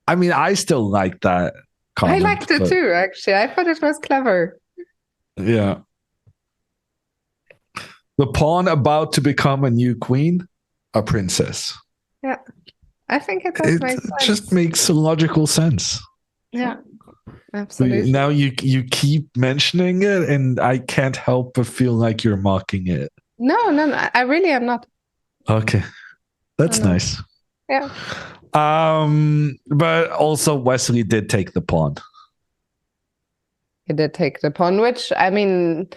I mean, I still like that comment. I liked it too, actually. I thought it was clever. Yeah. The pawn about to become a new queen, a princess. Yeah, I think it does make sense. It just makes logical sense. Yeah, absolutely. Now you keep mentioning it, and I can't help but feel like you're mocking it. No, I really am not. Okay, that's nice. Yeah. But also Wesley did take the pawn. He did take the pawn, which, I mean,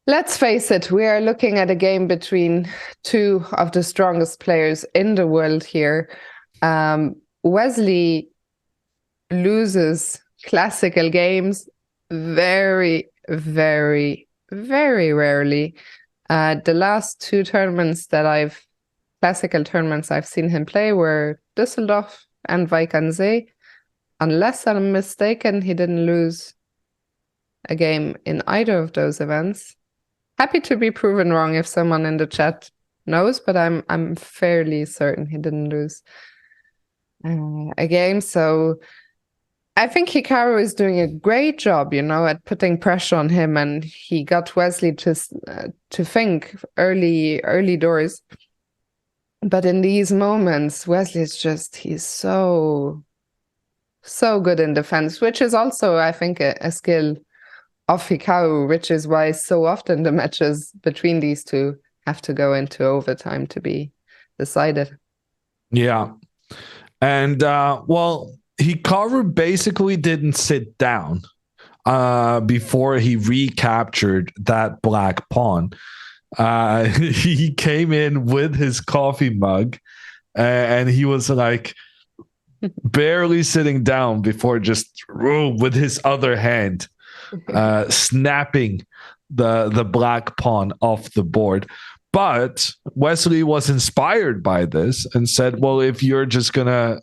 let's face it, we are looking at a game between two of the strongest players in the world here. Wesley loses classical games very, very, very rarely. The last two classical tournaments I've seen him play were Düsseldorf and Weichensee. Unless I'm mistaken, he didn't lose a game in either of those events. Happy to be proven wrong if someone in the chat knows, but I'm fairly certain he didn't lose a game. So I think Hikaru is doing a great job, at putting pressure on him, and he got Wesley to think early doors. But in these moments, Wesley is he's so good in defense, which is also, I think, a skill of Hikaru, which is why so often the matches between these two have to go into overtime to be decided. Yeah. And, Hikaru basically didn't sit down before he recaptured that black pawn. He came in with his coffee mug and he was like barely sitting down before just with his other hand snapping the black pawn off the board. But Wesley was inspired by this and said, well, if you're just gonna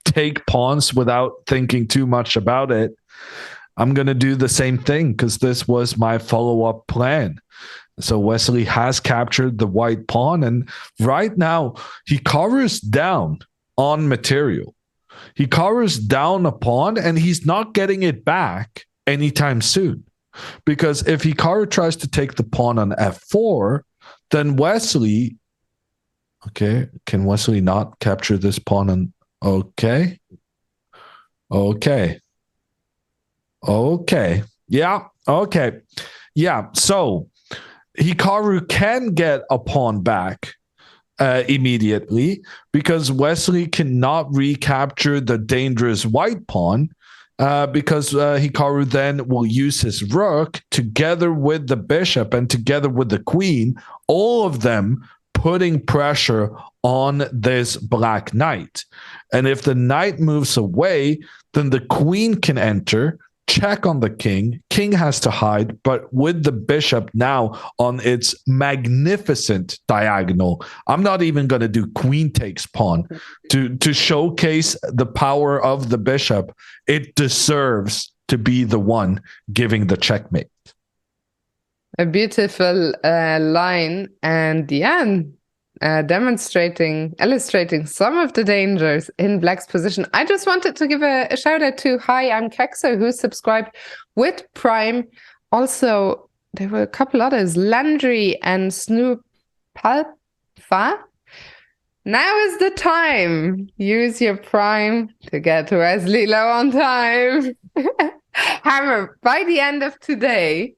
take pawns without thinking too much about it, I'm gonna do the same thing, because this was my follow-up plan. So Wesley has captured the white pawn, and right now Hikaru's down on material. Hikaru's down a pawn, and he's not getting it back anytime soon. Because if Hikaru tries to take the pawn on f4, then Wesley... Okay, can Wesley not capture this pawn on... Okay. Yeah, okay. Yeah, so Hikaru can get a pawn back immediately, because Wesley cannot recapture the dangerous white pawn, because Hikaru then will use his rook together with the bishop and together with the queen, all of them putting pressure on this black knight. And if the knight moves away, then the queen can enter, check on the king. King has to hide, but with the bishop now on its magnificent diagonal, I'm not even going to do queen takes pawn to showcase the power of the bishop. It deserves to be the one giving the checkmate. A beautiful line, and illustrating some of the dangers in Black's position. I just wanted to give a shout out to Hi, I'm Kexo, who subscribed with Prime. Also, there were a couple others, Landry and Snoop Palfa. Now is the time. Use your Prime to get Wesley low on time. Hammer, by the end of today,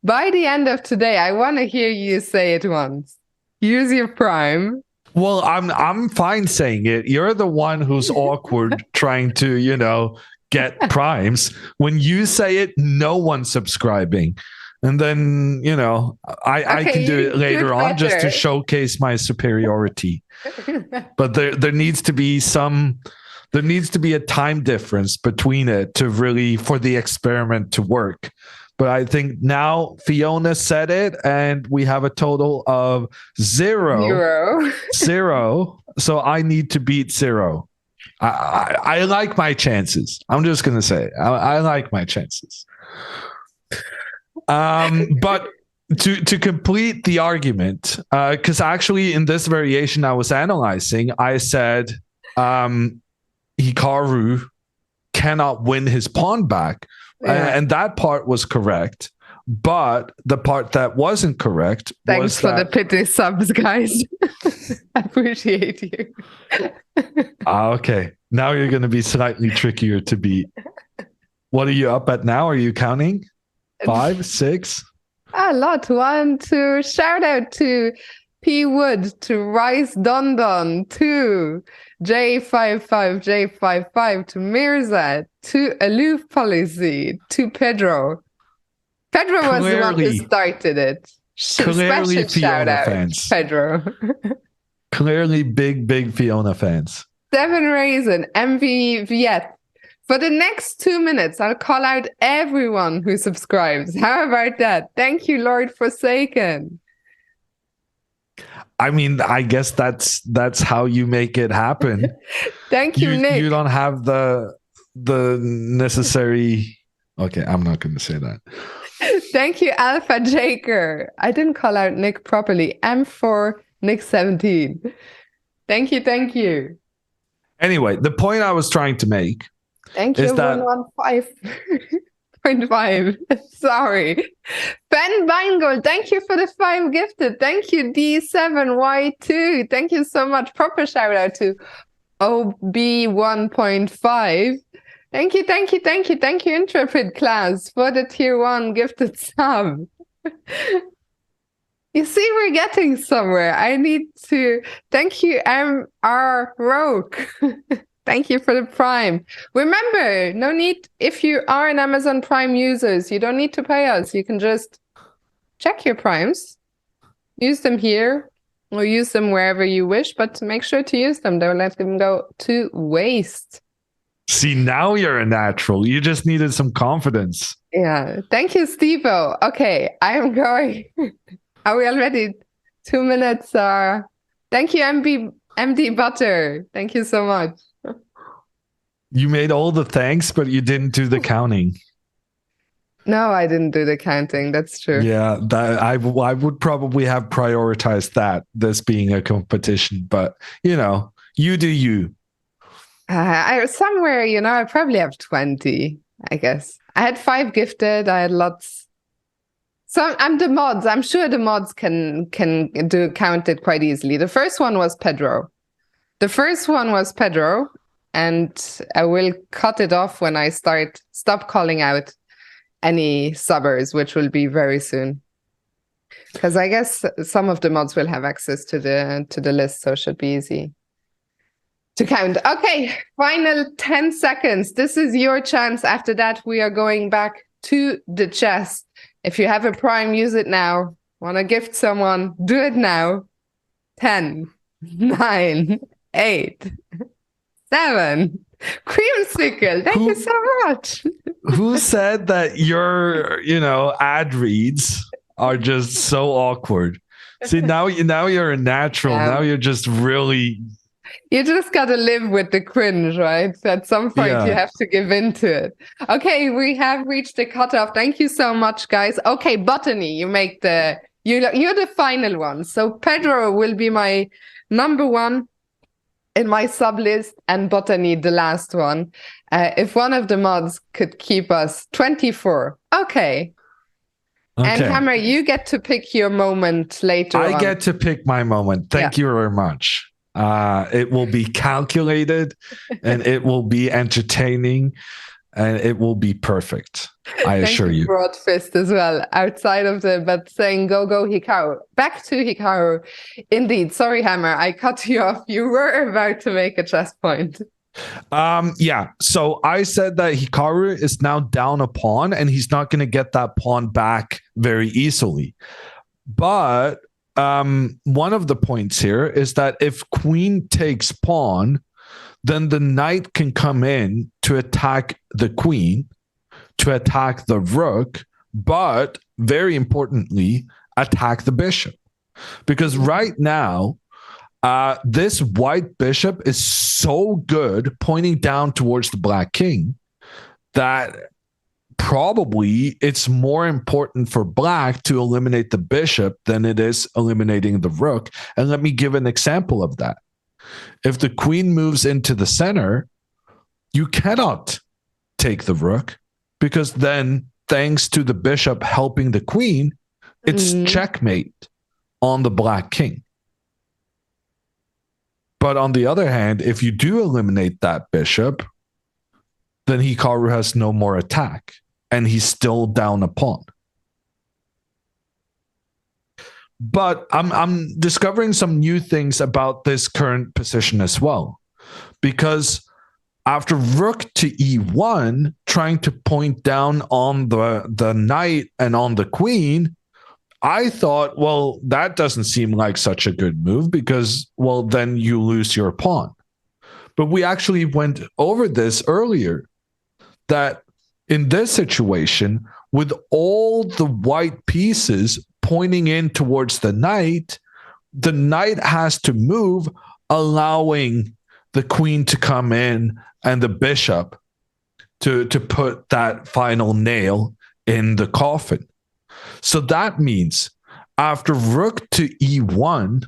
I want to hear you say it once. Use your Prime. Well, I'm fine saying it. You're the one who's awkward trying to, get primes. When you say it, no one's subscribing. And then, I can do it later on just to showcase my superiority. But there needs to be a time difference between it for the experiment to work. But I think now Fiona said it, and we have a total of zero. So I need to beat 0. I like my chances. I'm just going to say I like my chances. But to complete the argument, because actually in this variation I was analyzing, I said Hikaru cannot win his pawn back. And that part was correct. But the part that wasn't correct Thanks was for the pity subs, guys. I appreciate you. Okay. Now you're going to be slightly trickier to beat. What are you up at now? Are you counting? 5, 6? A lot. 1, 2. Shout out to P Wood, to Rice Don Don, to J55, to Mirza, to Aloof Policy, to Pedro. Pedro was the one who started it. Clearly Special shout out, fans. Pedro. Clearly big Fiona fans. 7 Raisin, MV Viet. For the next 2 minutes, I'll call out everyone who subscribes. How about that? Thank you, Lord Forsaken. I mean, I guess that's how you make it happen. Thank you, Nick. You don't have the necessary. Okay, I'm not going to say that. Thank you, Alpha Jaker. I didn't call out Nick properly. M4 Nick 17. Thank you. Anyway, the point I was trying to make. Thank you, 115.5. Sorry. Ben Beingold, thank you for the 5 gifted. Thank you, D7Y2. Thank you so much. Proper shout out to OB1.5. Thank you, Intrepid Class, for the tier 1 gifted sub. You see, we're getting somewhere. I need to thank you, MR Roke. Thank you for the Prime. Remember, no need, if you are an Amazon Prime users, you don't need to pay us. You can just check your Primes, use them here, or use them wherever you wish, but make sure to use them. Don't let them go to waste. See, now you're a natural. You just needed some confidence. Yeah. Thank you, Steve-O. Okay, I'm going. Are we already 2 minutes? Thank you, MD Butter. Thank you so much. You made all the thanks, but you didn't do the counting. No, I didn't do the counting. That's true. Yeah, I would probably have prioritized that, this being a competition. But, you do you. Somewhere, I probably have 20, I guess. I had 5 gifted. I had lots. So I'm the mods. I'm sure the mods can count it quite easily. The first one was Pedro. And I will cut it off when I stop calling out any subbers, which will be very soon. Because I guess some of the mods will have access to the list, so it should be easy to count. Okay, final 10 seconds. This is your chance. After that, we are going back to the chest. If you have a Prime, use it now. Want to gift someone, do it now. 10, 9, 8, 7. Creamsicle, thank you so much. Who said that your, ad reads are just so awkward? See, now you're a natural. Now you're just really. You just got to live with the cringe, right? At some point, you have to give in to it. Okay, we have reached the cutoff. Thank you so much, guys. Okay, Botany, you're the final one. So Pedro will be my number 1 in my sub list, and Botany the last one. If one of the mods could keep us 24. Okay. And Hammer, you get to pick your moment later on. I get to pick my moment. Thank you very much. It will be calculated and it will be entertaining and it will be perfect. I assure you. Broad fist as well, outside of but saying go Hikaru. Back to Hikaru. Indeed. Sorry, Hammer, I cut you off. You were about to make a chest point. So I said that Hikaru is now down a pawn and he's not going to get that pawn back very easily. But one of the points here is that if queen takes pawn, then the knight can come in to attack the queen, to attack the rook, but very importantly, attack the bishop. Because right now, this white bishop is so good pointing down towards the black king that probably it's more important for black to eliminate the bishop than it is eliminating the rook. And let me give an example of that. If the queen moves into the center, you cannot take the rook, because then, thanks to the bishop helping the queen, it's checkmate on the black king. But on the other hand, if you do eliminate that bishop, then Hikaru has no more attack, and he's still down a pawn. But I'm discovering some new things about this current position as well, because after rook to e1, trying to point down on the knight and on the queen, I thought, well, that doesn't seem like such a good move, because, well, then you lose your pawn. But we actually went over this earlier, that in this situation, with all the white pieces pointing in towards the knight has to move, allowing the queen to come in and the bishop to put that final nail in the coffin. So that means after rook to e1,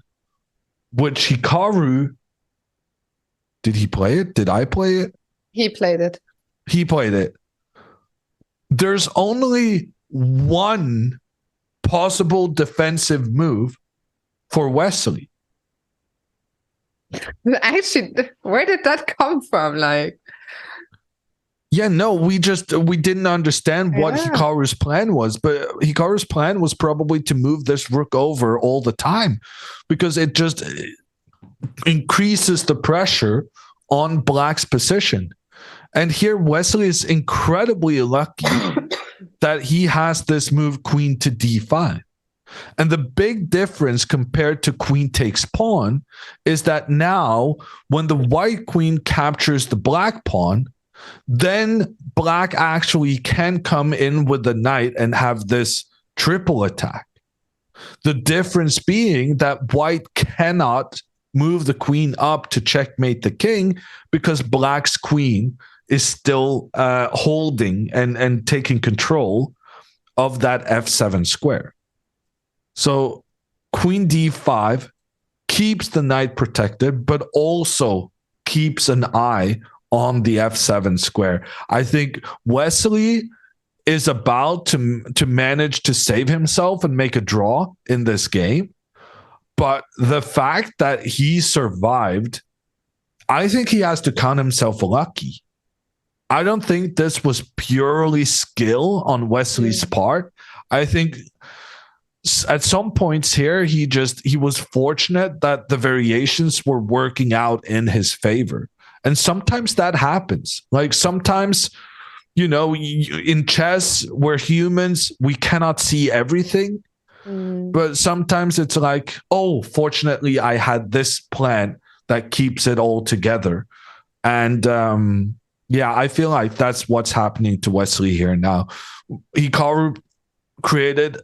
which Hikaru, did he play it? Did I play it? He played it. He played it. There's only one possible defensive move for Wesley. Actually, where did that come from? Like, yeah, no, we didn't understand what Hikaru's plan was, but Hikaru's plan was probably to move this rook over all the time, because it just increases the pressure on black's position. And here Wesley is incredibly lucky that he has this move queen to d5. And the big difference compared to queen takes pawn is that now when the white queen captures the black pawn, then black actually can come in with the knight and have this triple attack. The difference being that white cannot move the queen up to checkmate the king, because black's queen is still holding and taking control of that f7 square. So queen d5 keeps the knight protected, but also keeps an eye on the f7 square. I think Wesley is about to manage to save himself and make a draw in this game. But the fact that he survived, I think he has to count himself lucky. I don't think this was purely skill on Wesley's part. I think at some points here, he was fortunate that the variations were working out in his favor. And sometimes that happens. Like sometimes, in chess, we're humans, we cannot see everything. But sometimes it's like, oh, fortunately, I had this plan that keeps it all together. And I feel like that's what's happening to Wesley here now. Hikaru created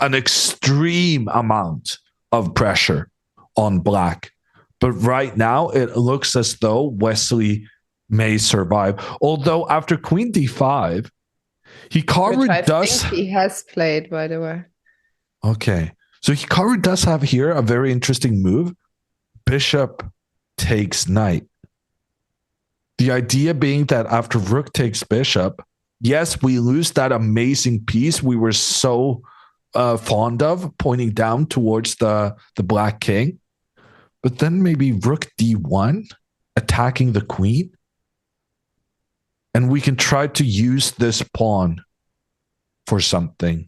an extreme amount of pressure on black. But right now, it looks as though Wesley may survive. Although after queen d5, Hikaru does... think he has played, by the way. Okay. So Hikaru does have here a very interesting move. Bishop takes knight. The idea being that after rook takes bishop, yes, we lose that amazing piece we were so fond of, pointing down towards the black king. But then maybe rook d1, attacking the queen. And we can try to use this pawn for something.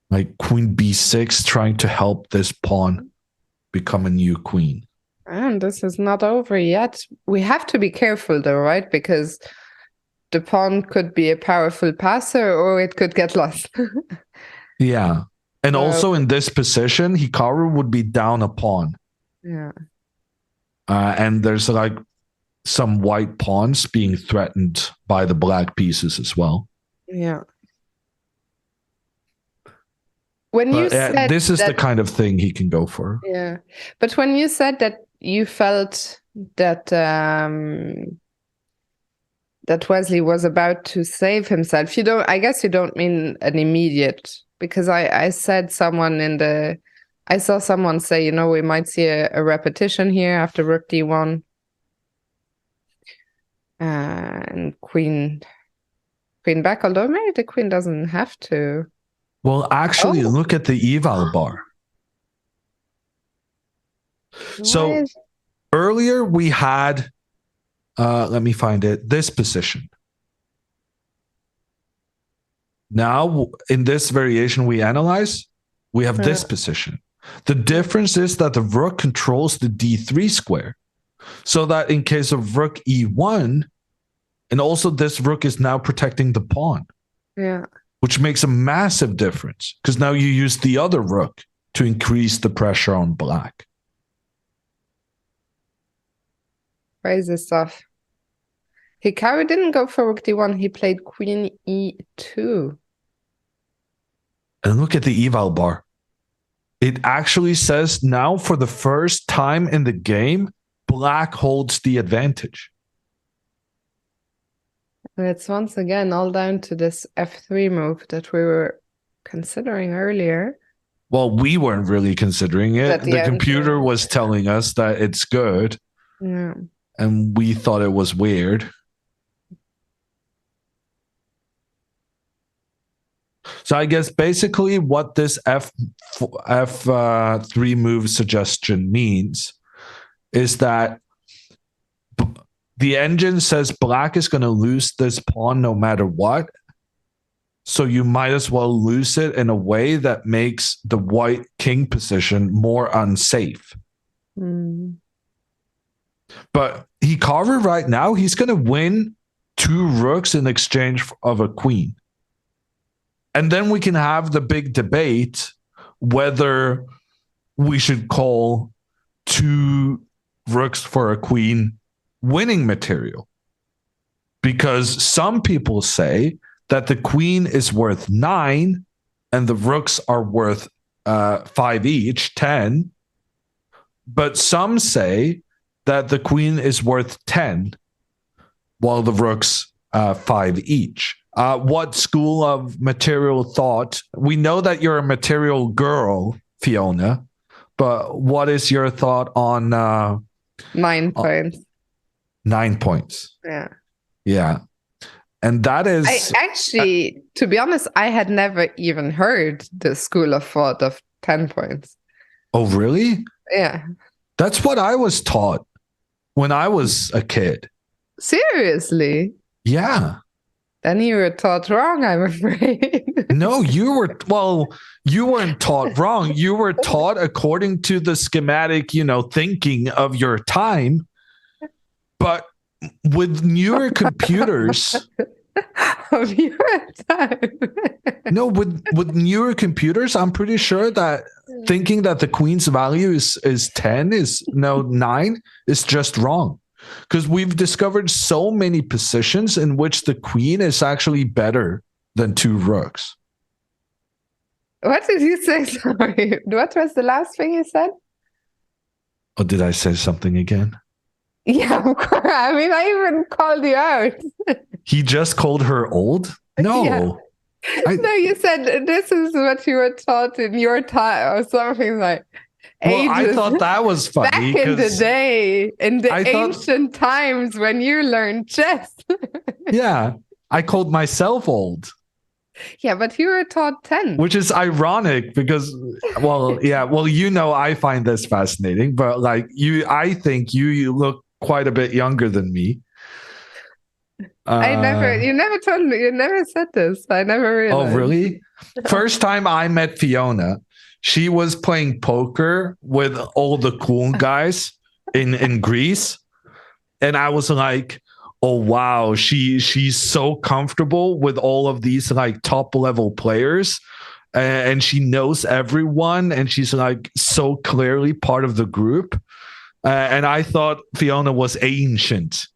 Like queen b6, trying to help this pawn become a new queen. And this is not over yet. We have to be careful though, right? Because the pawn could be a powerful passer or it could get lost. Yeah. And also in this position, Hikaru would be down a pawn. Yeah. And there's like some white pawns being threatened by the black pieces as well. Yeah. When you said this is the kind of thing he can go for. Yeah. But when you said that you felt that that Wesley was about to save himself, I guess you don't mean an immediate, because I said I saw someone say, we might see a repetition here after rook d1 and queen queen back, although maybe the queen doesn't have to. Well, actually, Oh. look at the eval bar. So earlier we had, let me find it, this position. Now, in this variation we analyze, we have this position. The difference is that the rook controls the d3 square. So that in case of rook e1, and also this rook is now protecting the pawn. Yeah. Which makes a massive difference because now you use the other rook to increase the pressure on black. Crazy stuff. Hikaru didn't go for rook d1. He played queen e2. And look at the eval bar. It actually says now for the first time in the game, black holds the advantage. And it's once again all down to this f3 move that we were considering earlier. Well, we weren't really considering it. The end, computer was telling us that it's good. Yeah. And we thought it was weird. So I guess basically what this F3 move suggestion means is that the engine says black is going to lose this pawn no matter what. So you might as well lose it in a way that makes the white king position more unsafe. But Hikaru right now, he's going to win 2 rooks in exchange of a queen. And then we can have the big debate whether we should call 2 rooks for a queen winning material. Because some people say that the queen is worth 9 and the rooks are worth 5 each, 10. But some say that the queen is worth 10 while the rooks 5 each. What school of material thought? We know that you're a material girl, Fiona, but what is your thought on 9 points? 9 points. Yeah. Yeah. And that is... I actually, to be honest, I had never even heard the school of thought of 10 points. Oh, really? Yeah. That's what I was taught when I was a kid. Seriously? Yeah. Then you were taught wrong, I'm afraid. No, you weren't taught wrong. You were taught according to the schematic, thinking of your time. But with newer computers... of your time. No, with newer computers, I'm pretty sure that thinking that the queen's value is 10 9 is just wrong. Because we've discovered so many positions in which the queen is actually better than 2 rooks. What did you say? Sorry. What was the last thing you said? Oh, did I say something again? Yeah, of course. I mean, I even called you out. He just called her old? No. Yeah. No, you said this is what you were taught in your time or something like. Well, I thought that was funny. Back in the day, in the ancient times when you learned chess. Yeah, I called myself old. Yeah, but you were taught 10. Which is ironic because, I find this fascinating, but I think you look quite a bit younger than me. You never told me, you never said this. I never realized. Oh, really? First time I met Fiona, she was playing poker with all the cool guys in Greece. And I was like, oh, wow, she's so comfortable with all of these top level players. And she knows everyone. And she's so clearly part of the group. And I thought Fiona was ancient.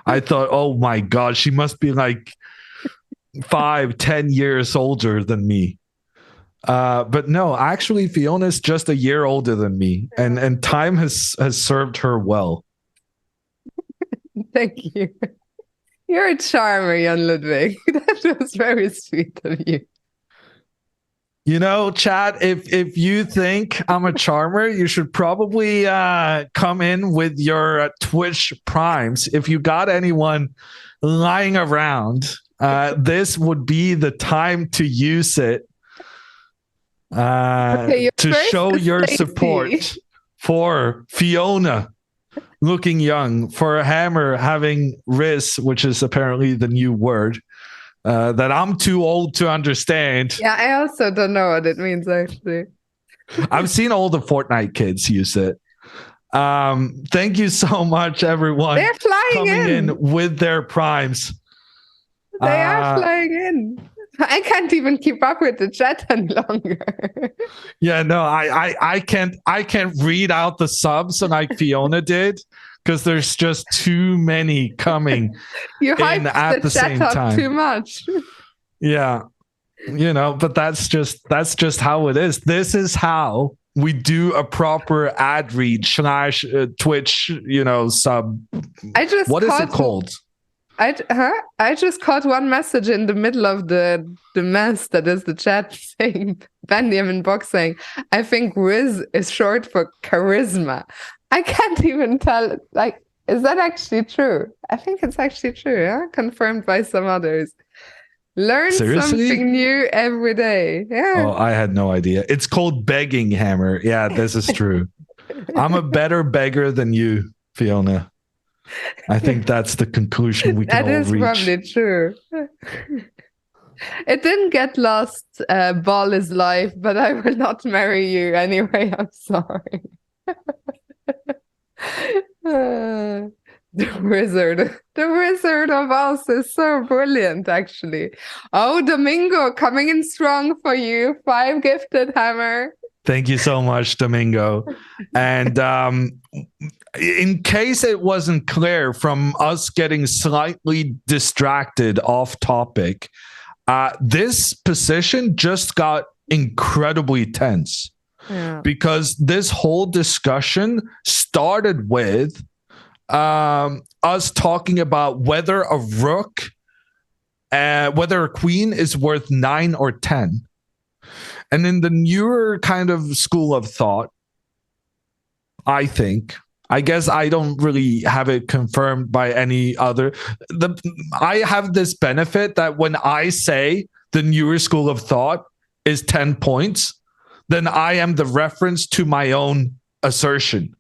I thought, oh, my God, she must be 5-10 years older than me. But no, actually, Fiona's just a year older than me, and time has served her well. Thank you. You're a charmer, Jan Ludwig. That was very sweet of you. Chad, if you think I'm a charmer, you should probably come in with your Twitch primes. If you got anyone lying around, this would be the time to use it to show your support for Fiona looking young, for Hammer having Riz, which is apparently the new word that I'm too old to understand. Yeah, I also don't know what it means, actually. I've seen all the Fortnite kids use it. Thank you so much, everyone. They're flying coming in with their primes. They are flying in. I can't even keep up with the chat any longer. Yeah, no, I can't read out the subs like Fiona did, because there's just too many coming. You hyped at the chat same up time. too much. Yeah, but that's just how it is. This is how we do a proper ad read / Twitch, sub. What is it called? I just caught one message in the middle of the mess that is the chat saying, Benjamin Box saying, I think Riz is short for charisma. I can't even tell, is that actually true? I think it's actually true, yeah? Confirmed by some others. Learn something new every day. Yeah. Oh, I had no idea. It's called begging, Hammer. Yeah, this is true. I'm a better beggar than you, Fiona. I think that's the conclusion we can all reach. That is probably true. It didn't get lost. Ball is life, but I will not marry you anyway. I'm sorry. The Wizard of Oz is so brilliant, actually. Oh, Domingo coming in strong for you. 5 gifted, Hammer. Thank you so much, Domingo. And in case it wasn't clear from us getting slightly distracted off topic, this position just got incredibly tense. Yeah. Because this whole discussion started with us talking about whether a rook, whether a queen is worth 9 or 10. And in the newer kind of school of thought, I guess I don't really have it confirmed by any other. I have this benefit that when I say the newer school of thought is 10 points, then I am the reference to my own assertion.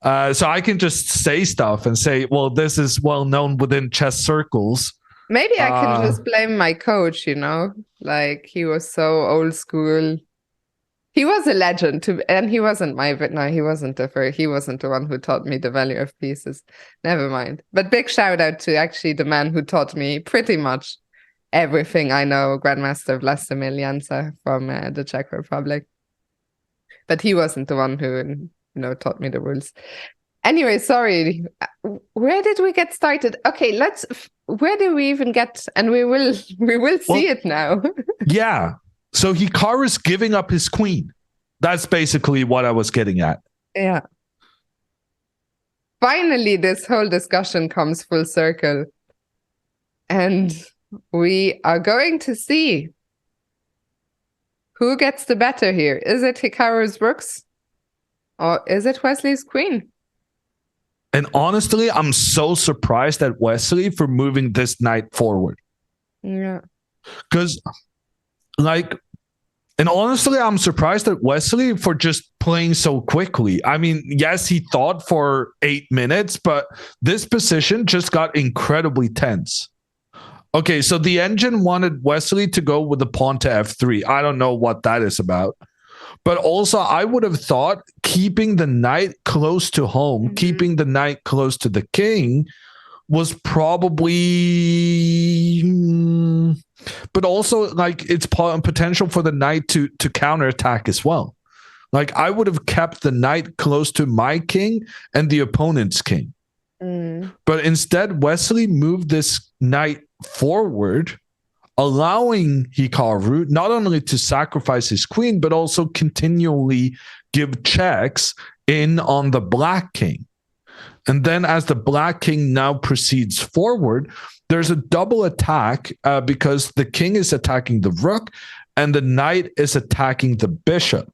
So I can just say stuff and say, well, this is well known within chess circles. Maybe I can just blame my coach, he was so old school. He was a legend, and he wasn't he wasn't the one who taught me the value of pieces. Never mind. But big shout out to actually the man who taught me pretty much everything I know, Grandmaster Vladimir Jansa from the Czech Republic. But he wasn't the one who, taught me the rules. Anyway, sorry. Where did we get started? Okay, where do we even get? And we will see it now. Yeah. So Hikaru's giving up his queen. That's basically what I was getting at. Yeah. Finally, this whole discussion comes full circle. And we are going to see who gets the better here. Is it Hikaru's rooks? Or is it Wesley's queen? And honestly, I'm so surprised at Wesley for moving this knight forward. Yeah. Because, and honestly, I'm surprised at Wesley for just playing so quickly. I mean, yes, he thought for 8 minutes, but this position just got incredibly tense. Okay, so the engine wanted Wesley to go with the pawn to f3. I don't know what that is about. But also, I would have thought keeping the knight close to home, keeping the knight close to the king was probably... But also, it's potential for the knight to counterattack as well. I would have kept the knight close to my king and the opponent's king. But instead, Wesley moved this knight forward, allowing Hikaru not only to sacrifice his queen, but also continually give checks in on the black king. And then as the black king now proceeds forward, there's a double attack because the king is attacking the rook and the knight is attacking the bishop.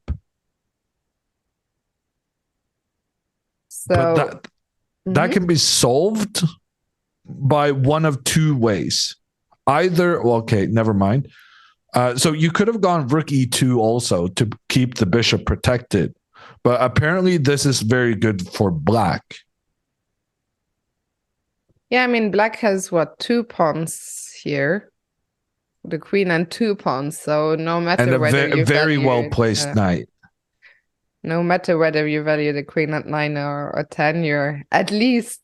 So but that can be solved by one of two ways. Either, well, okay, never mind. So you could have gone rook e2 also to keep the bishop protected. But apparently this is very good for black. Yeah, I mean, black has, what, 2 pawns here? The queen and 2 pawns, so no matter And a whether you very value well-placed knight. No matter whether you value the queen at 9 or 10, you're at least,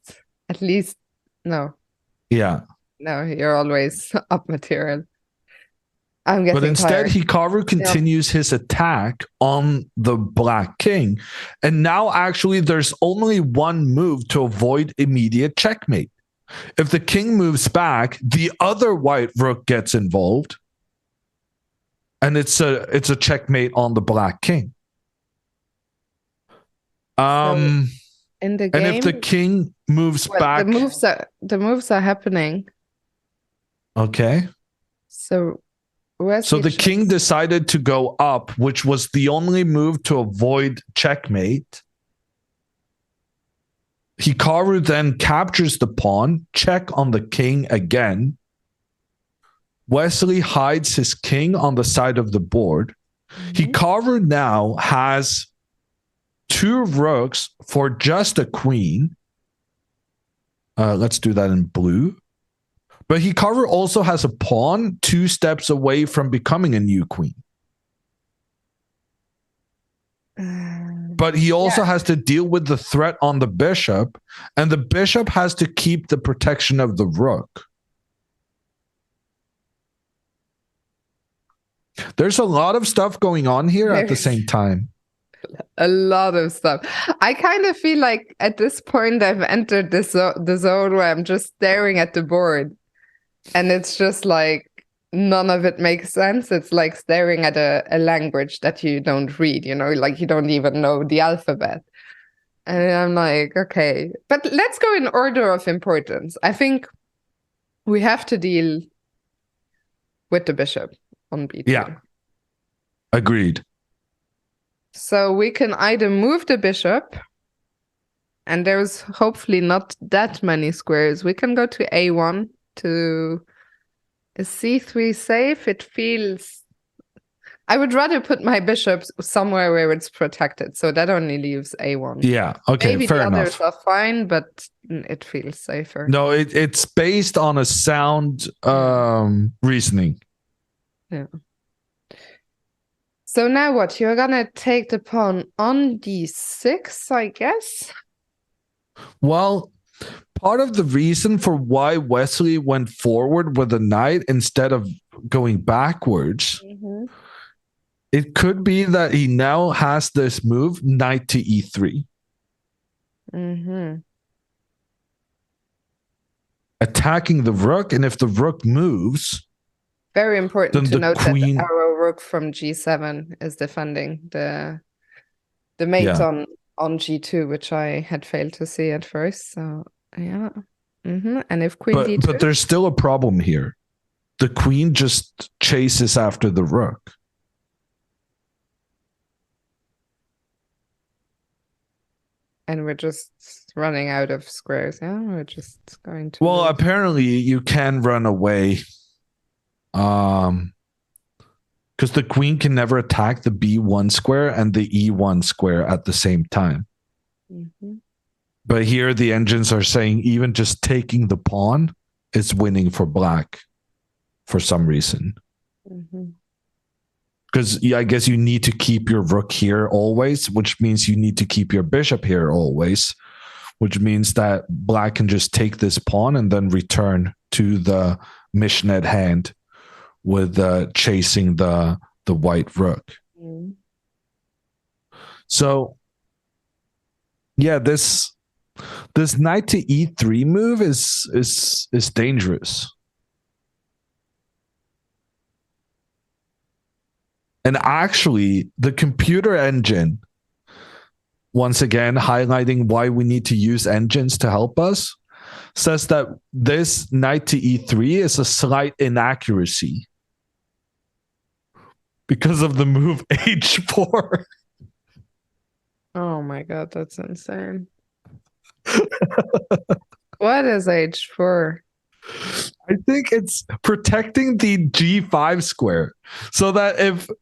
no. Yeah. No, you're always up material. I'm getting But instead, tired. Hikaru continues his attack on the black king. And now, actually, there's only one move to avoid immediate checkmate. If the king moves back, the other white rook gets involved. And it's a checkmate on the black king. So in the game, and if the king moves back, the moves are happening. Okay. So the king decided to go up, which was the only move to avoid checkmate. Hikaru then captures the pawn, check on the king again. Wesley hides his king on the side of the board. Hikaru now has 2 rooks for just a queen. Let's do that in blue. But Hikaru also has a pawn 2 steps away from becoming a new queen. But he also has to deal with the threat on the bishop, and the bishop has to keep the protection of the rook. There's a lot of stuff going on here at the same time. A lot of stuff. I kind of feel like at this point I've entered the zone where I'm just staring at the board. And it's just like none of it makes sense. It's like staring at a language that you don't read, like you don't even know the alphabet. And I'm like, okay, but let's go in order of importance. I think we have to deal with the bishop on b2. Yeah, agreed. So we can either move the bishop, and there's hopefully not that many squares. We can go to a1 to a c3 safe. It feels... I would rather put my bishop somewhere where it's protected, so that only leaves a1. Yeah, okay, maybe fair the enough. others are fine, but it feels safer. No, it's based on a sound reasoning. Yeah. So now what? You're gonna take the pawn on d6, I guess? Well, part of the reason for why Wesley went forward with a knight instead of going backwards, it could be that he now has this move, knight to e3. Attacking the rook, and if the rook moves... Very important to note that the arrow rook from g7 is defending the mate on g2, which I had failed to see at first. So yeah, and if queen d2, but there's still a problem here. The queen just chases after the rook. And we're just running out of squares. Yeah, we're just going to. Well, apparently you can run away. Because the queen can never attack the b1 square and the e1 square at the same time. But here the engines are saying even just taking the pawn is winning for black for some reason. Because I guess you need to keep your rook here always, which means you need to keep your bishop here always, which means that black can just take this pawn and then return to the mission at hand with chasing the white rook. So yeah, this knight to e3 move is dangerous. And actually, the computer engine, once again highlighting why we need to use engines to help us, says that this knight to e3 is a slight inaccuracy because of the move h4. Oh my god, that's insane. What is h4? I think it's protecting the g5 square, so that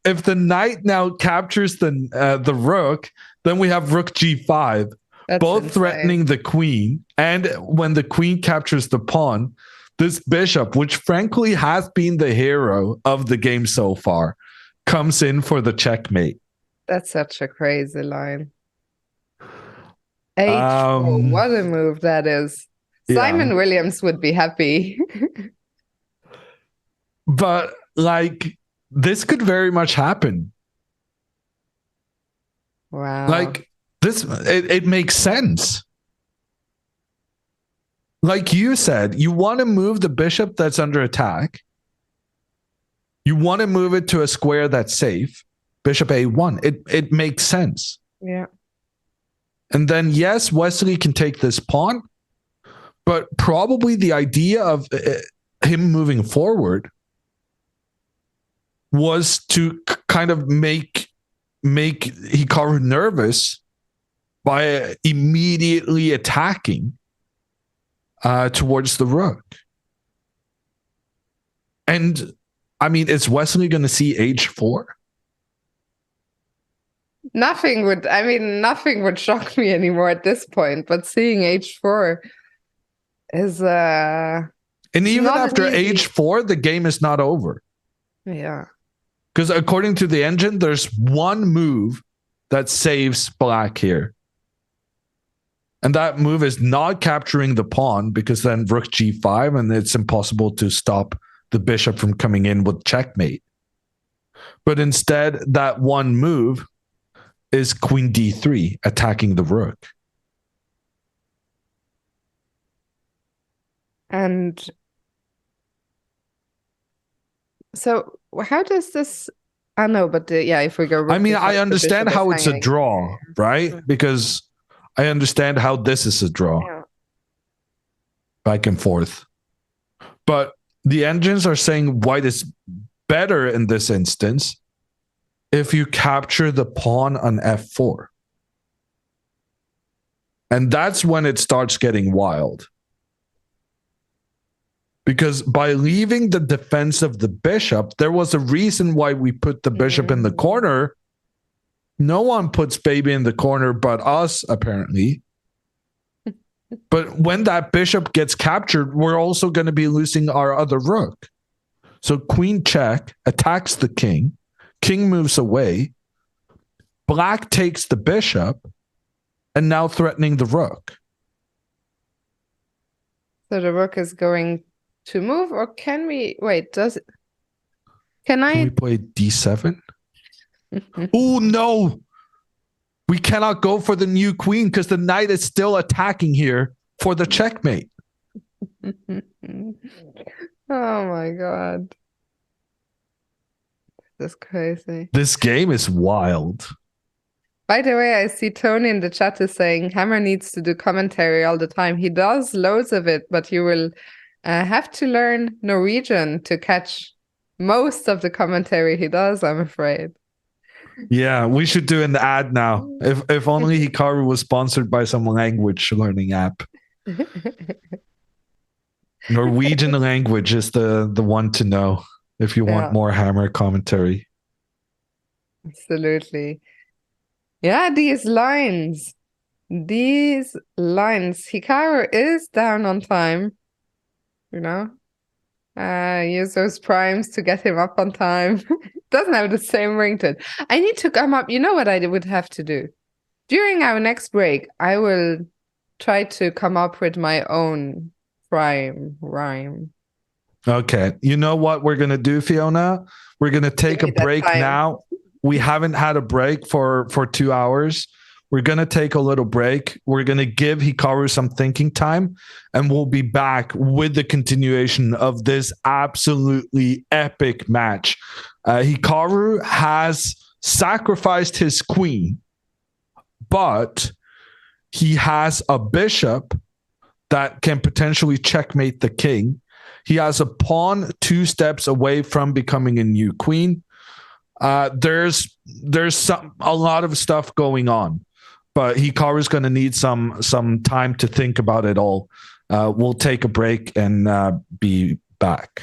if the knight now captures the rook, then we have rook g5, That's both insane. threatening the queen. And when the queen captures the pawn, this bishop, which frankly has been the hero of the game so far, comes in for the checkmate. That's such a crazy line. h4, what a move that is. Simon Williams would be happy. But like, this could very much happen. Wow. Like this, it makes sense. Like you said, you want to move the bishop that's under attack. You want to move it to a square that's safe. Bishop a1. It makes sense. Yeah. And then, yes, Wesley can take this pawn, but probably the idea of him moving forward was to kind of make Hikaru nervous by immediately attacking towards the rook. And I mean, is Wesley going to see h4? Nothing would shock me anymore at this point, but seeing h4 is and even after h4, the game is not over. Yeah. Because according to the engine, there's one move that saves black here. And that move is not capturing the pawn, because then rook g5, and it's impossible to stop the bishop from coming in with checkmate. But instead, that one move is queen d3, attacking the rook. And so how does this... I know, but if we go... I mean, I understand how it's a draw, right? Because I understand how this is a draw. Yeah. Back and forth. But the engines are saying white is better in this instance if you capture the pawn on f4. And that's when it starts getting wild. Because by leaving the defense of the bishop, there was a reason why we put the bishop in the corner. No one puts baby in the corner but us, apparently. But when that bishop gets captured, we're also going to be losing our other rook. So queen check, attacks the king. King moves away. Black takes the bishop, and now threatening the rook. So the rook is going to move, or can we... Wait, does it... Can we play d7? Oh, no! We cannot go for the new queen because the knight is still attacking here for the checkmate. Oh my god. That's crazy. This game is wild. By the way, I see Tony in the chat is saying Hammer needs to do commentary all the time. He does loads of it, but you will have to learn Norwegian to catch most of the commentary he does, I'm afraid. Yeah, we should do an ad now. If only Hikaru was sponsored by some language learning app. Norwegian language is the one to know if you want more Hammer commentary. Absolutely. Yeah, these lines. Hikaru is down on time. You know? Use those primes to get him up on time. Doesn't have the same ring to it. I need to come up. You know what I would have to do? During our next break, I will try to come up with my own rhyme. Okay. You know what we're going to do, Fiona? We're going to take a break now. We haven't had a break for 2 hours. We're going to take a little break. We're going to give Hikaru some thinking time, and we'll be back with the continuation of this absolutely epic match. Hikaru has sacrificed his queen, but he has a bishop that can potentially checkmate the king. He has a pawn 2 steps away from becoming a new queen. There's a lot of stuff going on, but Hikaru's going to need some time to think about it all. We'll take a break and be back.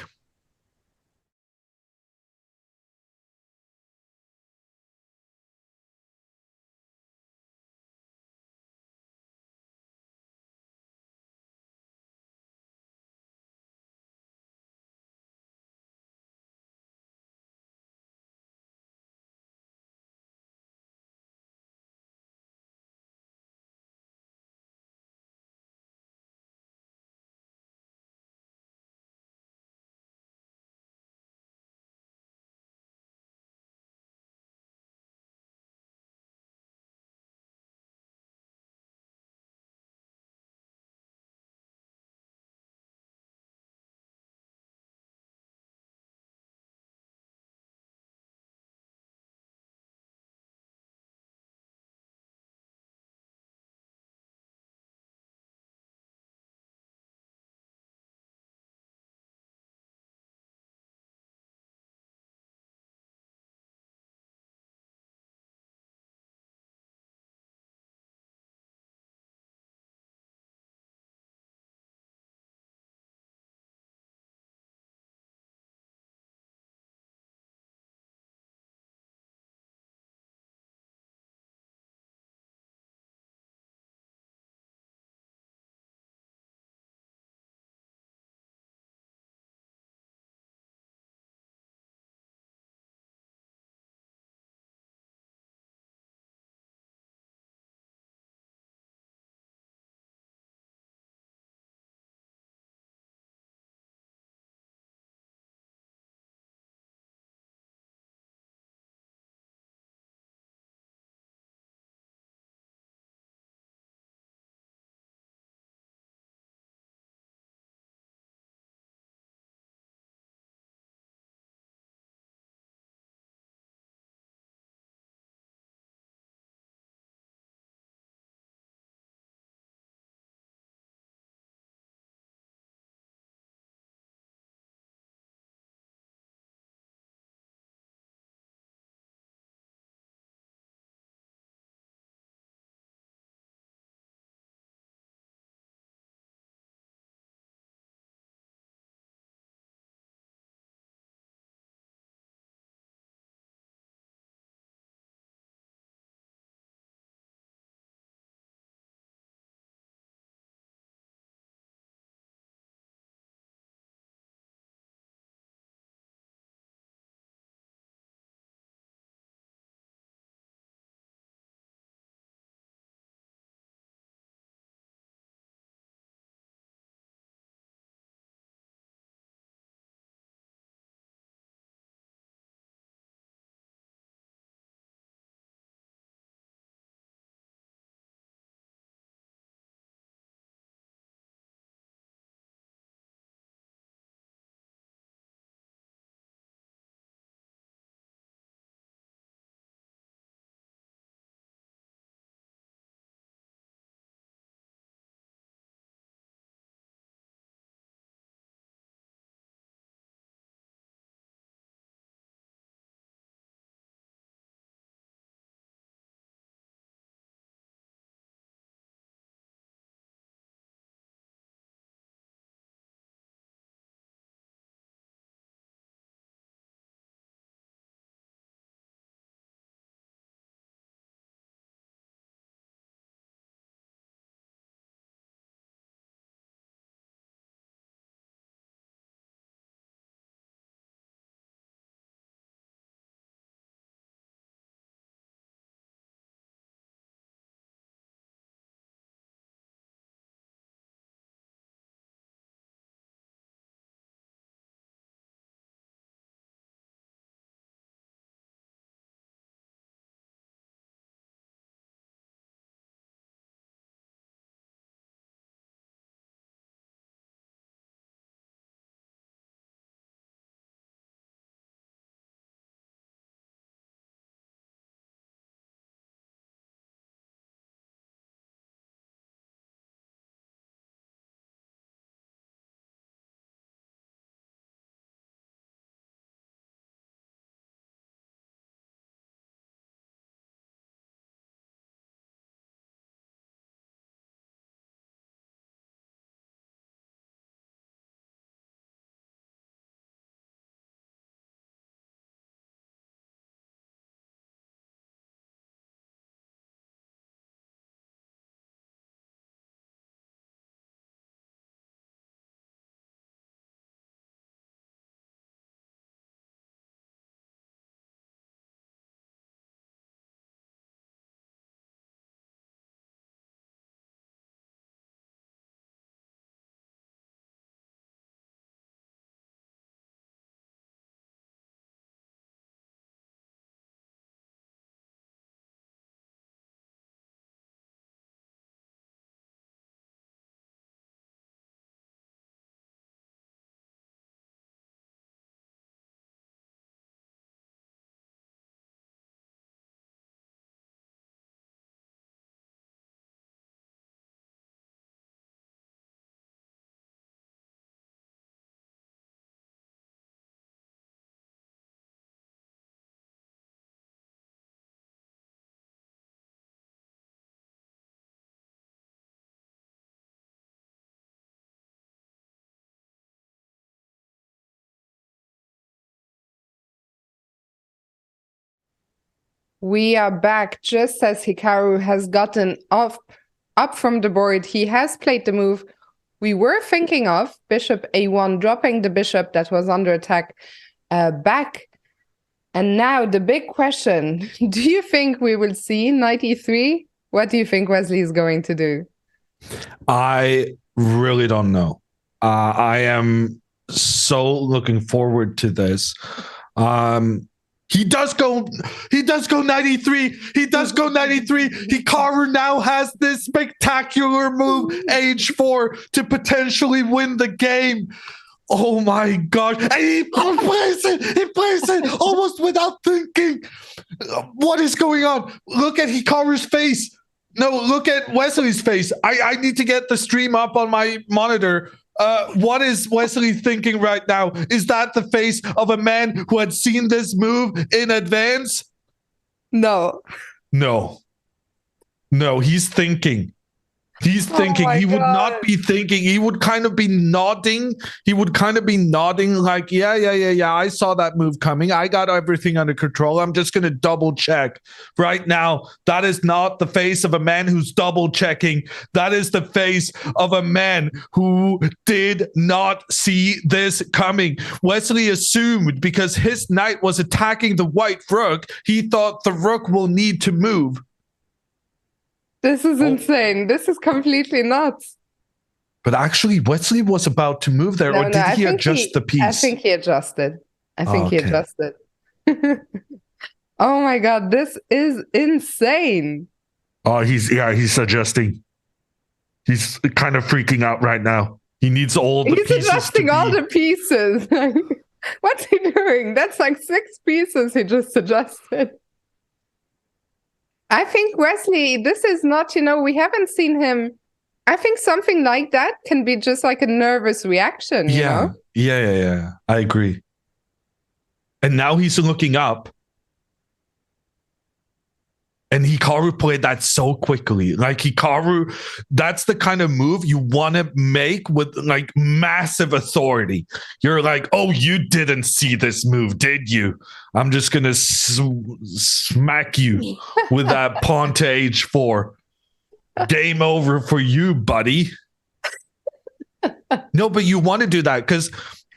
We are back just as Hikaru has gotten up from the board. He has played the move we were thinking of, bishop a1, dropping the bishop that was under attack back. And now the big question, do you think we will see knight e3? What do you think Wesley is going to do? I really don't know. I am so looking forward to this. He does go knight e3. He does go knight e3. Hikaru now has this spectacular move, h4, to potentially win the game. Oh my God. And he plays it almost without thinking. What is going on? Look at Hikaru's face. No, look at Wesley's face. I need to get the stream up on my monitor. What is Wesley thinking right now? Is that the face of a man who had seen this move in advance? No, he's thinking. He's thinking. He would not be thinking. He would kind of be nodding. Like, yeah. I saw that move coming. I got everything under control. I'm just going to double check right now. That is not the face of a man who's double checking. That is the face of a man who did not see this coming. Wesley assumed because his knight was attacking the white rook, he thought the rook will need to move. This is insane. This is completely nuts. But actually, Wesley was about to move there, or did he adjust the piece? I think he adjusted. He adjusted. Oh my God, this is insane. Oh, he's adjusting. He's kind of freaking out right now. He needs all the pieces. He's adjusting all the pieces. What's he doing? That's like 6 pieces he just adjusted. I think Wesley, this is not, we haven't seen him. I think something like that can be just like a nervous reaction. You know? Yeah. I agree. And now he's looking up. And Hikaru played that so quickly. Like Hikaru, that's the kind of move you want to make with like massive authority. You're like, oh, you didn't see this move, did you? I'm just going to smack you with that pawn to h4. Game over for you, buddy. No, but you want to do that because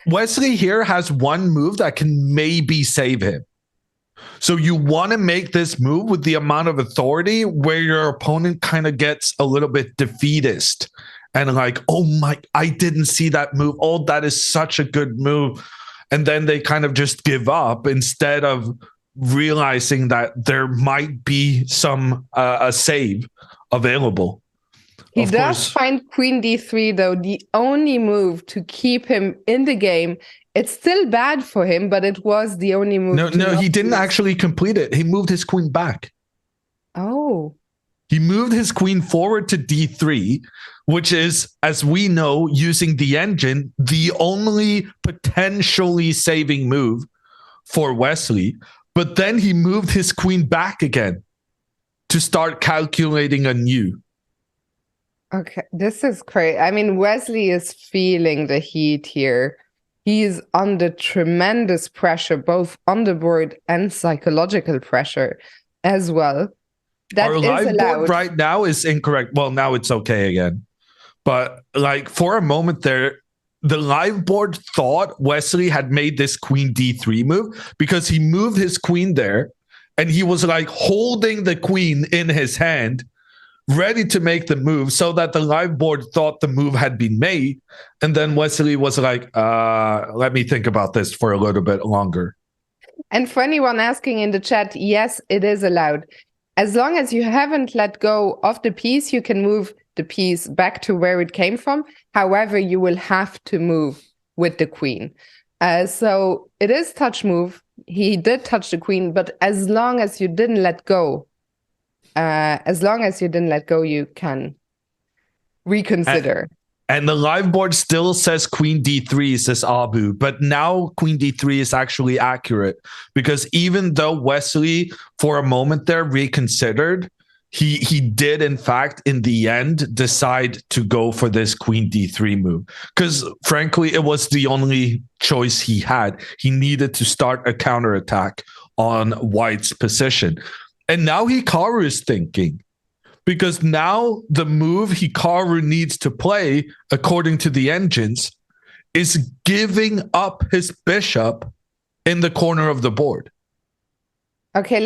Wesley here has one move that can maybe save him. So you want to make this move with the amount of authority where your opponent kind of gets a little bit defeatist and like, oh my, I didn't see that move. Oh, that is such a good move. And then they kind of just give up instead of realizing that there might be some a save available. He does find queen d3, though, the only move to keep him in the game. It's still bad for him, but it was the only move. No, he didn't actually complete it. He moved his queen back. Oh. He moved his queen forward to d3, which is, as we know, using the engine, the only potentially saving move for Wesley. But then he moved his queen back again to start calculating anew. Okay, this is crazy. I mean, Wesley is feeling the heat here. He's under tremendous pressure, both on the board and psychological pressure as well. That Our live board right now is incorrect. Well, now it's okay again. But like for a moment there, the live board thought Wesley had made this queen d3 move because he moved his queen there and he was like holding the queen in his hand, ready to make the move so that the live board thought the move had been made. And then Wesley was like, let me think about this for a little bit longer. And for anyone asking in the chat, yes, it is allowed. As long as you haven't let go of the piece, you can move the piece back to where it came from. However, you will have to move with the queen. So it is touch move. He did touch the queen, but as long as you didn't let go, you can reconsider. And the live board still says queen d3, says Abu, but now queen d3 is actually accurate because even though Wesley for a moment there reconsidered, he did in fact in the end decide to go for this queen d3 move because frankly it was the only choice he had. He needed to start a counterattack on White's position. And now Hikaru is thinking, because now the move Hikaru needs to play, according to the engines, is giving up his bishop in the corner of the board. Okay,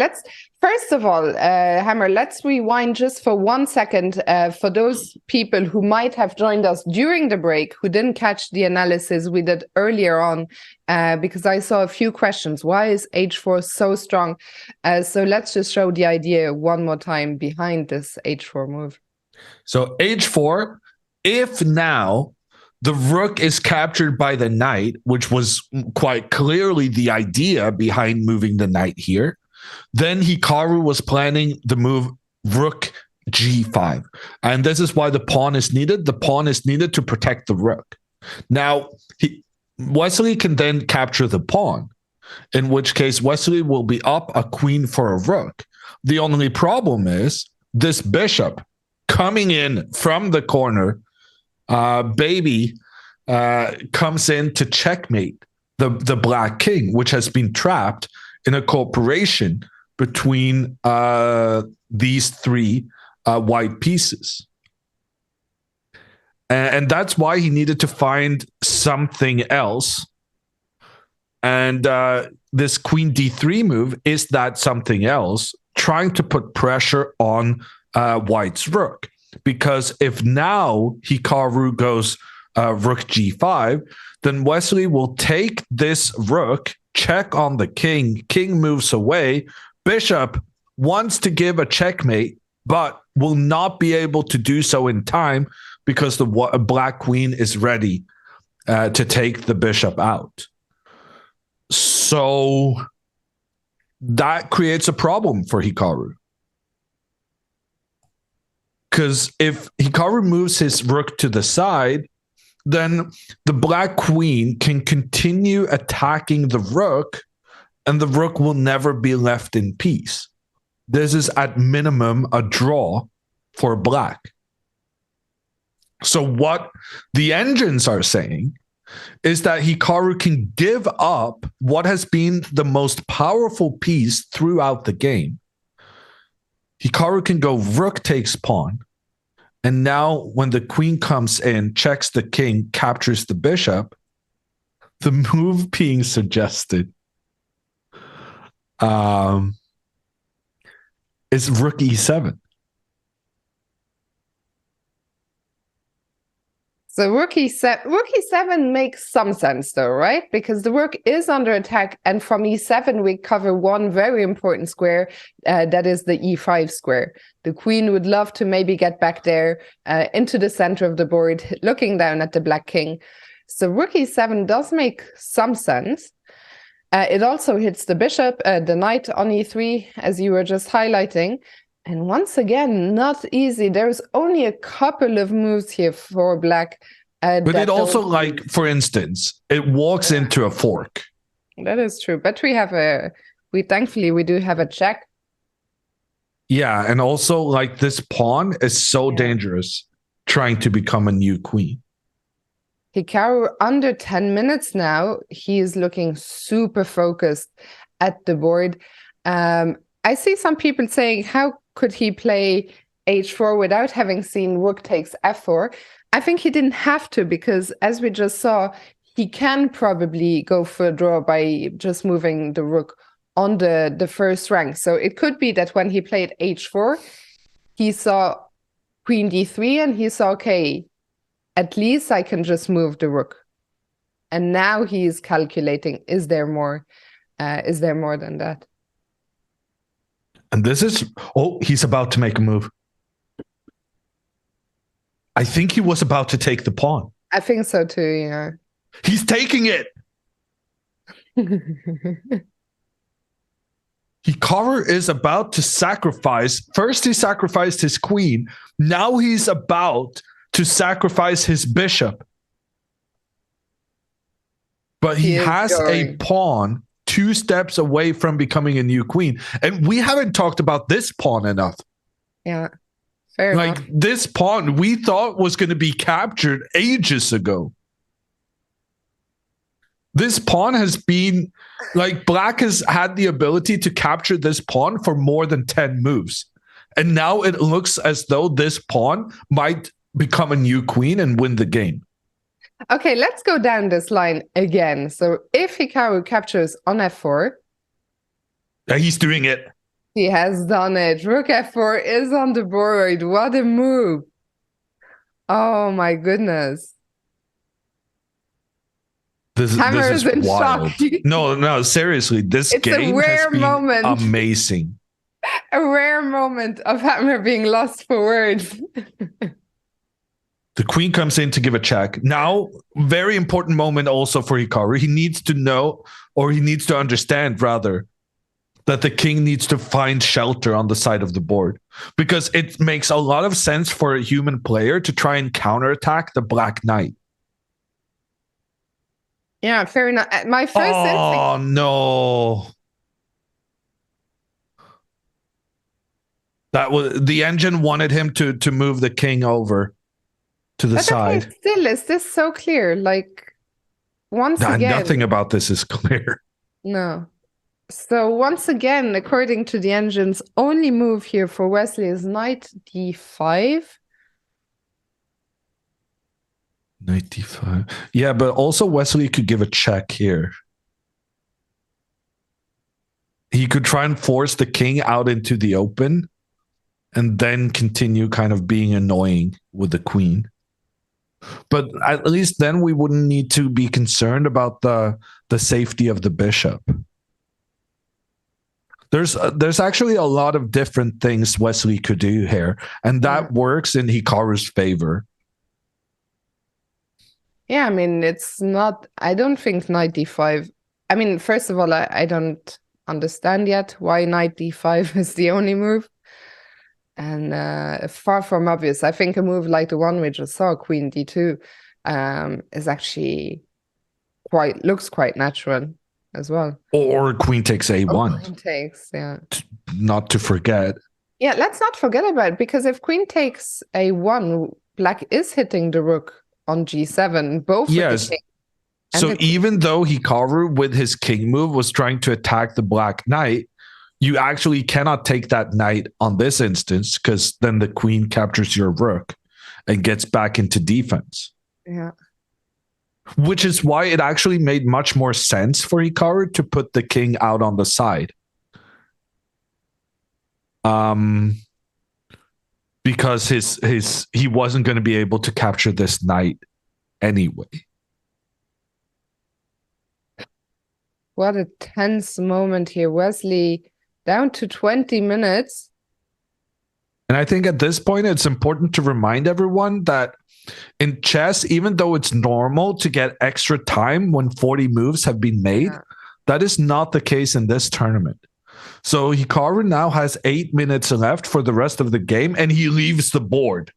first of all, Hammer, let's rewind just for 1 second for those people who might have joined us during the break who didn't catch the analysis we did earlier on, because I saw a few questions. Why is h4 so strong? So let's just show the idea one more time behind this h4 move. So h4, if now the rook is captured by the knight, which was quite clearly the idea behind moving the knight here, then Hikaru was planning the move rook g5. And this is why the pawn is needed. The pawn is needed to protect the rook. Now, Wesley can then capture the pawn, in which case Wesley will be up a queen for a rook. The only problem is this bishop coming in from the corner, baby, comes in to checkmate the black king, which has been trapped in a cooperation between these three white pieces. And that's why he needed to find something else. And this queen d3 move is that something else, trying to put pressure on white's rook. Because if now Hikaru goes rook g5, then Wesley will take this rook, check on the king moves away, bishop wants to give a checkmate, but will not be able to do so in time because the black queen is ready to take the bishop out. So that creates a problem for Hikaru. Because if Hikaru moves his rook to the side, then the black queen can continue attacking the rook, and the rook will never be left in peace. This is at minimum a draw for black. So what the engines are saying is that Hikaru can give up what has been the most powerful piece throughout the game. Hikaru can go rook takes pawn. And now when the queen comes in, checks the king, captures the bishop, the move being suggested is rook e7. So rook e7 makes some sense though, right? Because the rook is under attack, and from e7 we cover one very important square, that is the e5 square. The queen would love to maybe get back there into the center of the board, looking down at the black king. So rook e7 does make some sense. It also hits the bishop, the knight on e3, as you were just highlighting. And once again, not easy. There's only a couple of moves here for black. But it also, like, for instance, it walks into a fork. That is true. But thankfully, we do have a check. Yeah, and also, like, this pawn is so dangerous trying to become a new queen. Hikaru, under 10 minutes now, he is looking super focused at the board. I see some people saying, how could he play h4 without having seen rook takes f4? I think he didn't have to, because as we just saw, he can probably go for a draw by just moving the rook on the first rank. So it could be that when he played h4, he saw queen d3 and he saw, okay, at least I can just move the rook. And now he's calculating, is there more than that? And this is, he's about to make a move. I think he was about to take the pawn. I think so too, yeah. He's taking it. Hikaru is about to sacrifice. First, he sacrificed his queen. Now he's about to sacrifice his bishop. But he has a pawn 2 steps away from becoming a new queen. And we haven't talked about this pawn enough. Yeah, fair enough. Like, this pawn we thought was going to be captured ages ago. This pawn has been like black has had the ability to capture this pawn for more than 10 moves. And now it looks as though this pawn might become a new queen and win the game. Okay, let's go down this line again. So if Hikaru captures on f4, he's doing it. He has done it. Rook f4 is on the board. What a move. Oh my goodness. This is in wild. shock. No, seriously. This game has been amazing. A rare moment of Hammer being lost for words. The queen comes in to give a check. Now, very important moment also for Hikaru. He needs to know, or he needs to understand rather, that the king needs to find shelter on the side of the board, because it makes a lot of sense for a human player to try and counterattack the black knight. Yeah, fair enough. My first instinct. Oh no. That was the engine wanted him to move the king over to the side. Okay, still, is this so clear? Like, once again, nothing about this is clear. No. So once again, according to the engine's only move here for Wesley is knight d5. Knight d5. Yeah, but also Wesley could give a check here. He could try and force the king out into the open and then continue kind of being annoying with the queen. But at least then we wouldn't need to be concerned about the safety of the bishop. There's actually a lot of different things Wesley could do here, and that works in Hikaru's favor. Yeah, I mean, it's not, I don't think knight d5. I mean, first of all, I don't understand yet why knight d5 is the only move. And far from obvious. I think a move like the one we just saw, queen d2, is actually looks quite natural as well. Or queen takes a1. Queen takes, yeah. Not to forget. Yeah, let's not forget about it, because if queen takes a1, black is hitting the rook on g7, both. Yes. So even though Hikaru with his king move was trying to attack the black knight, you actually cannot take that knight on this instance, because then the queen captures your rook and gets back into defense. Yeah. Which is why it actually made much more sense for Hikaru to put the king out on the side. Because he wasn't going to be able to capture this knight anyway. What a tense moment here. Wesley down to 20 minutes. And I think at this point, it's important to remind everyone that in chess, even though it's normal to get extra time when 40 moves have been made, that is not the case in this tournament. So Hikaru now has 8 minutes left for the rest of the game, and he leaves the board.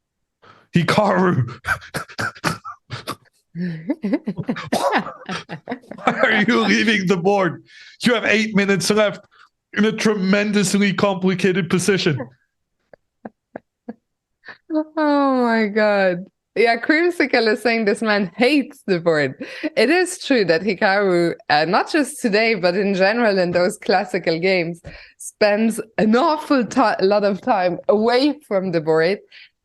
Hikaru! Why are you leaving the board? You have 8 minutes left in a tremendously complicated position. Oh my God. Yeah, Creamsicle is saying this man hates the board. It is true that Hikaru, not just today, but in general in those classical games, spends an awful lot of time away from the board.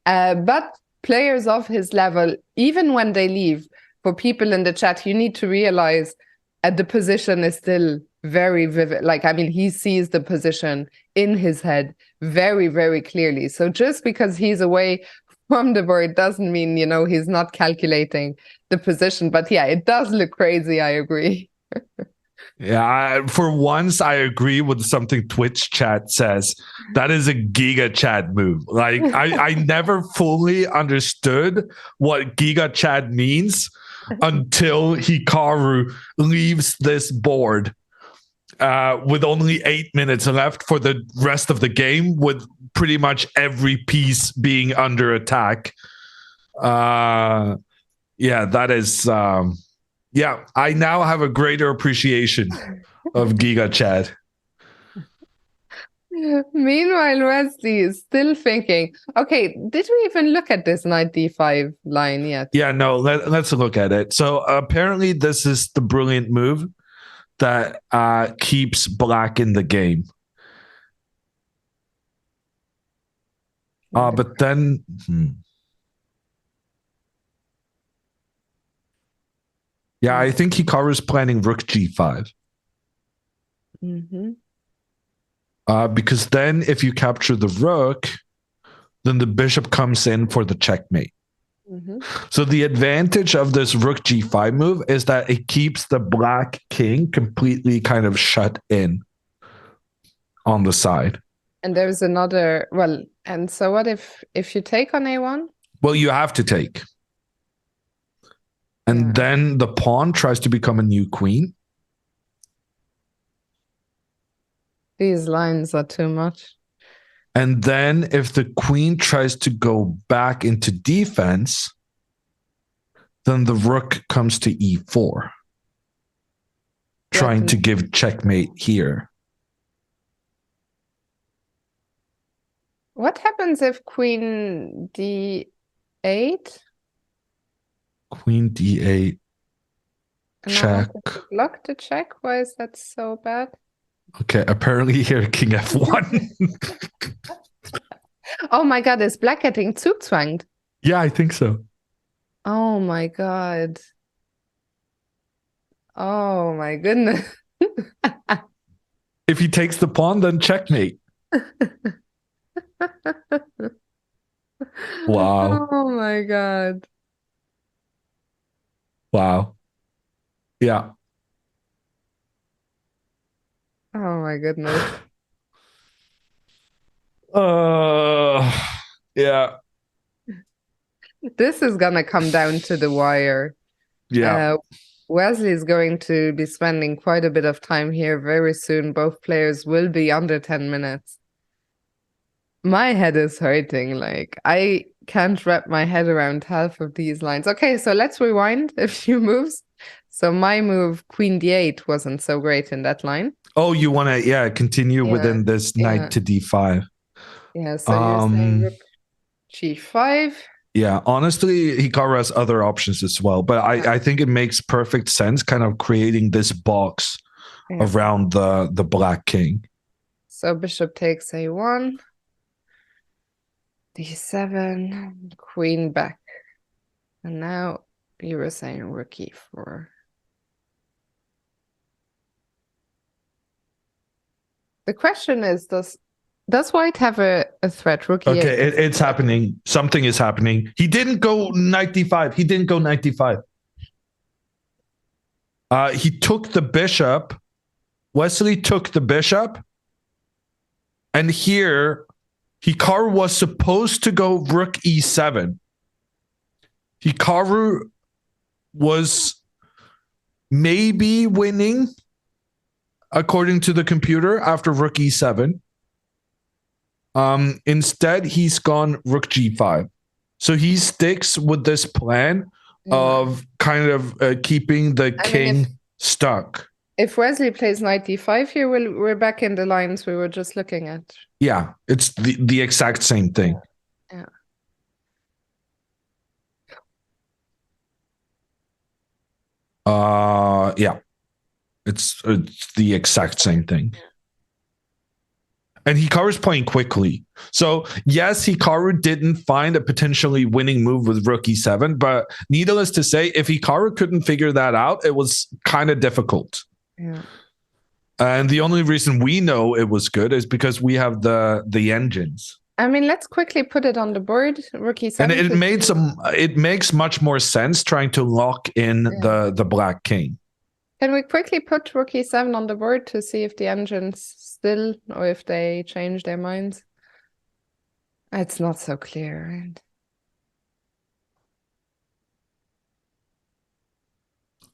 But players of his level, even when they leave, for people in the chat, you need to realize the position is still very vivid. Like, I mean, he sees the position in his head very, very clearly. So just because he's away from the board doesn't mean, you know, he's not calculating the position. But yeah, it does look crazy. I agree. Yeah, for once, I agree with something Twitch chat says. That is a Giga Chat move. Like, I never fully understood what Giga Chat means until Hikaru leaves this board with only 8 minutes left for the rest of the game, with pretty much every piece being under attack. Yeah, that is... yeah, I now have a greater appreciation of Giga Chat. Meanwhile, Wesley is still thinking, okay, did we even look at this knight d5 line yet? Yeah, no, let's look at it. So apparently this is the brilliant move that keeps black in the game. But then... Yeah, I think Hikaru is planning rook g5. Because then if you capture the rook, then the bishop comes in for the checkmate. So the advantage of this rook g5 move is that it keeps the black king completely kind of shut in on the side. And there's another, well, and so what if you take on a1? Well, you have to take. And then the pawn tries to become a new queen. These lines are too much. And then if the queen tries to go back into defense, then the rook comes to e4, trying to give checkmate here. What happens if queen d8? Queen d8, check. Block the check? Why is that so bad? Okay, apparently here king f1. Oh my god, is black getting zugzwanged? Yeah, I think so. Oh my god. Oh my goodness. If he takes the pawn, then checkmate. Wow. Oh my god. Wow. Yeah. Oh my goodness. Yeah. This is gonna come down to the wire. Yeah. Wesley is going to be spending quite a bit of time here very soon. Both players will be under 10 minutes. My head is hurting. Like, I can't wrap my head around half of these lines. Okay, so let's rewind a few moves. So my move, queen d8, wasn't so great in that line. Oh, you want to, continue within this knight to d5. Yeah, so you're saying rook g5. Yeah, honestly, Hikaru has other options as well, but I think it makes perfect sense kind of creating this box around the black king. So bishop takes a1, d7, queen back. And now you were saying rook e4. The question is, does white have a threat? Rook e8? Okay, it's happening. Something is happening. He didn't go knight d5. He didn't go knight d5. He took the bishop. Wesley took the bishop. And here, Hikaru was supposed to go rook e7. Hikaru was maybe winning, according to the computer, after rook e7. Instead, he's gone rook g5. So he sticks with this plan of kind of keeping the king stuck. If Wesley plays knight d5 here, we're back in the lines we were just looking at. Yeah, it's the exact same thing. Yeah. It's the exact same thing. And Hikaru's playing quickly. So, yes, Hikaru didn't find a potentially winning move with rook e7, but needless to say, if Hikaru couldn't figure that out, it was kind of difficult. Yeah. And the only reason we know it was good is because we have the engines. I mean, let's quickly put it on the board. Rook e7. And it makes much more sense trying to lock in the black king. Can we quickly put rook e7 on the board to see if the engines still, or if they change their minds? It's not so clear, right?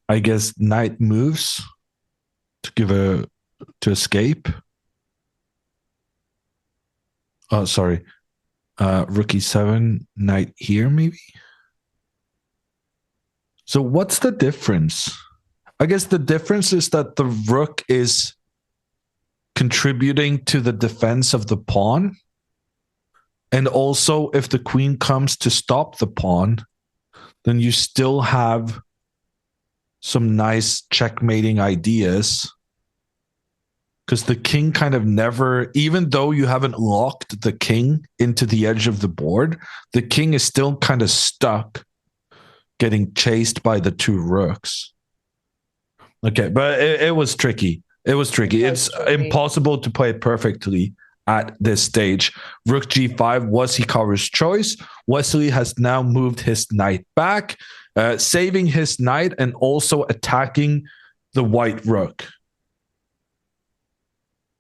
I guess knight moves to escape. Oh, sorry. Rook e7, knight here, maybe? So what's the difference? I guess the difference is that the rook is contributing to the defense of the pawn. And also, if the queen comes to stop the pawn, then you still have some nice checkmating ideas. Because the king kind of never, even though you haven't locked the king into the edge of the board, the king is still kind of stuck getting chased by the two rooks. Okay, but it was tricky. It was tricky. It's impossible to play it perfectly at this stage. Rook g5 was Hikaru's choice. Wesley has now moved his knight back, saving his knight and also attacking the white rook.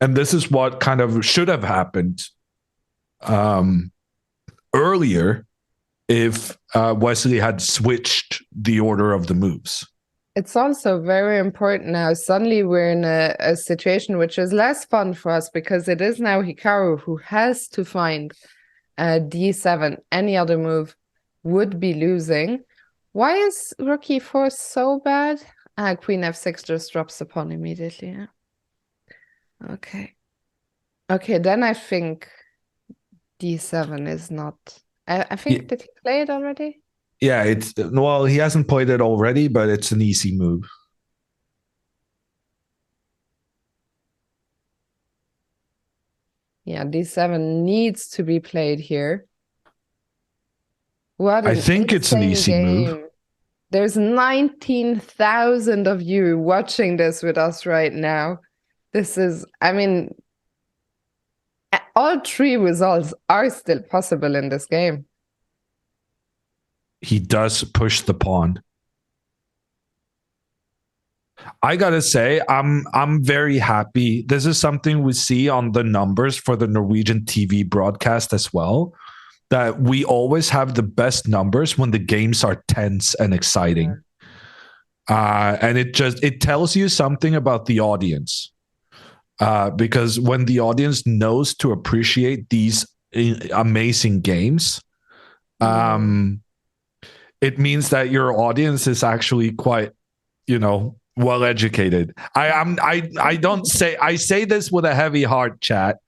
And this is what kind of should have happened earlier if Wesley had switched the order of the moves. It's also very important now. Suddenly we're in a situation which is less fun for us because it is now Hikaru who has to find d7. Any other move would be losing. Why is rook e4 so bad? Queen f6 just drops the pawn immediately. Yeah. Okay. Okay, then I think d7 is not... I think, did he play it already? Yeah, well, he hasn't played it already, but it's an easy move. Yeah, d7 needs to be played here. What I think it's an easy game. move. There's 19,000 of you watching this with us right now. This is, I mean, all three results are still possible in this game. He does push the pawn. I gotta say, I'm very happy. This is something we see on the numbers for the Norwegian TV broadcast as well, that we always have the best numbers when the games are tense and exciting. And it tells you something about the audience. Because when the audience knows to appreciate these amazing games, it means that your audience is actually quite, well educated. I say this with a heavy heart, chat.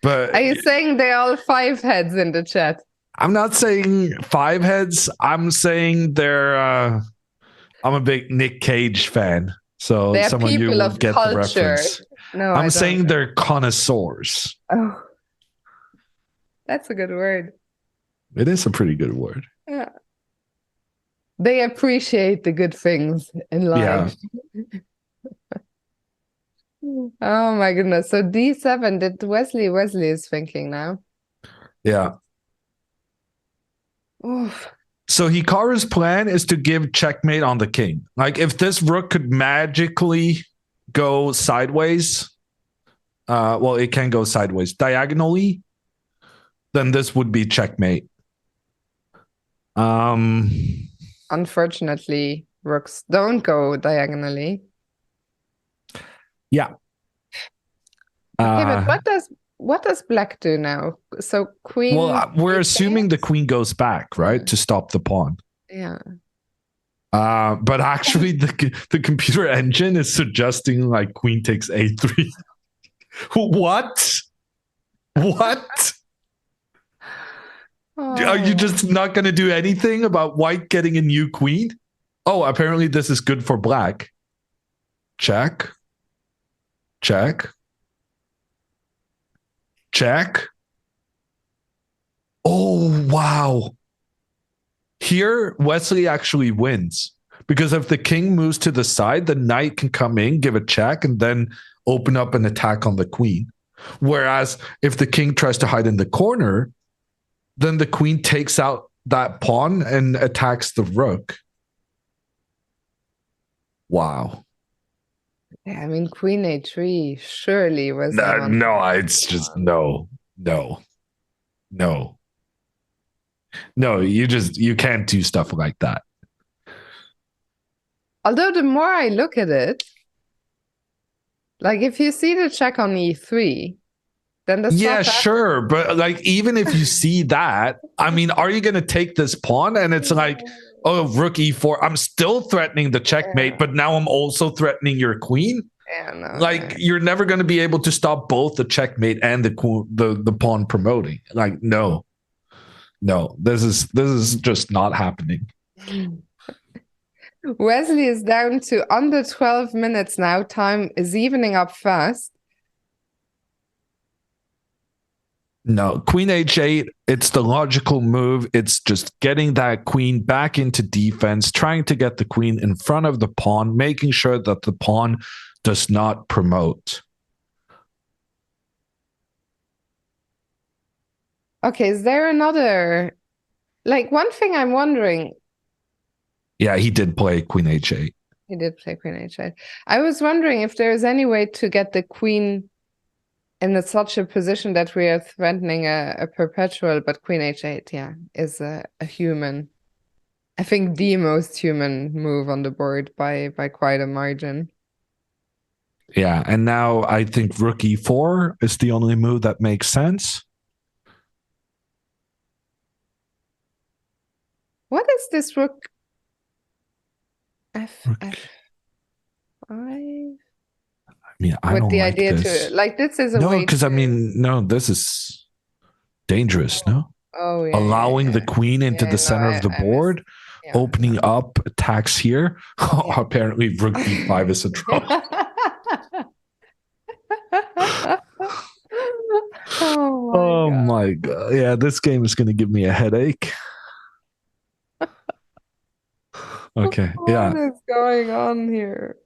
But are you saying they're all five heads in the chat? I'm not saying five heads. I'm saying they're. I'm a big Nick Cage fan, so some of you will get the reference. No, I'm saying they're connoisseurs. Oh, that's a good word. It is a pretty good word. Yeah. They appreciate the good things in life. Yeah. Oh my goodness. So d7, did Wesley is thinking now. Yeah. Oof. So Hikaru's plan is to give checkmate on the king. Like if this rook could magically go sideways, well, it can go sideways diagonally, then this would be checkmate. Unfortunately, rooks don't go diagonally. Yeah. Okay, but what does black do now? So queen. Well, we're assuming the queen goes back, right, to stop the pawn. Yeah. But actually, the computer engine is suggesting like queen takes a3. What? What? Oh. Are you just not going to do anything about white getting a new queen? Oh, apparently this is good for black. Check. Check. Check. Oh, wow. Here, Wesley actually wins. Because if the king moves to the side, the knight can come in, give a check, and then open up an attack on the queen. Whereas if the king tries to hide in the corner, then the queen takes out that pawn and attacks the rook. Wow. Yeah, I mean, queen a3 surely was... No, it's just no. No, you can't do stuff like that. Although the more I look at it, like if you see the check on e3, then the yeah, sure, but like even if you see that, I mean, are you going to take this pawn? And it's like, oh, rook e4. I'm still threatening the checkmate, but now I'm also threatening your queen. Yeah, no, Like, you're never going to be able to stop both the checkmate and the pawn promoting. Like, no, this is just not happening. Wesley is down to under 12 minutes now. Time is evening up fast. No, queen h8, it's the logical move. It's just getting that queen back into defense, trying to get the queen in front of the pawn, making sure that the pawn does not promote. Okay, is there another... Like, one thing I'm wondering... Yeah, he did play queen h8. He did play queen h8. I was wondering if there's any way to get the queen in such a position that we are threatening a perpetual, but queen h8, yeah, is a human. I think the most human move on the board by quite a margin. Yeah, and now I think rook e4 is the only move that makes sense. What is this rook? F5? I mean, I don't like this. This is a no, way because I mean, no, this is dangerous. No, yeah, allowing the queen into the center of the board, opening up attacks here. Apparently, rook e5 is a draw. Oh my god! Yeah, this game is going to give me a headache. Okay, yeah. What is going on here?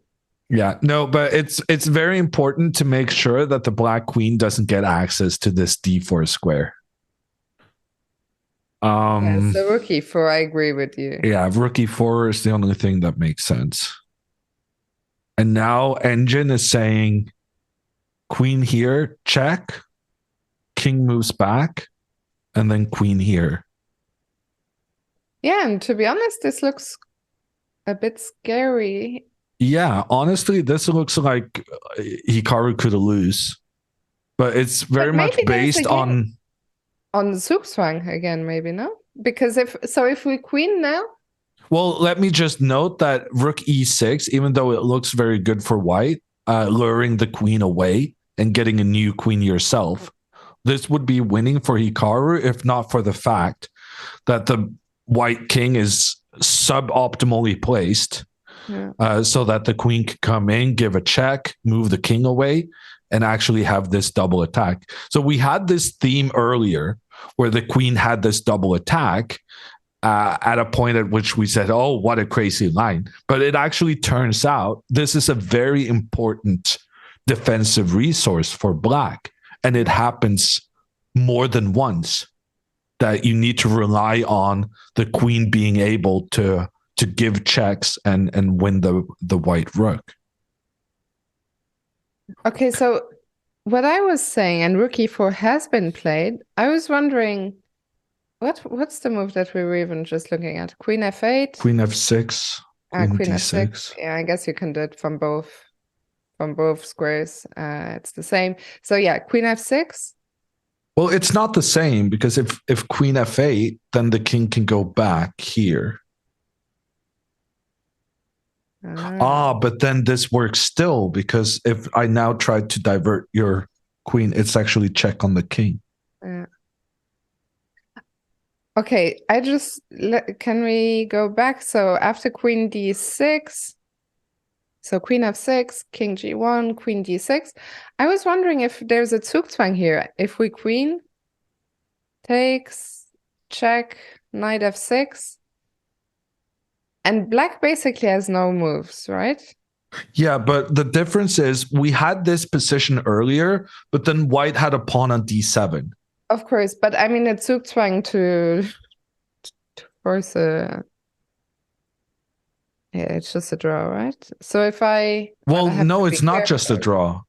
Yeah, no, but it's very important to make sure that the black queen doesn't get access to this d4 square. Yeah, so rook e4, I agree with you. Yeah, rook e4 is the only thing that makes sense. And now Engine is saying queen here, check, king moves back, and then queen here. Yeah, and to be honest, this looks a bit scary. Yeah, honestly, this looks like Hikaru could lose, but it's very much based on the Zugzwang again, maybe, no? Because if we queen now. Well, let me just note that rook e6, even though it looks very good for white, luring the queen away and getting a new queen yourself, this would be winning for Hikaru if not for the fact that the white king is suboptimally placed. Yeah. So that the queen could come in, give a check, move the king away, and actually have this double attack. So we had this theme earlier where the queen had this double attack at a point at which we said, oh, what a crazy line. But it actually turns out this is a very important defensive resource for black. And it happens more than once that you need to rely on the queen being able to give checks and win the white rook. Okay, so what I was saying, and rook e4 has been played, I was wondering, what's the move that we were even just looking at? Queen f8? Queen f6. Queen f6. Yeah, I guess you can do it from both squares. It's the same. So yeah, queen f6. Well, it's not the same because if queen f8, then the king can go back here. But then this works still because if I now try to divert your queen, it's actually check on the king. Yeah. Okay, can we go back? So after queen d6, so queen f6, king g1, queen d6. I was wondering if there's a Zugzwang here. If we queen takes, check, knight f6. And black basically has no moves, right? Yeah, but the difference is we had this position earlier, but then white had a pawn on d7. Of course, but I mean, it's Zugzwang to force a... Yeah, it's just a draw, right? So if I... Well, no, it's not just a draw.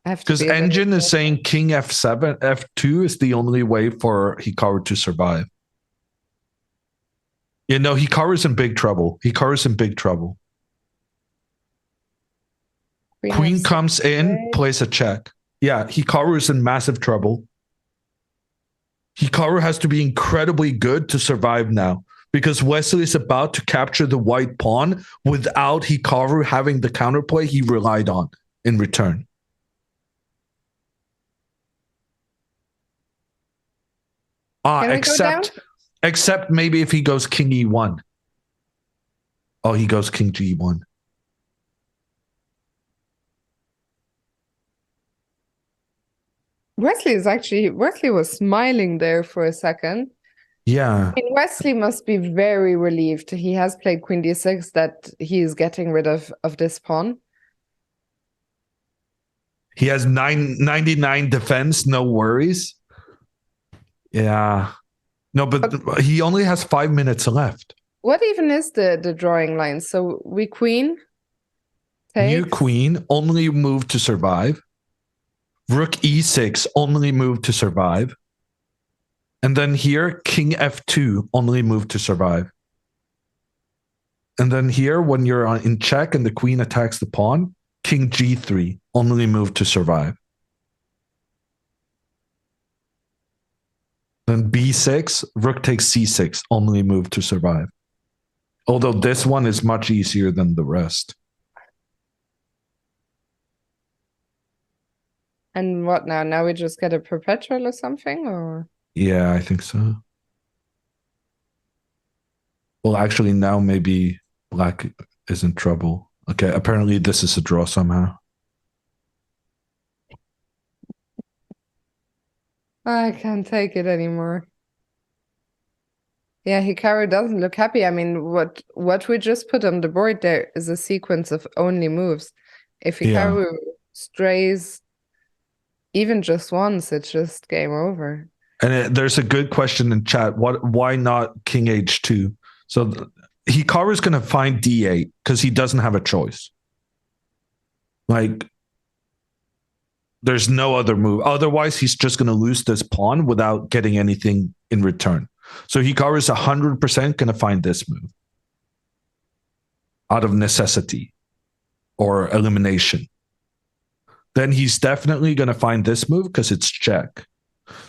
Because Engine is saying king f7, f2 is the only way for Hikaru to survive. You know, Hikaru's in big trouble. Hikaru's in big trouble. Queen comes in, plays a check. Yeah, Hikaru is in massive trouble. Hikaru has to be incredibly good to survive now because Wesley is about to capture the white pawn without Hikaru having the counterplay he relied on. in return. Except maybe if he goes king e1. Oh, he goes king g1. Wesley was smiling there for a second. Yeah. I mean, Wesley must be very relieved. He has played queen d6 that he is getting rid of this pawn. He has 99 defense, no worries. Yeah. No, but he only has 5 minutes left. What even is the drawing line? So we queen takes. New queen, only move to survive. Rook e6, only move to survive. And then here, king f2, only move to survive. And then here, when you're in check and the queen attacks the pawn, king g3, only move to survive. Then b6, rook takes c6, only move to survive. Although this one is much easier than the rest. And what now? Now we just get a perpetual or something, or? Yeah, I think so. Well, actually, now maybe black is in trouble. Okay, apparently this is a draw somehow. I can't take it anymore. Yeah, Hikaru doesn't look happy. I mean, what we just put on the board there is a sequence of only moves. If Hikaru strays even just once, it's just game over. And there's a good question in chat. Why not king h2? So Hikaru's going to find d8 because he doesn't have a choice. Like, there's no other move. Otherwise, he's just going to lose this pawn without getting anything in return. So Hikaru is 100% going to find this move out of necessity or elimination. Then he's definitely going to find this move because it's check.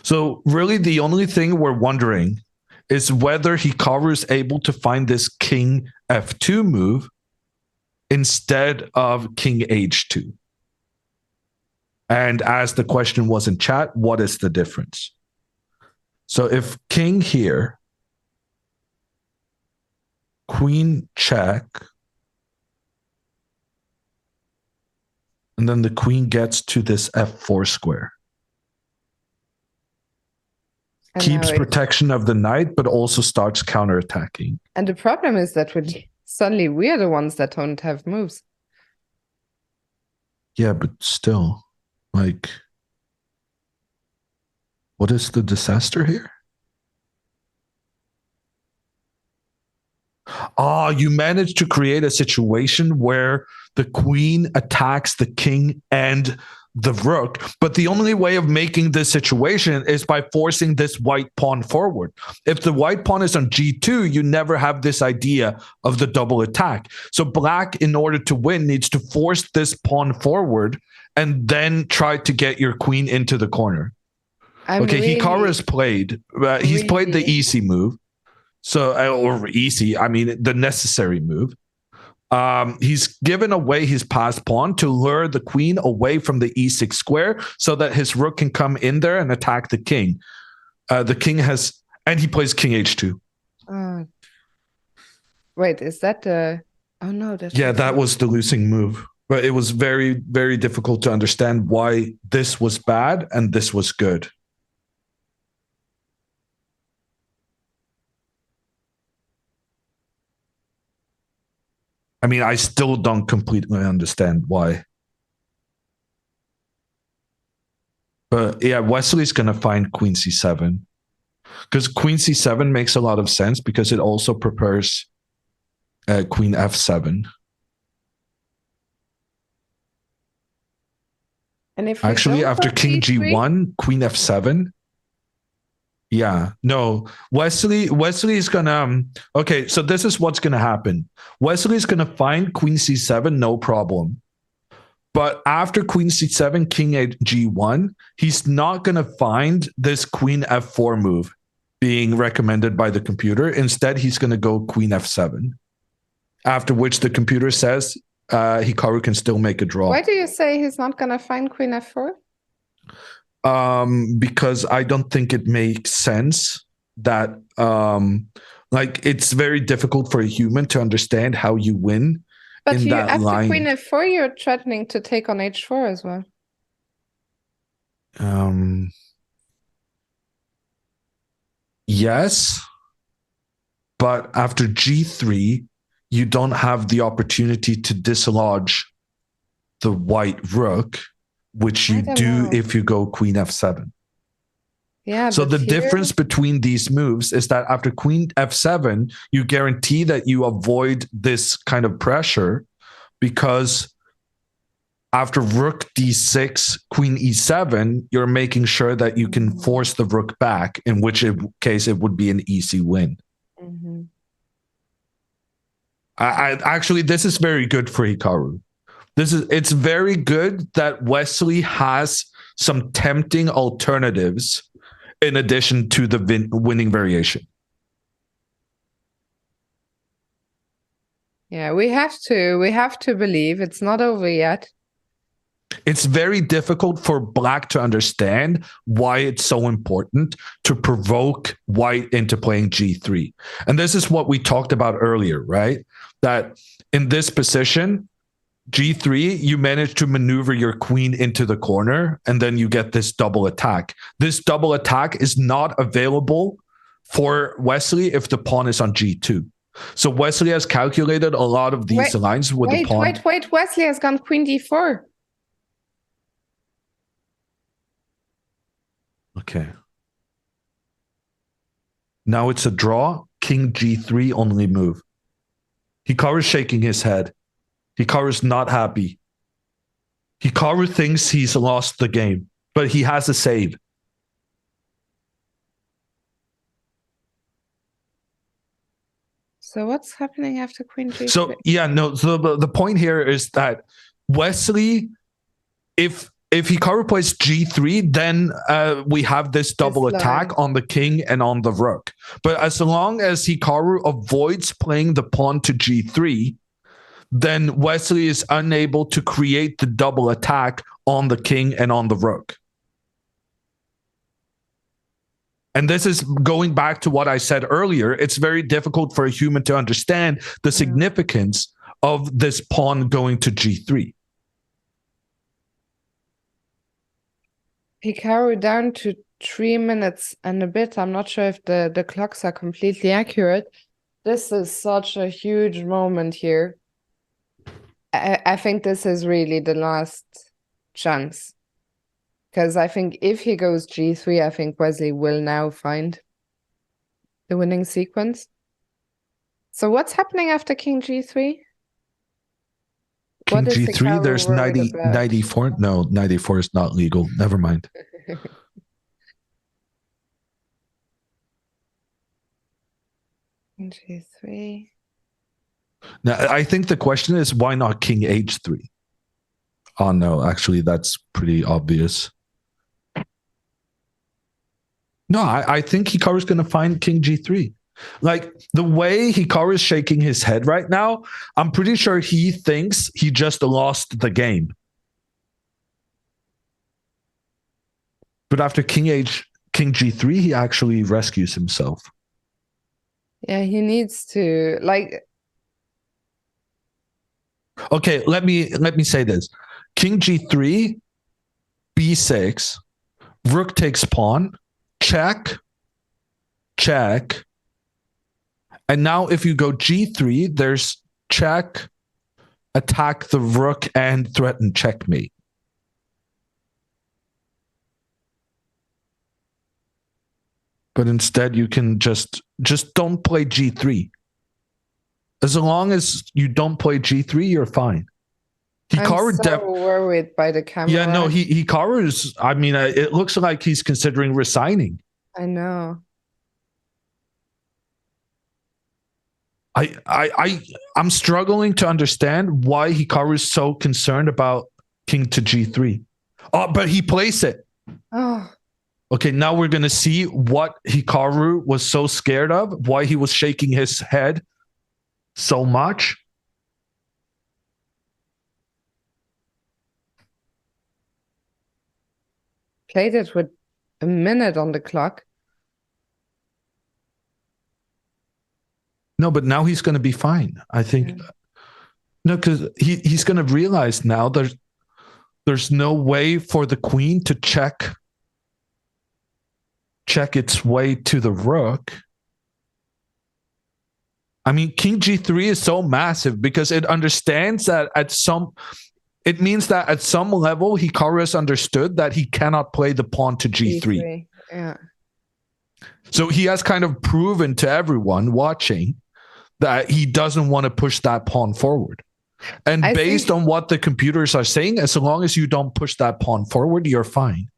So really the only thing we're wondering is whether Hikaru is able to find this king f2 move instead of king h2. And as the question was in chat, what is the difference? So if king here, queen check, and then the queen gets to this f4 square. And keeps protection of the knight, but also starts counterattacking. And the problem is that suddenly we're the ones that don't have moves. Yeah, but still, like, what is the disaster here? You managed to create a situation where the queen attacks the king and the rook, but the only way of making this situation is by forcing this white pawn forward. If the white pawn is on g2, you never have this idea of the double attack. So black, in order to win, needs to force this pawn forward and then try to get your queen into the corner. Hikaru has played. He's played the easy move. So, or easy, I mean, the necessary move. He's given away his passed pawn to lure the queen away from the e6 square so that his rook can come in there and attack the king. The king has, and he plays king h2. Wait, is that the, oh no. That was the losing move. But it was very, very difficult to understand why this was bad and this was good. I mean, I still don't completely understand why. But yeah, Wesley's going to find queen c7. Because queen c7 makes a lot of sense because it also prepares queen f7. And if actually, after king g1, queen f7. Yeah, no, Wesley is gonna, okay, so this is what's gonna happen. Wesley's gonna find queen c7, no problem. But after queen c7, king g1, he's not gonna find this queen f4 move being recommended by the computer. Instead, he's gonna go queen f7. After which the computer says, Hikaru can still make a draw. Why do you say he's not going to find queen f4? Because I don't think it makes sense that like it's very difficult for a human to understand how you win. But in you, that after line. queen f4, you're threatening to take on h4 as well. Yes, but after g3, you don't have the opportunity to dislodge the white rook, which you do if you go queen f7. Yeah. So the difference between these moves is that after queen f7, you guarantee that you avoid this kind of pressure, because after rook d6, queen e7, you're making sure that you can force the rook back, in which case it would be an easy win. I actually, this is very good for Hikaru. It's very good that Wesley has some tempting alternatives in addition to the winning variation. Yeah, we have to believe it's not over yet. It's very difficult for Black to understand why it's so important to provoke White into playing g3. And this is what we talked about earlier, right? That in this position, g3, you manage to maneuver your queen into the corner, and then you get this double attack. This double attack is not available for Wesley if the pawn is on g2. So Wesley has calculated a lot of these lines with the pawn. Wait, Wesley has gone queen d4. Okay. Now it's a draw. King g3 only move. Hikaru's shaking his head. Hikaru's not happy. Hikaru thinks he's lost the game, but he has a save. So what's happening after queen g3? So the point here is that Wesley, if Hikaru plays g3, then we have this double attack on the king and on the rook. But as long as Hikaru avoids playing the pawn to g3, then Wesley is unable to create the double attack on the king and on the rook. And this is going back to what I said earlier. It's very difficult for a human to understand the significance of this pawn going to g3. Hikaru down to 3 minutes and a bit. I'm not sure if the clocks are completely accurate. This is such a huge moment here. I think this is really the last chance. Because I think if he goes g3, I think Wesley will now find the winning sequence. So what's happening after king g3? King g3, there's 94. No, 94 is not legal. Never mind. King g3. Now, I think the question is, why not king h3? Oh, no, actually, that's pretty obvious. No, I think Hikaru's going to find king g3. Like, the way Hikaru is shaking his head right now, I'm pretty sure he thinks he just lost the game. But after king g3, he actually rescues himself. Yeah, he needs to, like... Okay, let me say this. King g3, b6, rook takes pawn, check, check. And now if you go g3, there's check, attack the rook, and threaten checkmate. But instead you can just don't play g3. As long as you don't play g3, you're fine. Hikaru, I'm so worried by the camera. Yeah, no, Hikaru is, I mean, it looks like he's considering resigning. I know. I'm struggling to understand why Hikaru is so concerned about king to g3. Oh, but he plays it. Oh. Okay, now we're going to see what Hikaru was so scared of, why he was shaking his head so much. played it with a minute on the clock. No, but now he's going to be fine. I think. Yeah. No, because he's going to realize now there's no way for the queen to check its way to the rook. I mean, King G3 is so massive because it understands that it means that at some level, Hikaru has understood that he cannot play the pawn to G3. Yeah. So he has kind of proven to everyone watching that he doesn't want to push that pawn forward. And based on what the computers are saying, as long as you don't push that pawn forward, you're fine.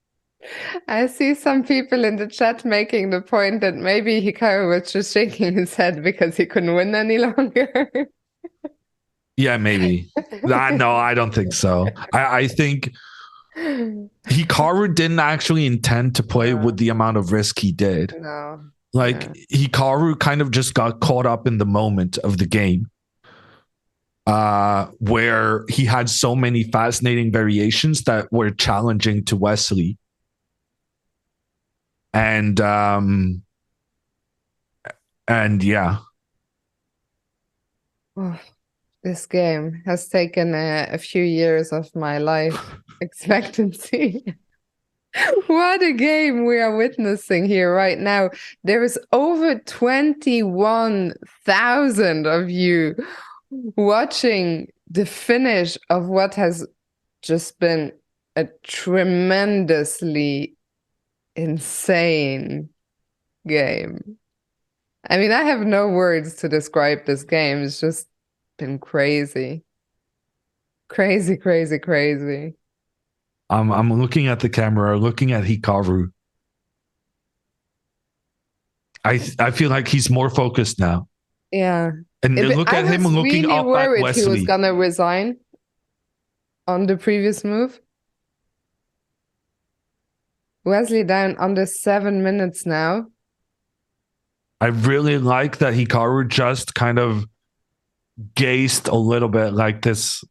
I see some people in the chat making the point that maybe Hikaru was just shaking his head because he couldn't win any longer. Yeah, maybe. No, I don't think so. I think Hikaru didn't actually intend to play with the amount of risk he did. No. Hikaru kind of just got caught up in the moment of the game, where he had so many fascinating variations that were challenging to Wesley. And yeah. Oh, this game has taken a few years of my life expectancy. What a game we are witnessing here right now. There is over 21,000 of you watching the finish of what has just been a tremendously insane game. I mean, I have no words to describe this game. It's just been crazy. Crazy, crazy, crazy. I'm looking at the camera, looking at Hikaru. I feel like he's more focused now. Yeah. And look at him looking really up at Wesley. He was gonna resign on the previous move. Wesley down under 7 minutes now. I really like that Hikaru just kind of gazed a little bit like this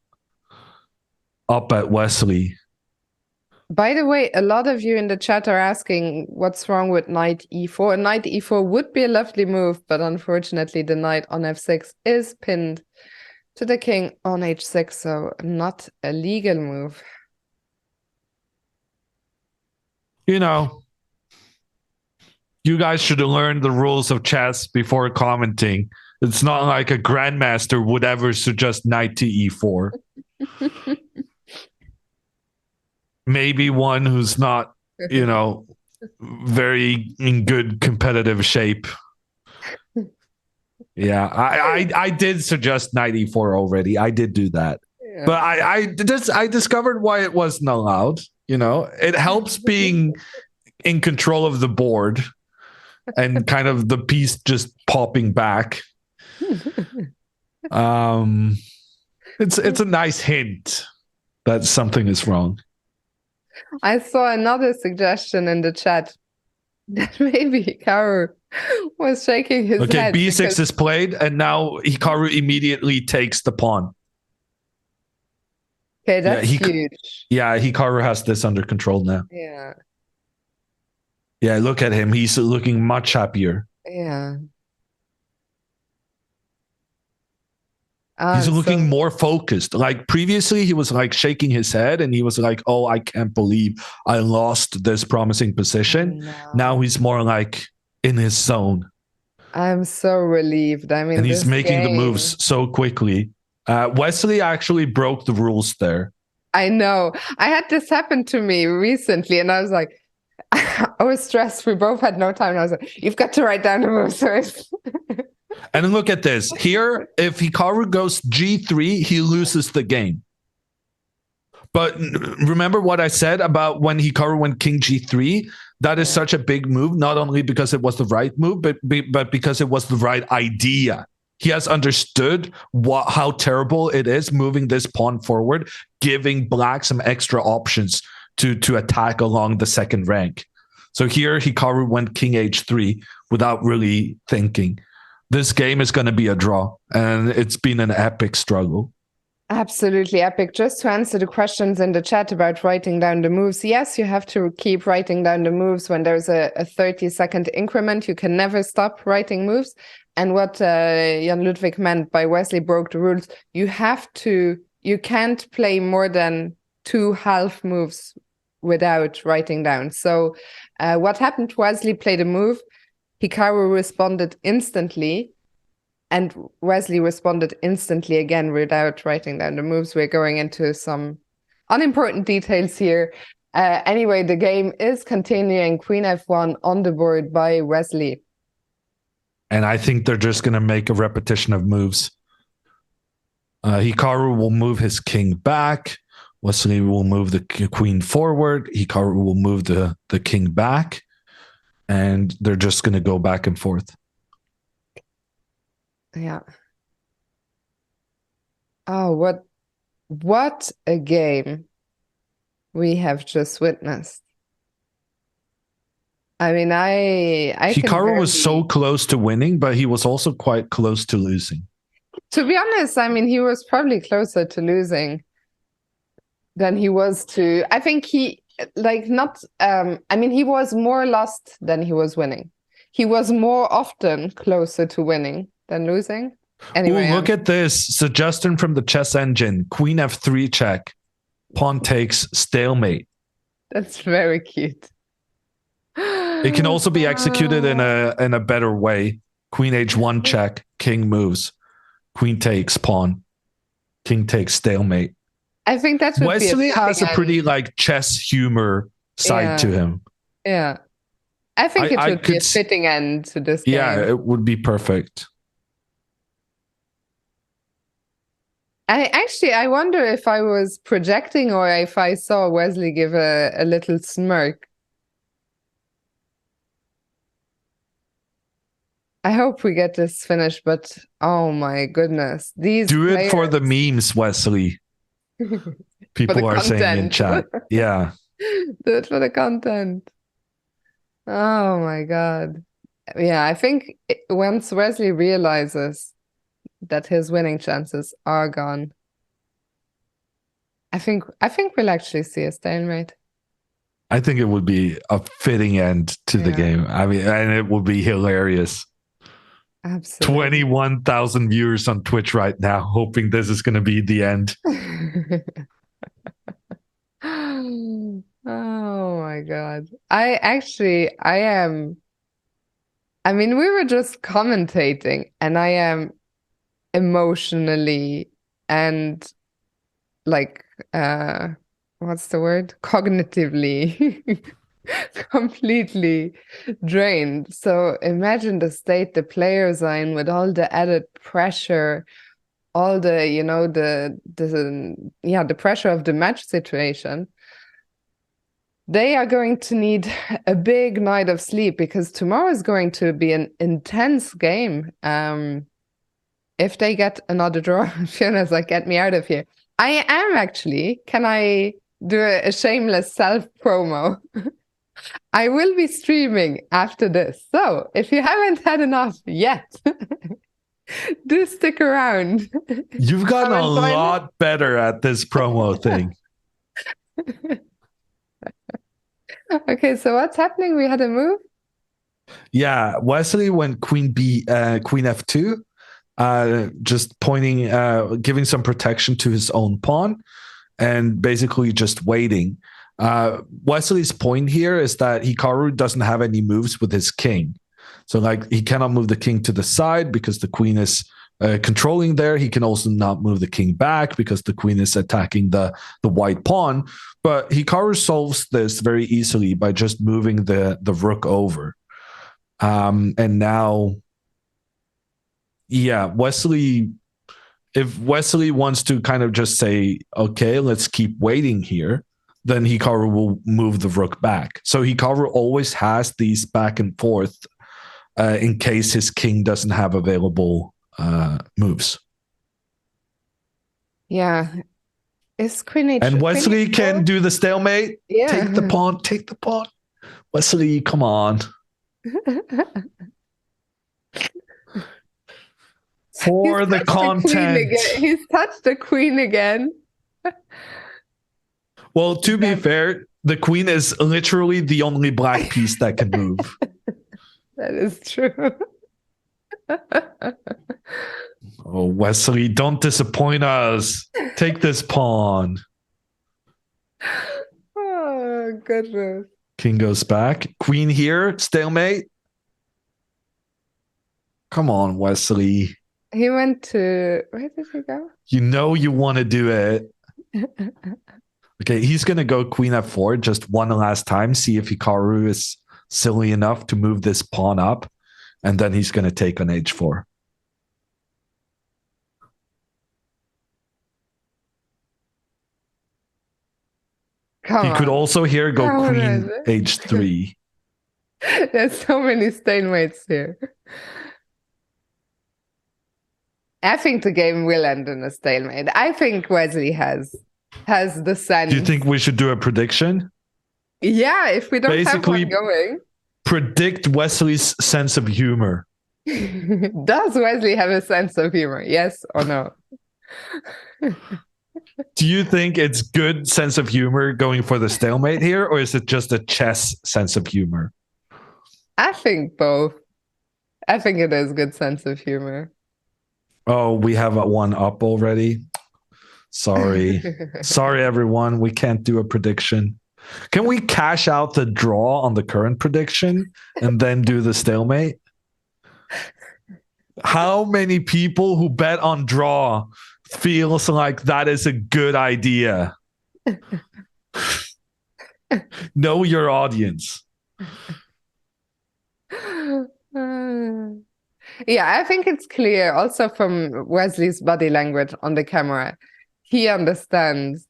up at Wesley. By the way, a lot of you in the chat are asking what's wrong with knight e4. Knight e4 would be a lovely move, but unfortunately the knight on f6 is pinned to the king on h6, so not a legal move. You know, you guys should have learned the rules of chess before commenting. It's not like a grandmaster would ever suggest knight to e4. Maybe one who's not, you know, very in good competitive shape. Yeah, I did suggest knight e4 already. I did do that. Yeah. But I discovered why it wasn't allowed. You know, it helps being in control of the board and kind of the piece just popping back. It's a nice hint that something is wrong. I saw another suggestion in the chat that maybe Hikaru was shaking his head. Okay, b6 is played, and now Hikaru immediately takes the pawn. Okay, that's huge. Yeah, Hikaru has this under control now. Yeah. Yeah, look at him. He's looking much happier. Yeah. He's looking more focused. Like previously, he was like shaking his head and he was like, oh, I can't believe I lost this promising position. No. Now he's more like in his zone. I'm so relieved. I mean, and he's making the moves so quickly. Wesley actually broke the rules there. I know. I had this happen to me recently and I was like, I was stressed. We both had no time. And I was like, you've got to write down the moves first. And look at this. Here, if Hikaru goes G3, he loses the game. But remember what I said about when Hikaru went King G3? That is such a big move, not only because it was the right move, but because it was the right idea. He has understood how terrible it is moving this pawn forward, giving black some extra options to attack along the second rank. So here, Hikaru went King H3 without really thinking. This game is going to be a draw, and it's been an epic struggle. Absolutely epic. Just to answer the questions in the chat about writing down the moves. Yes, you have to keep writing down the moves when there's a 30-second increment. You can never stop writing moves. And what Jan Ludwig meant by Wesley broke the rules, you can't play more than 2 half moves without writing down. So what happened? Wesley played a move. Hikaru responded instantly. And Wesley responded instantly again without writing down the moves. We're going into some unimportant details here. Anyway, the game is continuing. Queen F1 on the board by Wesley. And I think they're just going to make a repetition of moves. Hikaru will move his king back. Wesley will move the queen forward. Hikaru will move the king back. And they're just going to go back and forth. Yeah. Oh, what a game we have just witnessed. I mean, Hikaru was so close to winning, but he was also quite close to losing. To be honest, I mean, he was probably closer to losing than he was to. I think he he was more lost than he was winning. He was more often closer to winning than losing. Anyway, look at this suggestion from the chess engine. Queen F3 check. Pawn takes stalemate. That's very cute. It can also be executed in a better way. Queen H1 check. King moves. Queen takes pawn. King takes stalemate. I think that's Wesley has a pretty chess humor side to him. Yeah. I think it would be a fitting end to this game. Yeah, it would be perfect. I wonder if I was projecting or if I saw Wesley give a little smirk. I hope we get this finished, but oh my goodness. Do it for the memes, Wesley. People are saying in chat. Yeah. Do it for the content. Oh my God. Yeah, I think once Wesley realizes that his winning chances are gone, I think we'll actually see a stalemate. I think it would be a fitting end to the game. I mean, and it would be hilarious. Absolutely. 21,000 viewers on Twitch right now, hoping this is going to be the end. Oh my God. I am. I mean, we were just commentating, and I am emotionally and what's the word? Cognitively completely drained. So imagine the state the players are in with all the added pressure, all the, the pressure of the match situation. They are going to need a big night of sleep because tomorrow is going to be an intense game. If they get another draw, Fiona's like, get me out of here. I am actually, can I do a shameless self-promo? I will be streaming after this. So if you haven't had enough yet, do stick around. You've gotten a lot better at this promo thing. Okay, so what's happening? We had a move? Yeah, Wesley went Queen F2, just pointing, giving some protection to his own pawn and basically just waiting. Wesley's point here is that Hikaru doesn't have any moves with his king. So he cannot move the king to the side because the queen is controlling there. He can also not move the king back because the queen is attacking the white pawn. But Hikaru solves this very easily by just moving the rook over. And now, yeah, Wesley, if Wesley wants to kind of just say, okay, let's keep waiting here, then Hikaru will move the rook back. So Hikaru always has these back and forth in case his king doesn't have available moves. Yeah. Is Queen H. And Wesley can do the stalemate. Yeah. Take the pawn. Wesley, come on. For the content. He's touched the queen again. Well, to be fair, the queen is literally the only black piece that can move. That is true. Oh, Wesley, don't disappoint us. Take this pawn. Oh, goodness. King goes back. Queen here. Stalemate. Come on, Wesley. He went to... Where did he go? You know you want to do it. Okay, he's going to go queen f4 just one last time. See if Hikaru is silly enough to move this pawn up. And then he's going to take on h4. He could also here go queen h3. There's so many stalemates here. I think the game will end in a stalemate. I think Wesley has the sense. Do you think we should do a prediction? Yeah, if we don't basically have one going. Predict Wesley's sense of humor. Does Wesley have a sense of humor? Yes or no? Do you think it's good sense of humor going for the stalemate here, or is it just a chess sense of humor? I think both. I think it is good sense of humor. Oh, we have one up already. Sorry. Sorry, everyone. We can't do a prediction. Can we cash out the draw on the current prediction and then do the stalemate? How many people who bet on draw feels like that is a good idea? Know your audience. Yeah, I think it's clear also from Wesley's body language on the camera. He understands.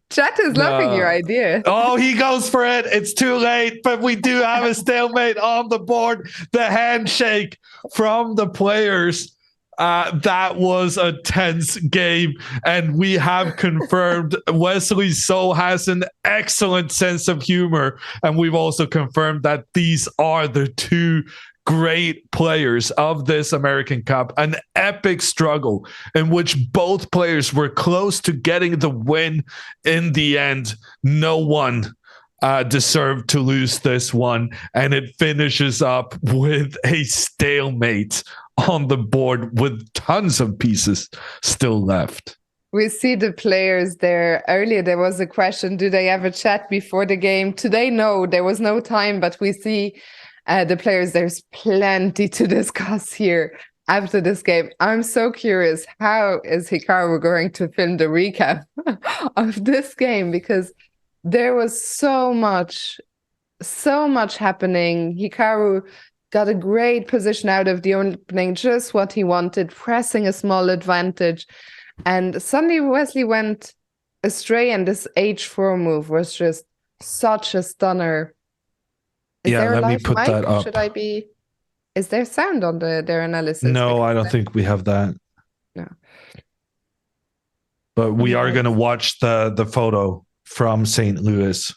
Chat is loving your idea. Oh, he goes for it. It's too late, but we do have a stalemate on the board. The handshake from the players. That was a tense game, and we have confirmed Wesley So has an excellent sense of humor, and we've also confirmed that these are the two great players of this American Cup. An epic struggle in which both players were close to getting the win. In the end, no one deserved to lose this one, and it finishes up with a stalemate on the board with tons of pieces still left. We see the players there. Earlier there was a question, do they have a chat before the game? Today, no, there was no time, but we see the players. There's plenty to discuss here after this game. I'm so curious, how is Hikaru going to film the recap of this game? Because there was so much happening. Hikaru got a great position out of the opening, just what he wanted, pressing a small advantage. And suddenly Wesley went astray, and this h4 move was just such a stunner. Let me put that up. Is there sound on their analysis? No, I don't think we have that. No. But we are going to watch the photo from St. Louis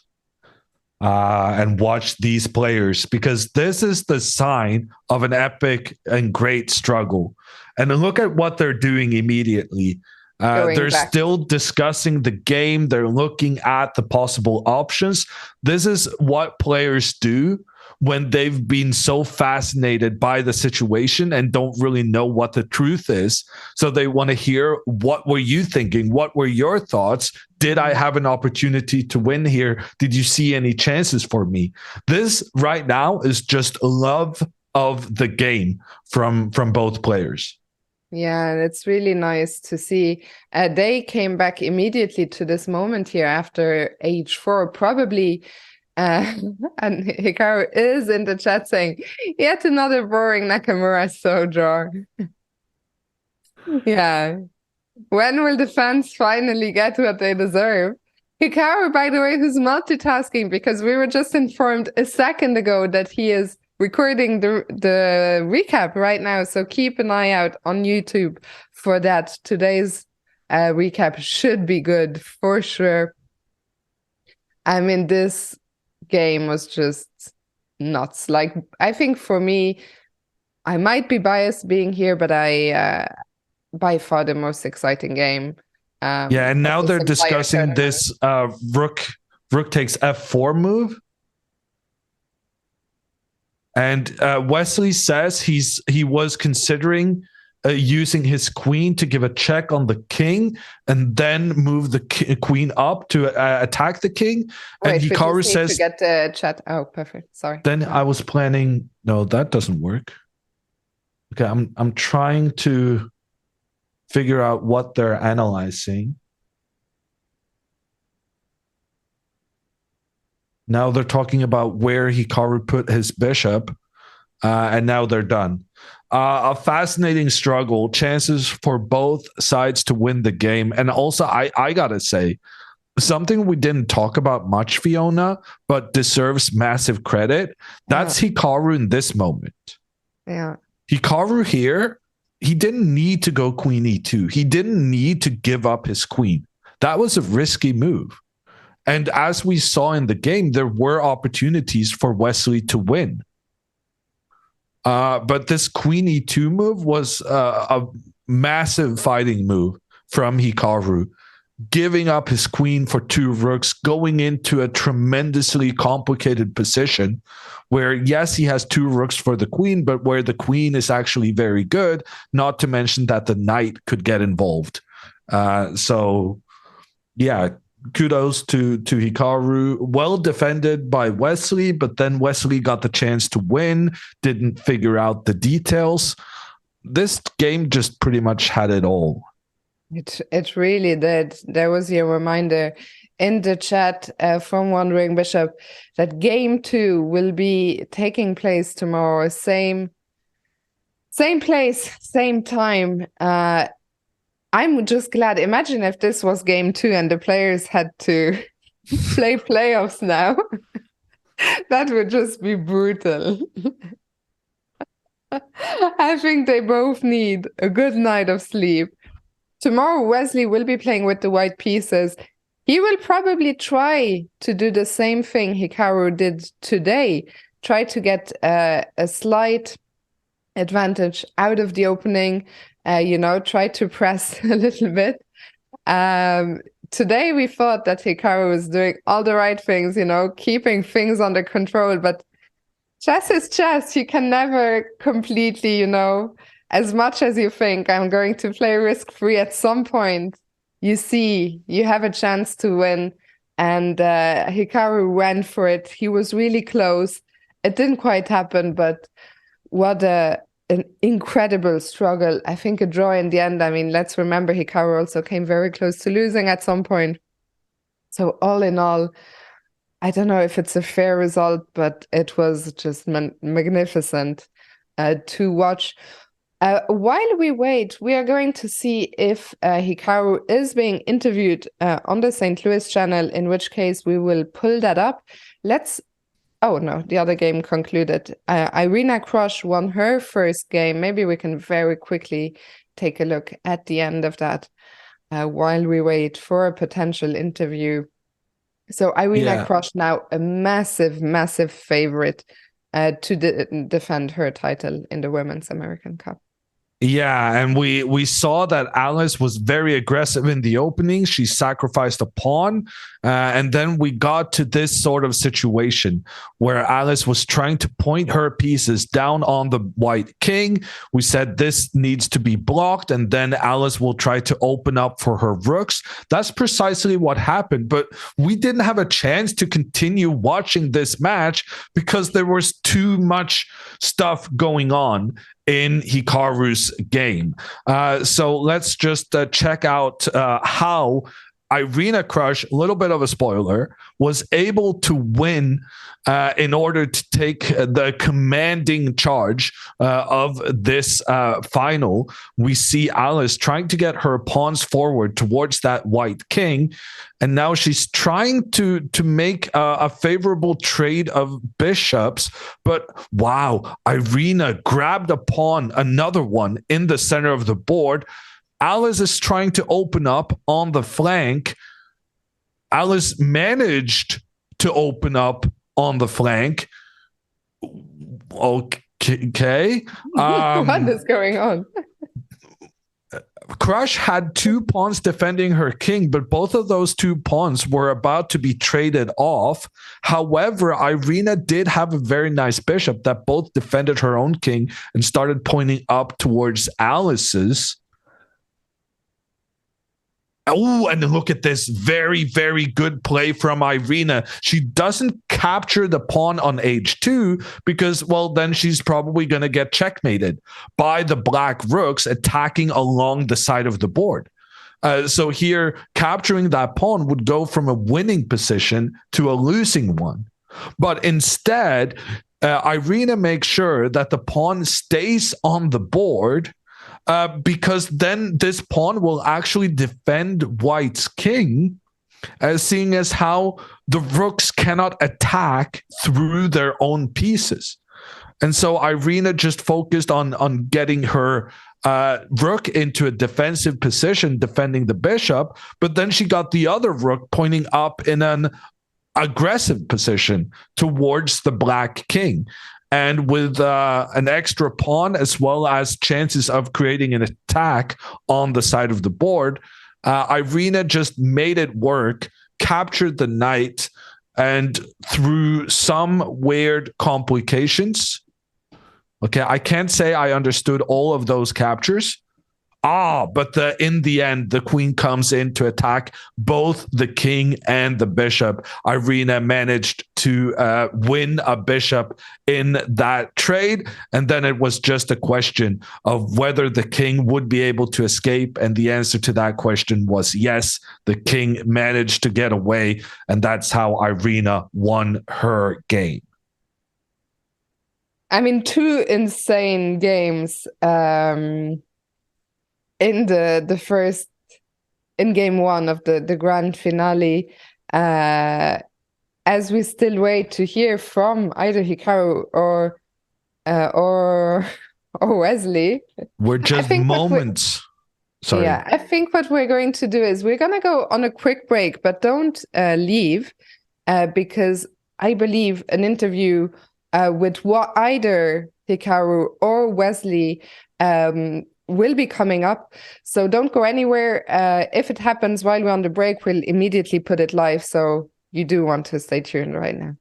and watch these players, because this is the sign of an epic and great struggle. And look at what they're doing immediately. They're still discussing the game. They're looking at the possible options. This is what players do when they've been so fascinated by the situation and don't really know what the truth is. So they want to hear, what were you thinking? What were your thoughts? Did I have an opportunity to win here? Did you see any chances for me? This right now is just love of the game from both players. Yeah, it's really nice to see. They came back immediately to this moment here after h4, probably. And Hikaru is in the chat saying, yet another boring Nakamura so draw. Yeah. When will the fans finally get what they deserve? Hikaru, by the way, who's multitasking, because we were just informed a second ago that he is recording the recap right now. So keep an eye out on YouTube for that. Today's recap should be good for sure. I mean, this game was just nuts. Like, I think for me, I might be biased being here, but I by far the most exciting game. Yeah, and now they're discussing this rook takes f4 move. And Wesley says he was considering using his queen to give a check on the king and then move the queen up to attack the king. Wait, and Hikaru says to get the chat. Oh, perfect. Sorry. Then I was planning. No, that doesn't work. Okay, I'm trying to figure out what they're analyzing. Now they're talking about where Hikaru put his bishop, and now they're done. A fascinating struggle, chances for both sides to win the game. And also, I gotta say, something we didn't talk about much, Fiona, but deserves massive credit. That's Hikaru in this moment. Yeah. Hikaru here, he didn't need to go queen e2. He didn't need to give up his queen. That was a risky move. And as we saw in the game, there were opportunities for Wesley to win. But this queen e2 move was a massive fighting move from Hikaru, giving up his queen for 2 rooks, going into a tremendously complicated position where, yes, he has 2 rooks for the queen, but where the queen is actually very good, not to mention that the knight could get involved. So, yeah, kudos to Hikaru. Well defended by Wesley, but then Wesley got the chance to win, didn't figure out the details. This game just pretty much had it all. It really did. There was a reminder in the chat from Wandering Bishop that game 2 will be taking place tomorrow. Same place, same time. I'm just glad. Imagine if this was game 2 and the players had to play playoffs now. That would just be brutal. I think they both need a good night of sleep. Tomorrow, Wesley will be playing with the white pieces. He will probably try to do the same thing Hikaru did today. Try to get a slight advantage out of the opening. Try to press a little bit. Today, we thought that Hikaru was doing all the right things, keeping things under control. But chess is chess. You can never completely, as much as you think I'm going to play risk-free, at some point, you have a chance to win. And Hikaru went for it. He was really close. It didn't quite happen, but what an incredible struggle. I think a draw in the end. I mean, let's remember Hikaru also came very close to losing at some point. So all in all, I don't know if it's a fair result, but it was just magnificent to watch. While we wait, we are going to see if Hikaru is being interviewed on the St. Louis channel, in which case we will pull that up. Oh, no, the other game concluded. Irina Krush won her first game. Maybe we can very quickly take a look at the end of that while we wait for a potential interview. So Irina Krush now a massive, massive favorite to defend her title in the Women's American Cup. Yeah, and we saw that Alice was very aggressive in the opening. She sacrificed a pawn, and then we got to this sort of situation where Alice was trying to point her pieces down on the white king. We said this needs to be blocked, and then Alice will try to open up for her rooks. That's precisely what happened, but we didn't have a chance to continue watching this match because there was too much stuff going on in Hikaru's game. So let's just check out how Irina Krush, a little bit of a spoiler, was able to win in order to take the commanding charge of this final. We see Alice trying to get her pawns forward towards that white king, and now she's trying to make a favorable trade of bishops. But wow, Irina grabbed a pawn, another one, in the center of the board. Alice is trying to open up on the flank. Alice managed to open up on the flank. Okay, Okay. What is going on? Crush had 2 pawns defending her king, but both of those 2 pawns were about to be traded off. However, Irina did have a very nice bishop that both defended her own king and started pointing up towards Alice's. Oh, and look at this. Very, very good play from Irina. She doesn't capture the pawn on h2 because, well, then she's probably going to get checkmated by the black rooks attacking along the side of the board. So here, capturing that pawn would go from a winning position to a losing one. But instead, Irina makes sure that the pawn stays on the board because then this pawn will actually defend White's king, seeing as how the rooks cannot attack through their own pieces. And so Irina just focused on getting her rook into a defensive position, defending the bishop, but then she got the other rook pointing up in an aggressive position towards the black king. And with an extra pawn, as well as chances of creating an attack on the side of the board, Irina just made it work, captured the knight, and through some weird complications. Okay, I can't say I understood all of those captures. But in the end, the queen comes in to attack both the king and the bishop. Irina managed to win a bishop in that trade. And then it was just a question of whether the king would be able to escape. And the answer to that question was yes, the king managed to get away. And that's how Irina won her game. I mean, 2 insane games. In the first, in game 1 of the grand finale, as we still wait to hear from either Hikaru or Wesley. We're just moments. Sorry. Yeah, I think what we're going to do is we're going to go on a quick break, but don't leave because I believe an interview with either Hikaru or Wesley will be coming up. So don't go anywhere. If it happens while we're on the break, we'll immediately put it live. So you do want to stay tuned right now.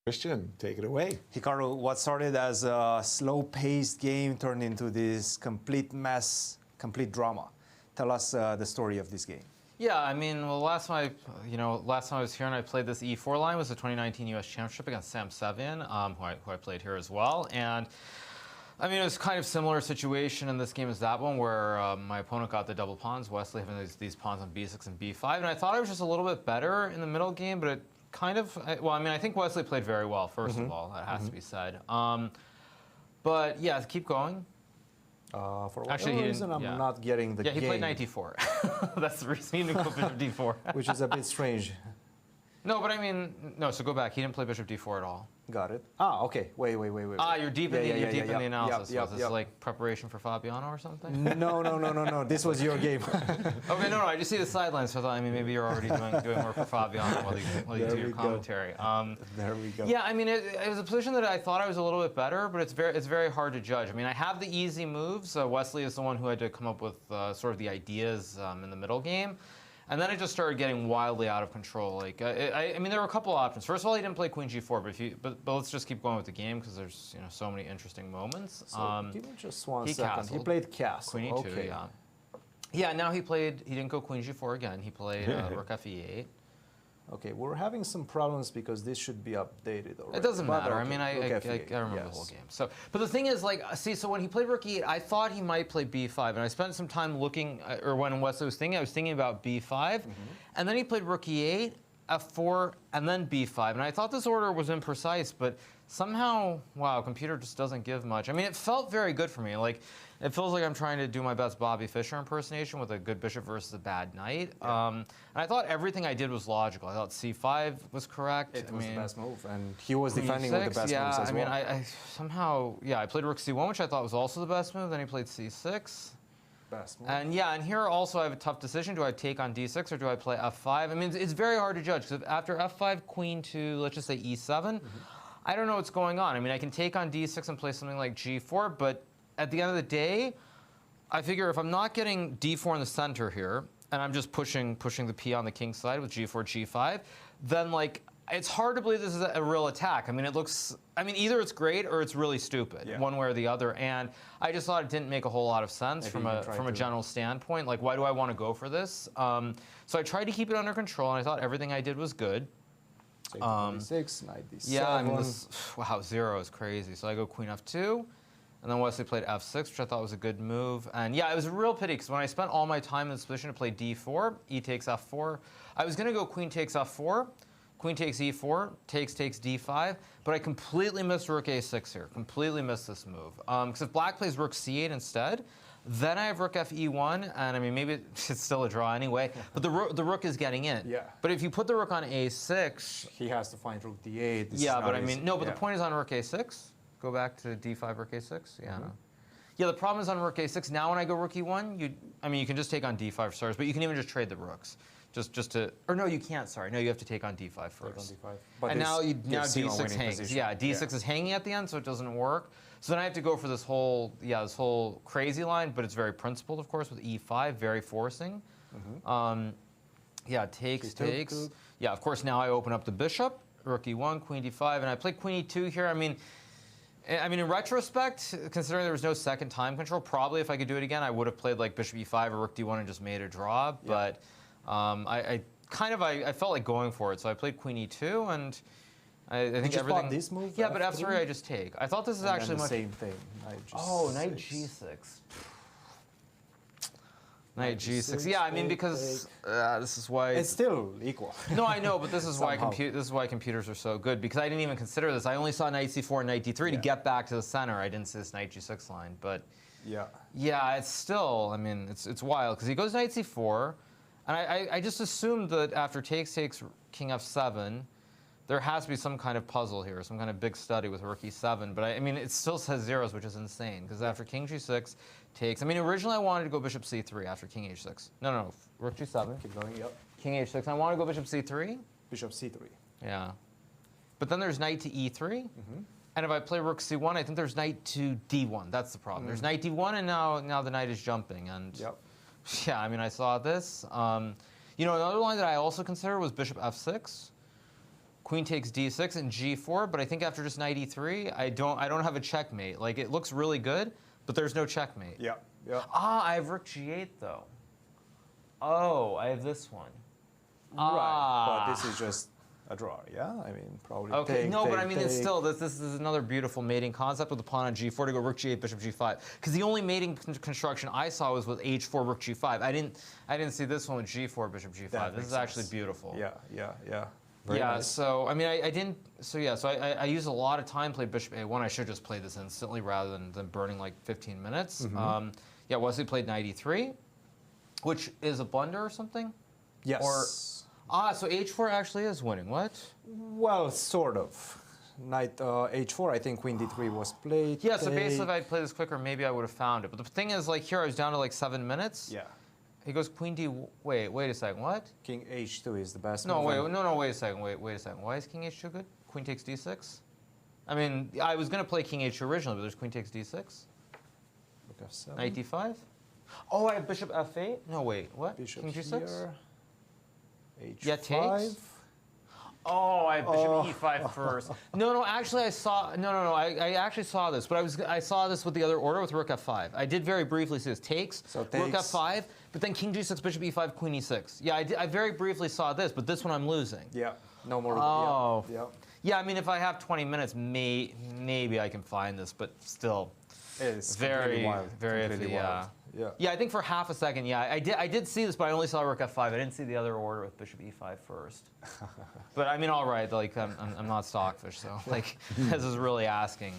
Christian, take it away. Hikaru, what started as a slow-paced game turned into this complete mess, complete drama. Tell us the story of this game. Yeah, I mean, well, last time I was here and I played this E4 line was the 2019 U.S. Championship against Sam Sevian, who I played here as well, and I mean, it was kind of similar situation in this game as that one, where my opponent got the double pawns, Wesley having these pawns on b6 and b5, and I thought I was just a little bit better in the middle game, but it kind of, well, I mean, I think Wesley played very well, first of all, that has to be said. But yeah, keep going. For whatever reason, I'm not getting the game. Yeah, he played knight d4. That's the reason he didn't go bishop d4. Which is a bit strange. No, but I mean, no, so go back. He didn't play bishop d4 at all. Got it. Ah, okay. Wait. Ah, you're deep in the analysis. Was this like preparation for Fabiano or something? No. This was your game. Okay, no, I just see the sidelines, so I thought, I mean, maybe you're already doing work for Fabiano while you do your commentary. There we go. Yeah, I mean, it was a position that I thought I was a little bit better, but it's very hard to judge. I mean, I have the easy moves. Wesley is the one who had to come up with sort of the ideas in the middle game. And then it just started getting wildly out of control. Like, I mean, there were a couple of options. First of all, he didn't play queen g4, but let's just keep going with the game because there's so many interesting moments. So give me just one second. Castled. He played castle. Queen e2, yeah. Yeah, now he didn't go queen g4 again. He played rook fe8. Okay, we're having some problems because this should be updated already. It doesn't matter. Okay, I mean, I remember the whole game. So, but the thing is, like, see, so when he played rook e8, I thought he might play b5, and I spent some time looking, or when Wesley was thinking, I was thinking about b5, and then he played rook e8, f4, and then b5, and I thought this order was imprecise, but somehow, wow, computer just doesn't give much. I mean, it felt very good for me. Like, it feels like I'm trying to do my best Bobby Fischer impersonation with a good bishop versus a bad knight. Yeah. And I thought everything I did was logical. I thought c5 was correct. It was the best move, and he was defending with the best moves as well. well. I somehow, I played rook c1, which I thought was also the best move. Then he played c6. Best move. And yeah, and here also I have a tough decision. Do I take on d6 or do I play f5? I mean, it's very hard to judge, because after f5, queen to, let's just say e7, I don't know what's going on. I mean, I can take on d6 and play something like g4, but at the end of the day, I figure if I'm not getting d4 in the center here, and I'm just pushing the p on the king side with g4, g5, then like it's hard to believe this is a real attack. I mean, either it's great or it's really stupid, one way or the other. And I just thought it didn't make a whole lot of sense from a general standpoint. Like, why do I want to go for this? So I tried to keep it under control, and I thought everything I did was good. Take d6, knight d7. Yeah, I mean, wow, 0 is crazy. So I go queen f2. And then Wesley played f6, which I thought was a good move. And yeah, it was a real pity, because when I spent all my time in this position to play d4, e takes f4, I was going to go queen takes f4, queen takes e4, takes d5, but I completely missed rook a6 here. Completely missed this move. Because if black plays rook c8 instead, then I have rook fe1, and I mean, maybe it's still a draw anyway, but the rook is getting in. Yeah. But if you put the rook on a6... He has to find rook d8. Yeah, but I mean, no, but the point is on rook a6. Go back to d5, rook a6. Yeah. Yeah, the problem is on rook a6. Now when I go rook e1, you can just take on d5 for starters, but you can even just trade the rooks. Just to, or no, you can't. Sorry, no, you have to take on d5 first. Take on d5. But and now d6 hangs. Position. Yeah, d6 is hanging at the end, so it doesn't work. So then I have to go for this whole crazy line, but it's very principled, of course, with e5, very forcing. Yeah, takes. Yeah, of course. Now I open up the bishop, rook e1, queen d5, and I play queen e2 here. I mean, in retrospect, considering there was no second time control, probably if I could do it again, I would have played like bishop e5 or rook d1 and just made a draw. But I felt like going for it, so I played queen e2, and I think you everything. This move, yeah, but f3 I just take. I thought this is actually the much. Same thing. Knight g6. Knight g6. Yeah, I mean, because this is why it's still equal. No, I know, but this is why computers are so good, because I didn't even consider this. I only saw knight c4 and knight d3 to get back to the center. I didn't see this knight g6 line, but yeah, it's still. I mean, it's wild, because he goes knight c4, and I just assumed that after takes king f7, there has to be some kind of puzzle here, some kind of big study with rook e7. But I mean, it still says zeros, which is insane, because after king g6 takes. I mean, originally I wanted to go bishop c3 after king h6. No, rook g7. Keep going. Yep. King h6. I want to go bishop c3. Bishop c3. Yeah. But then there's knight to e3. And if I play rook c1, I think there's knight to d1. That's the problem. There's knight d1, and now the knight is jumping. And yeah, I mean, I saw this. Another line that I also considered was bishop f6. Queen takes d6 and g4, but I think after just knight e3, I don't have a checkmate. Like, it looks really good, but there's no checkmate. Yeah. I have rook g8 though. Oh, I have this one. Right, but this is just a draw, yeah? I mean, probably Okay, take, no, but take, I mean, it's take. still, this is another beautiful mating concept with the pawn on g4 to go rook g8, bishop g5. Because the only mating construction I saw was with h4, rook g5. I didn't see this one with g4, bishop g5. That This makes is actually sense. beautiful. Yeah. Very Yeah, nice. so, I mean, I didn't, so yeah, so I used a lot of time, played bishop a1. I should just play this instantly rather than burning like 15 minutes. Yeah, Wesley played knight e3, which is a blunder or something? Yes. So h4 actually is winning. What? Well, sort of. Knight h4, I think queen d3 was played. Yeah, so basically if take. I'd played this quicker, maybe I would have found it. But the thing is, like here, I was down to like 7 minutes. Yeah. He goes queen d. Wait a second. What? King h2 is the best No, move. wait a second. Wait a second. Why is king h2 good? Queen takes d6. I mean, I was gonna play king h2 originally, but there's queen takes d6. Rook f7. Knight d5. Oh, I have bishop f8. No, wait. What? Bishop king g6. here. h5. Yeah, takes. Oh, I have bishop e5 first. No, actually I saw, no, I actually saw this, but I saw this with the other order with rook f5. I did very briefly see this. Takes, So rook takes. f5, but then king g6, bishop e5, queen e6. Yeah, I very briefly saw this, but this one I'm losing. Yeah. No more. Oh. Yeah. Yeah, I mean, if I have 20 minutes, maybe I can find this, but still, It's very, completely wild. very completely iffy, wild. Yeah. Yeah, I think for half a second, yeah, I did see this, but I only saw rook f5. I didn't see the other order with bishop e5 first. But I mean, all right, like I'm not stockfish, so like this is really asking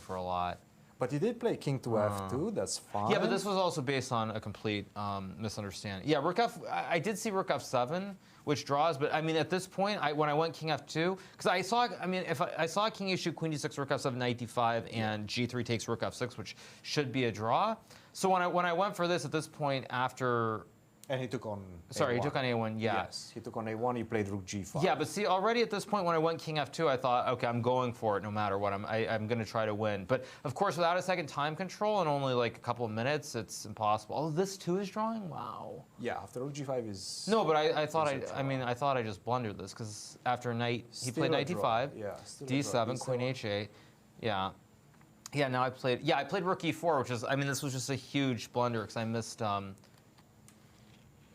for a lot. But you did play king to f2. That's fine. Yeah, but this was also based on a complete misunderstanding. Yeah, I did see rook f7, which draws, but I mean, at this point, when I went king f2, because I saw, I mean, if I saw king h2, queen d6, rook f7, knight d5, and g3 takes rook f6, which should be a draw. So when I went for this at this point after, And he took on. sorry, A1. he took on a1, yeah. Yes, he took on a1. He played rook g5. Yeah, but see, already at this point when I went king f2, I thought, okay, I'm going for it no matter what. I'm going to try to win. But of course, without a second time control and only like a couple of minutes, it's impossible. Oh, this too is drawing? Wow. Yeah, after rook g5 is. No, but I thought Is a I thought I just blundered this because after knight, he Still played a knight draw. d5, Yeah, still a draw. d7, queen h8. Yeah. Yeah, now I played rook e4, which is, I mean, this was just a huge blunder because I missed,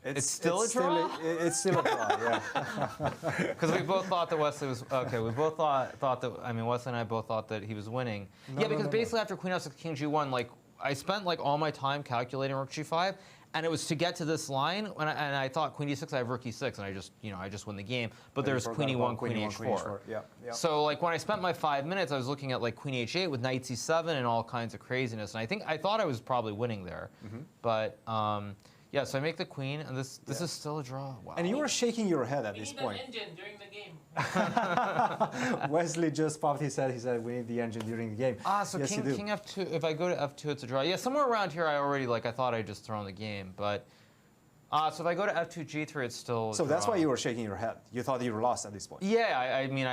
It's still a draw? It's still a draw, yeah. because we both thought that Wesley was, okay, we both thought that, I mean, Wesley and I both thought that he was winning. Yeah, because basically after queen f6, king g1, like, I spent like all my time calculating rook g5, and it was to get to this line, and I thought queen d6, I have rook e6, and I just win the game. But there's queen e1, queen h4. Yeah. So like when I spent my 5 minutes, I was looking at like queen h8 with knight c7 and all kinds of craziness, and I thought I was probably winning there, but yeah. So I make the queen, and this is still a draw. Wow. And you were shaking your head at We this need point. an engine during the game. Wesley just popped his head. He said, "We need the engine during the game." So yes, you do. king f2. If I go to f2, it's a draw. Yeah, somewhere around here, I thought I just thrown the game, but. So if I go to f2, g3, it's still. So that's why you were shaking your head. You thought you were lost at this point. Yeah, I mean,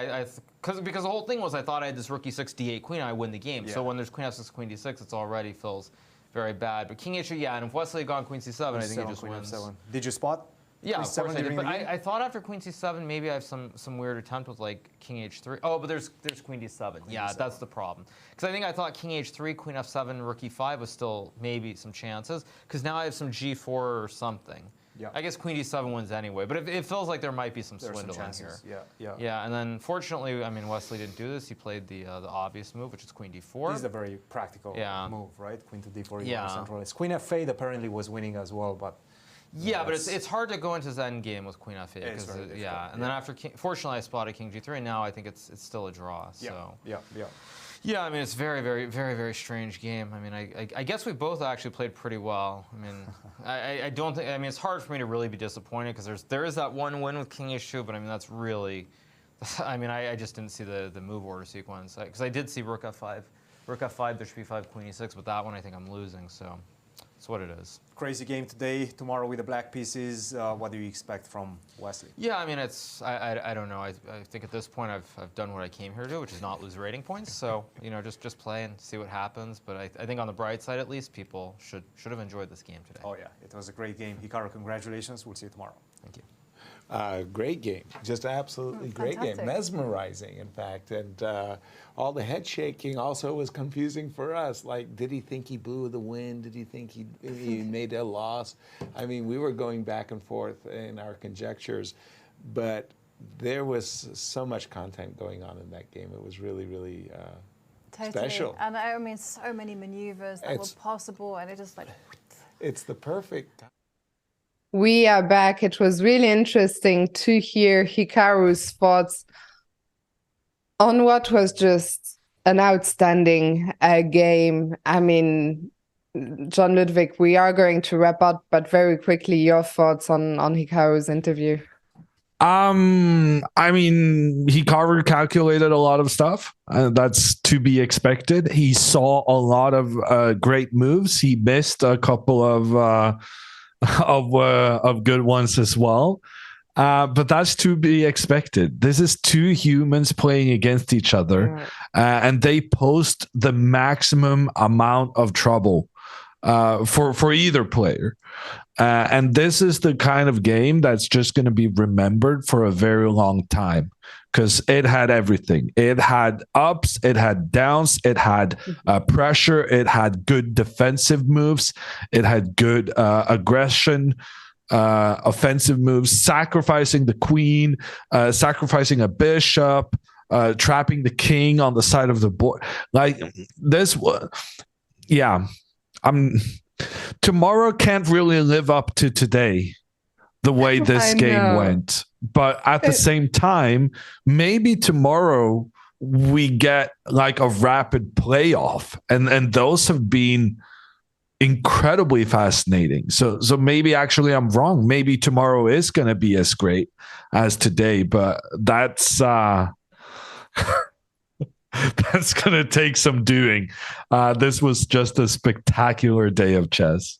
because the whole thing was I thought I had this rook e6, d8, queen, I win the game. So Yeah. when there's queen f6, queen d6, it's already feels very bad. But king h3, yeah, and if Wesley had gone queen c7, I think he just Queen wins. f7. Did you spot? Yeah, queen of course c7 I did. during But the game? I thought after queen c7, maybe I have some weird attempt with like king h3. Oh, but there's queen d7. Yeah, d7. that's the problem. Because I thought king h3, queen f7, rook e5 was still maybe some chances. Because now I have some g4 or something. Yeah. I guess queen d7 wins anyway. But it feels like there might be some There's some swindle in here. chances. Yeah. Yeah, and then fortunately, I mean, Wesley didn't do this. He played the obvious move, which is queen d4. This is a very practical Yeah. move, right? Queen to d4. Yeah. Centralized. Queen f8 apparently was winning as well, but. Yeah, but That's- it's hard to go into Zen game with queen f8. It's Because very yeah, difficult, and then after fortunately I spotted king g3, and now I think it's still a draw. So. Yeah. Yeah, I mean, it's very, very, very, very strange game. I mean, I guess we both actually played pretty well. I mean, I don't think, I mean, it's hard for me to really be disappointed because there is that one win with king h2, but I mean, that's really, I mean, I just didn't see the move order sequence. Because I did see rook f5, bishop e5, queen e6, but that one I think I'm losing, so it's what it is. Crazy game today. Tomorrow with the black pieces. What do you expect from Wesley? Yeah, I mean, I don't know. I think at this point I've done what I came here to do, which is not lose rating points. So, just play and see what happens. But I think on the bright side, at least, people should have enjoyed this game today. Oh yeah, it was a great game. Hikaru, congratulations. We'll see you tomorrow. Thank you. Great game, just absolutely great game, mesmerizing, in fact. And all the head shaking also was confusing for us. Like, did he think he blew the win? Did he think he made a loss? I mean, we were going back and forth in our conjectures, but there was so much content going on in that game. It was really, really special. And I mean, so many maneuvers that were possible, and it just like... It's the perfect... We are back. It was really interesting to hear Hikaru's thoughts on what was just an outstanding game. I mean, John Ludwig, we are going to wrap up, but very quickly, your thoughts on Hikaru's interview. I mean, Hikaru calculated a lot of stuff. That's to be expected. He saw a lot of great moves. He missed a couple of good ones as well. But that's to be expected. This is two humans playing against each other, and they post the maximum amount of trouble for either player. And this is the kind of game that's just going to be remembered for a very long time, because it had everything. It had ups, it had downs, it had pressure, it had good defensive moves, it had good aggression, offensive moves, sacrificing the queen, sacrificing a bishop, trapping the king on the side of the board. Like this was, tomorrow can't really live up to today, the way this game went. But at the same time, maybe tomorrow we get like a rapid playoff, and those have been incredibly fascinating. So maybe actually I'm wrong. Maybe tomorrow is going to be as great as today, but that's that's going to take some doing. This was just a spectacular day of chess.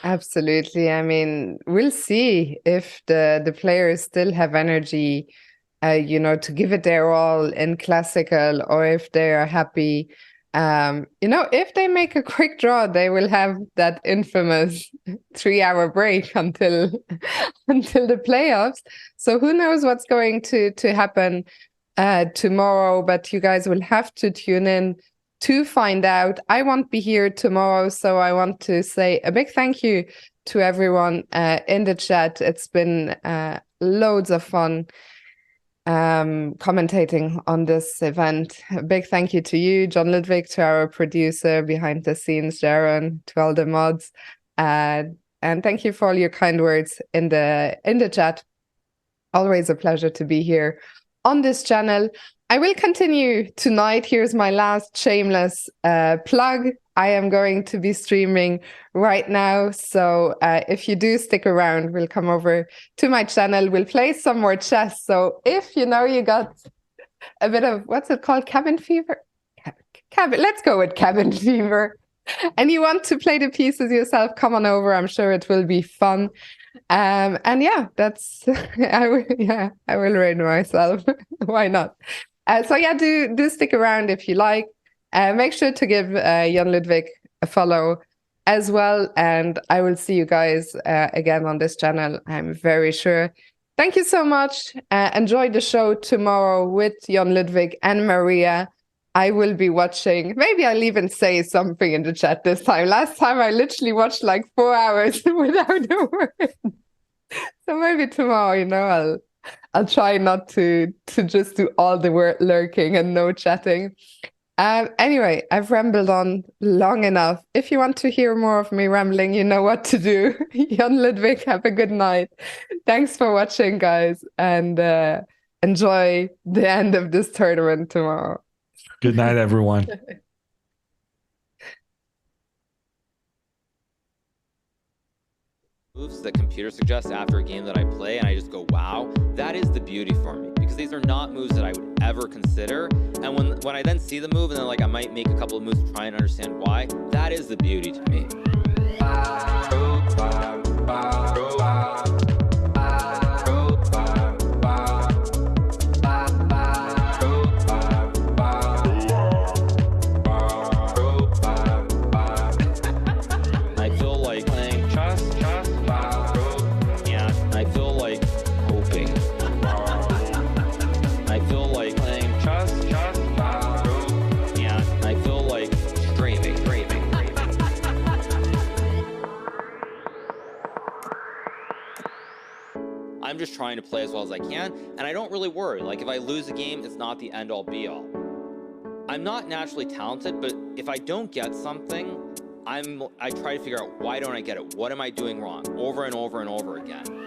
Absolutely. I mean, we'll see if the players still have energy, to give it their all in classical, or if they are happy. If they make a quick draw, they will have that infamous 3-hour break until the playoffs. So who knows what's going to happen tomorrow, but you guys will have to tune in to find out. I won't be here tomorrow, so I want to say a big thank you to everyone in the chat. It's been loads of fun commentating on this event. A big thank you to you, John Ludwig, to our producer behind the scenes, Jaron, to all the mods, and thank you for all your kind words in the chat. Always a pleasure to be here on this channel. I will continue tonight. Here's my last shameless plug. I am going to be streaming right now. So if you do stick around, we'll come over to my channel. We'll play some more chess. So if you got a bit of, what's it called? Cabin fever? Let's go with cabin fever. And you want to play the pieces yourself, come on over. I'm sure it will be fun. And yeah, that's I will raid myself. Why not? Do stick around if you like. Make sure to give Jan Ludwig a follow as well, and I will see you guys again on this channel, I'm very sure. Thank you so much. Enjoy the show tomorrow with Jan Ludwig and Maria. I will be watching. Maybe I'll even say something in the chat this time. Last time I literally watched like 4 hours without a word. So maybe tomorrow, I'll try not to just do all the word lurking and no chatting. Anyway, I've rambled on long enough. If you want to hear more of me rambling, you know what to do. Jan Ludwig, have a good night. Thanks for watching, guys, and enjoy the end of this tournament tomorrow. Good night, everyone. Moves that computer suggests after a game that I play, and I just go, wow, that is the beauty for me, because these are not moves that I would ever consider. And when I then see the move, and then I might make a couple of moves to try and understand why, that is the beauty to me. I feel like playing chess. Yeah, I feel like I'm just trying to play as well as I can, and I don't really worry. Like, if I lose a game, it's not the end all be all. I'm not naturally talented, but if I don't get something, I try to figure out, why don't I get it? What am I doing wrong? Over and over and over again.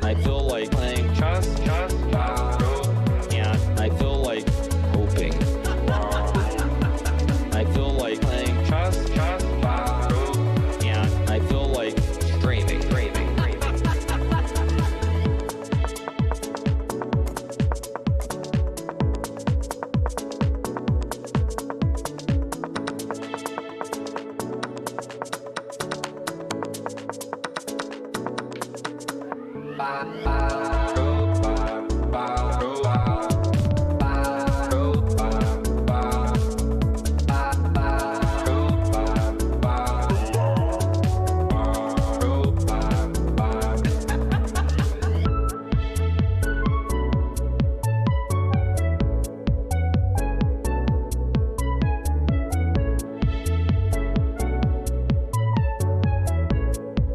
I feel like playing chess, and I feel like hoping. I feel like playing chess, and I feel like dreaming. Bye.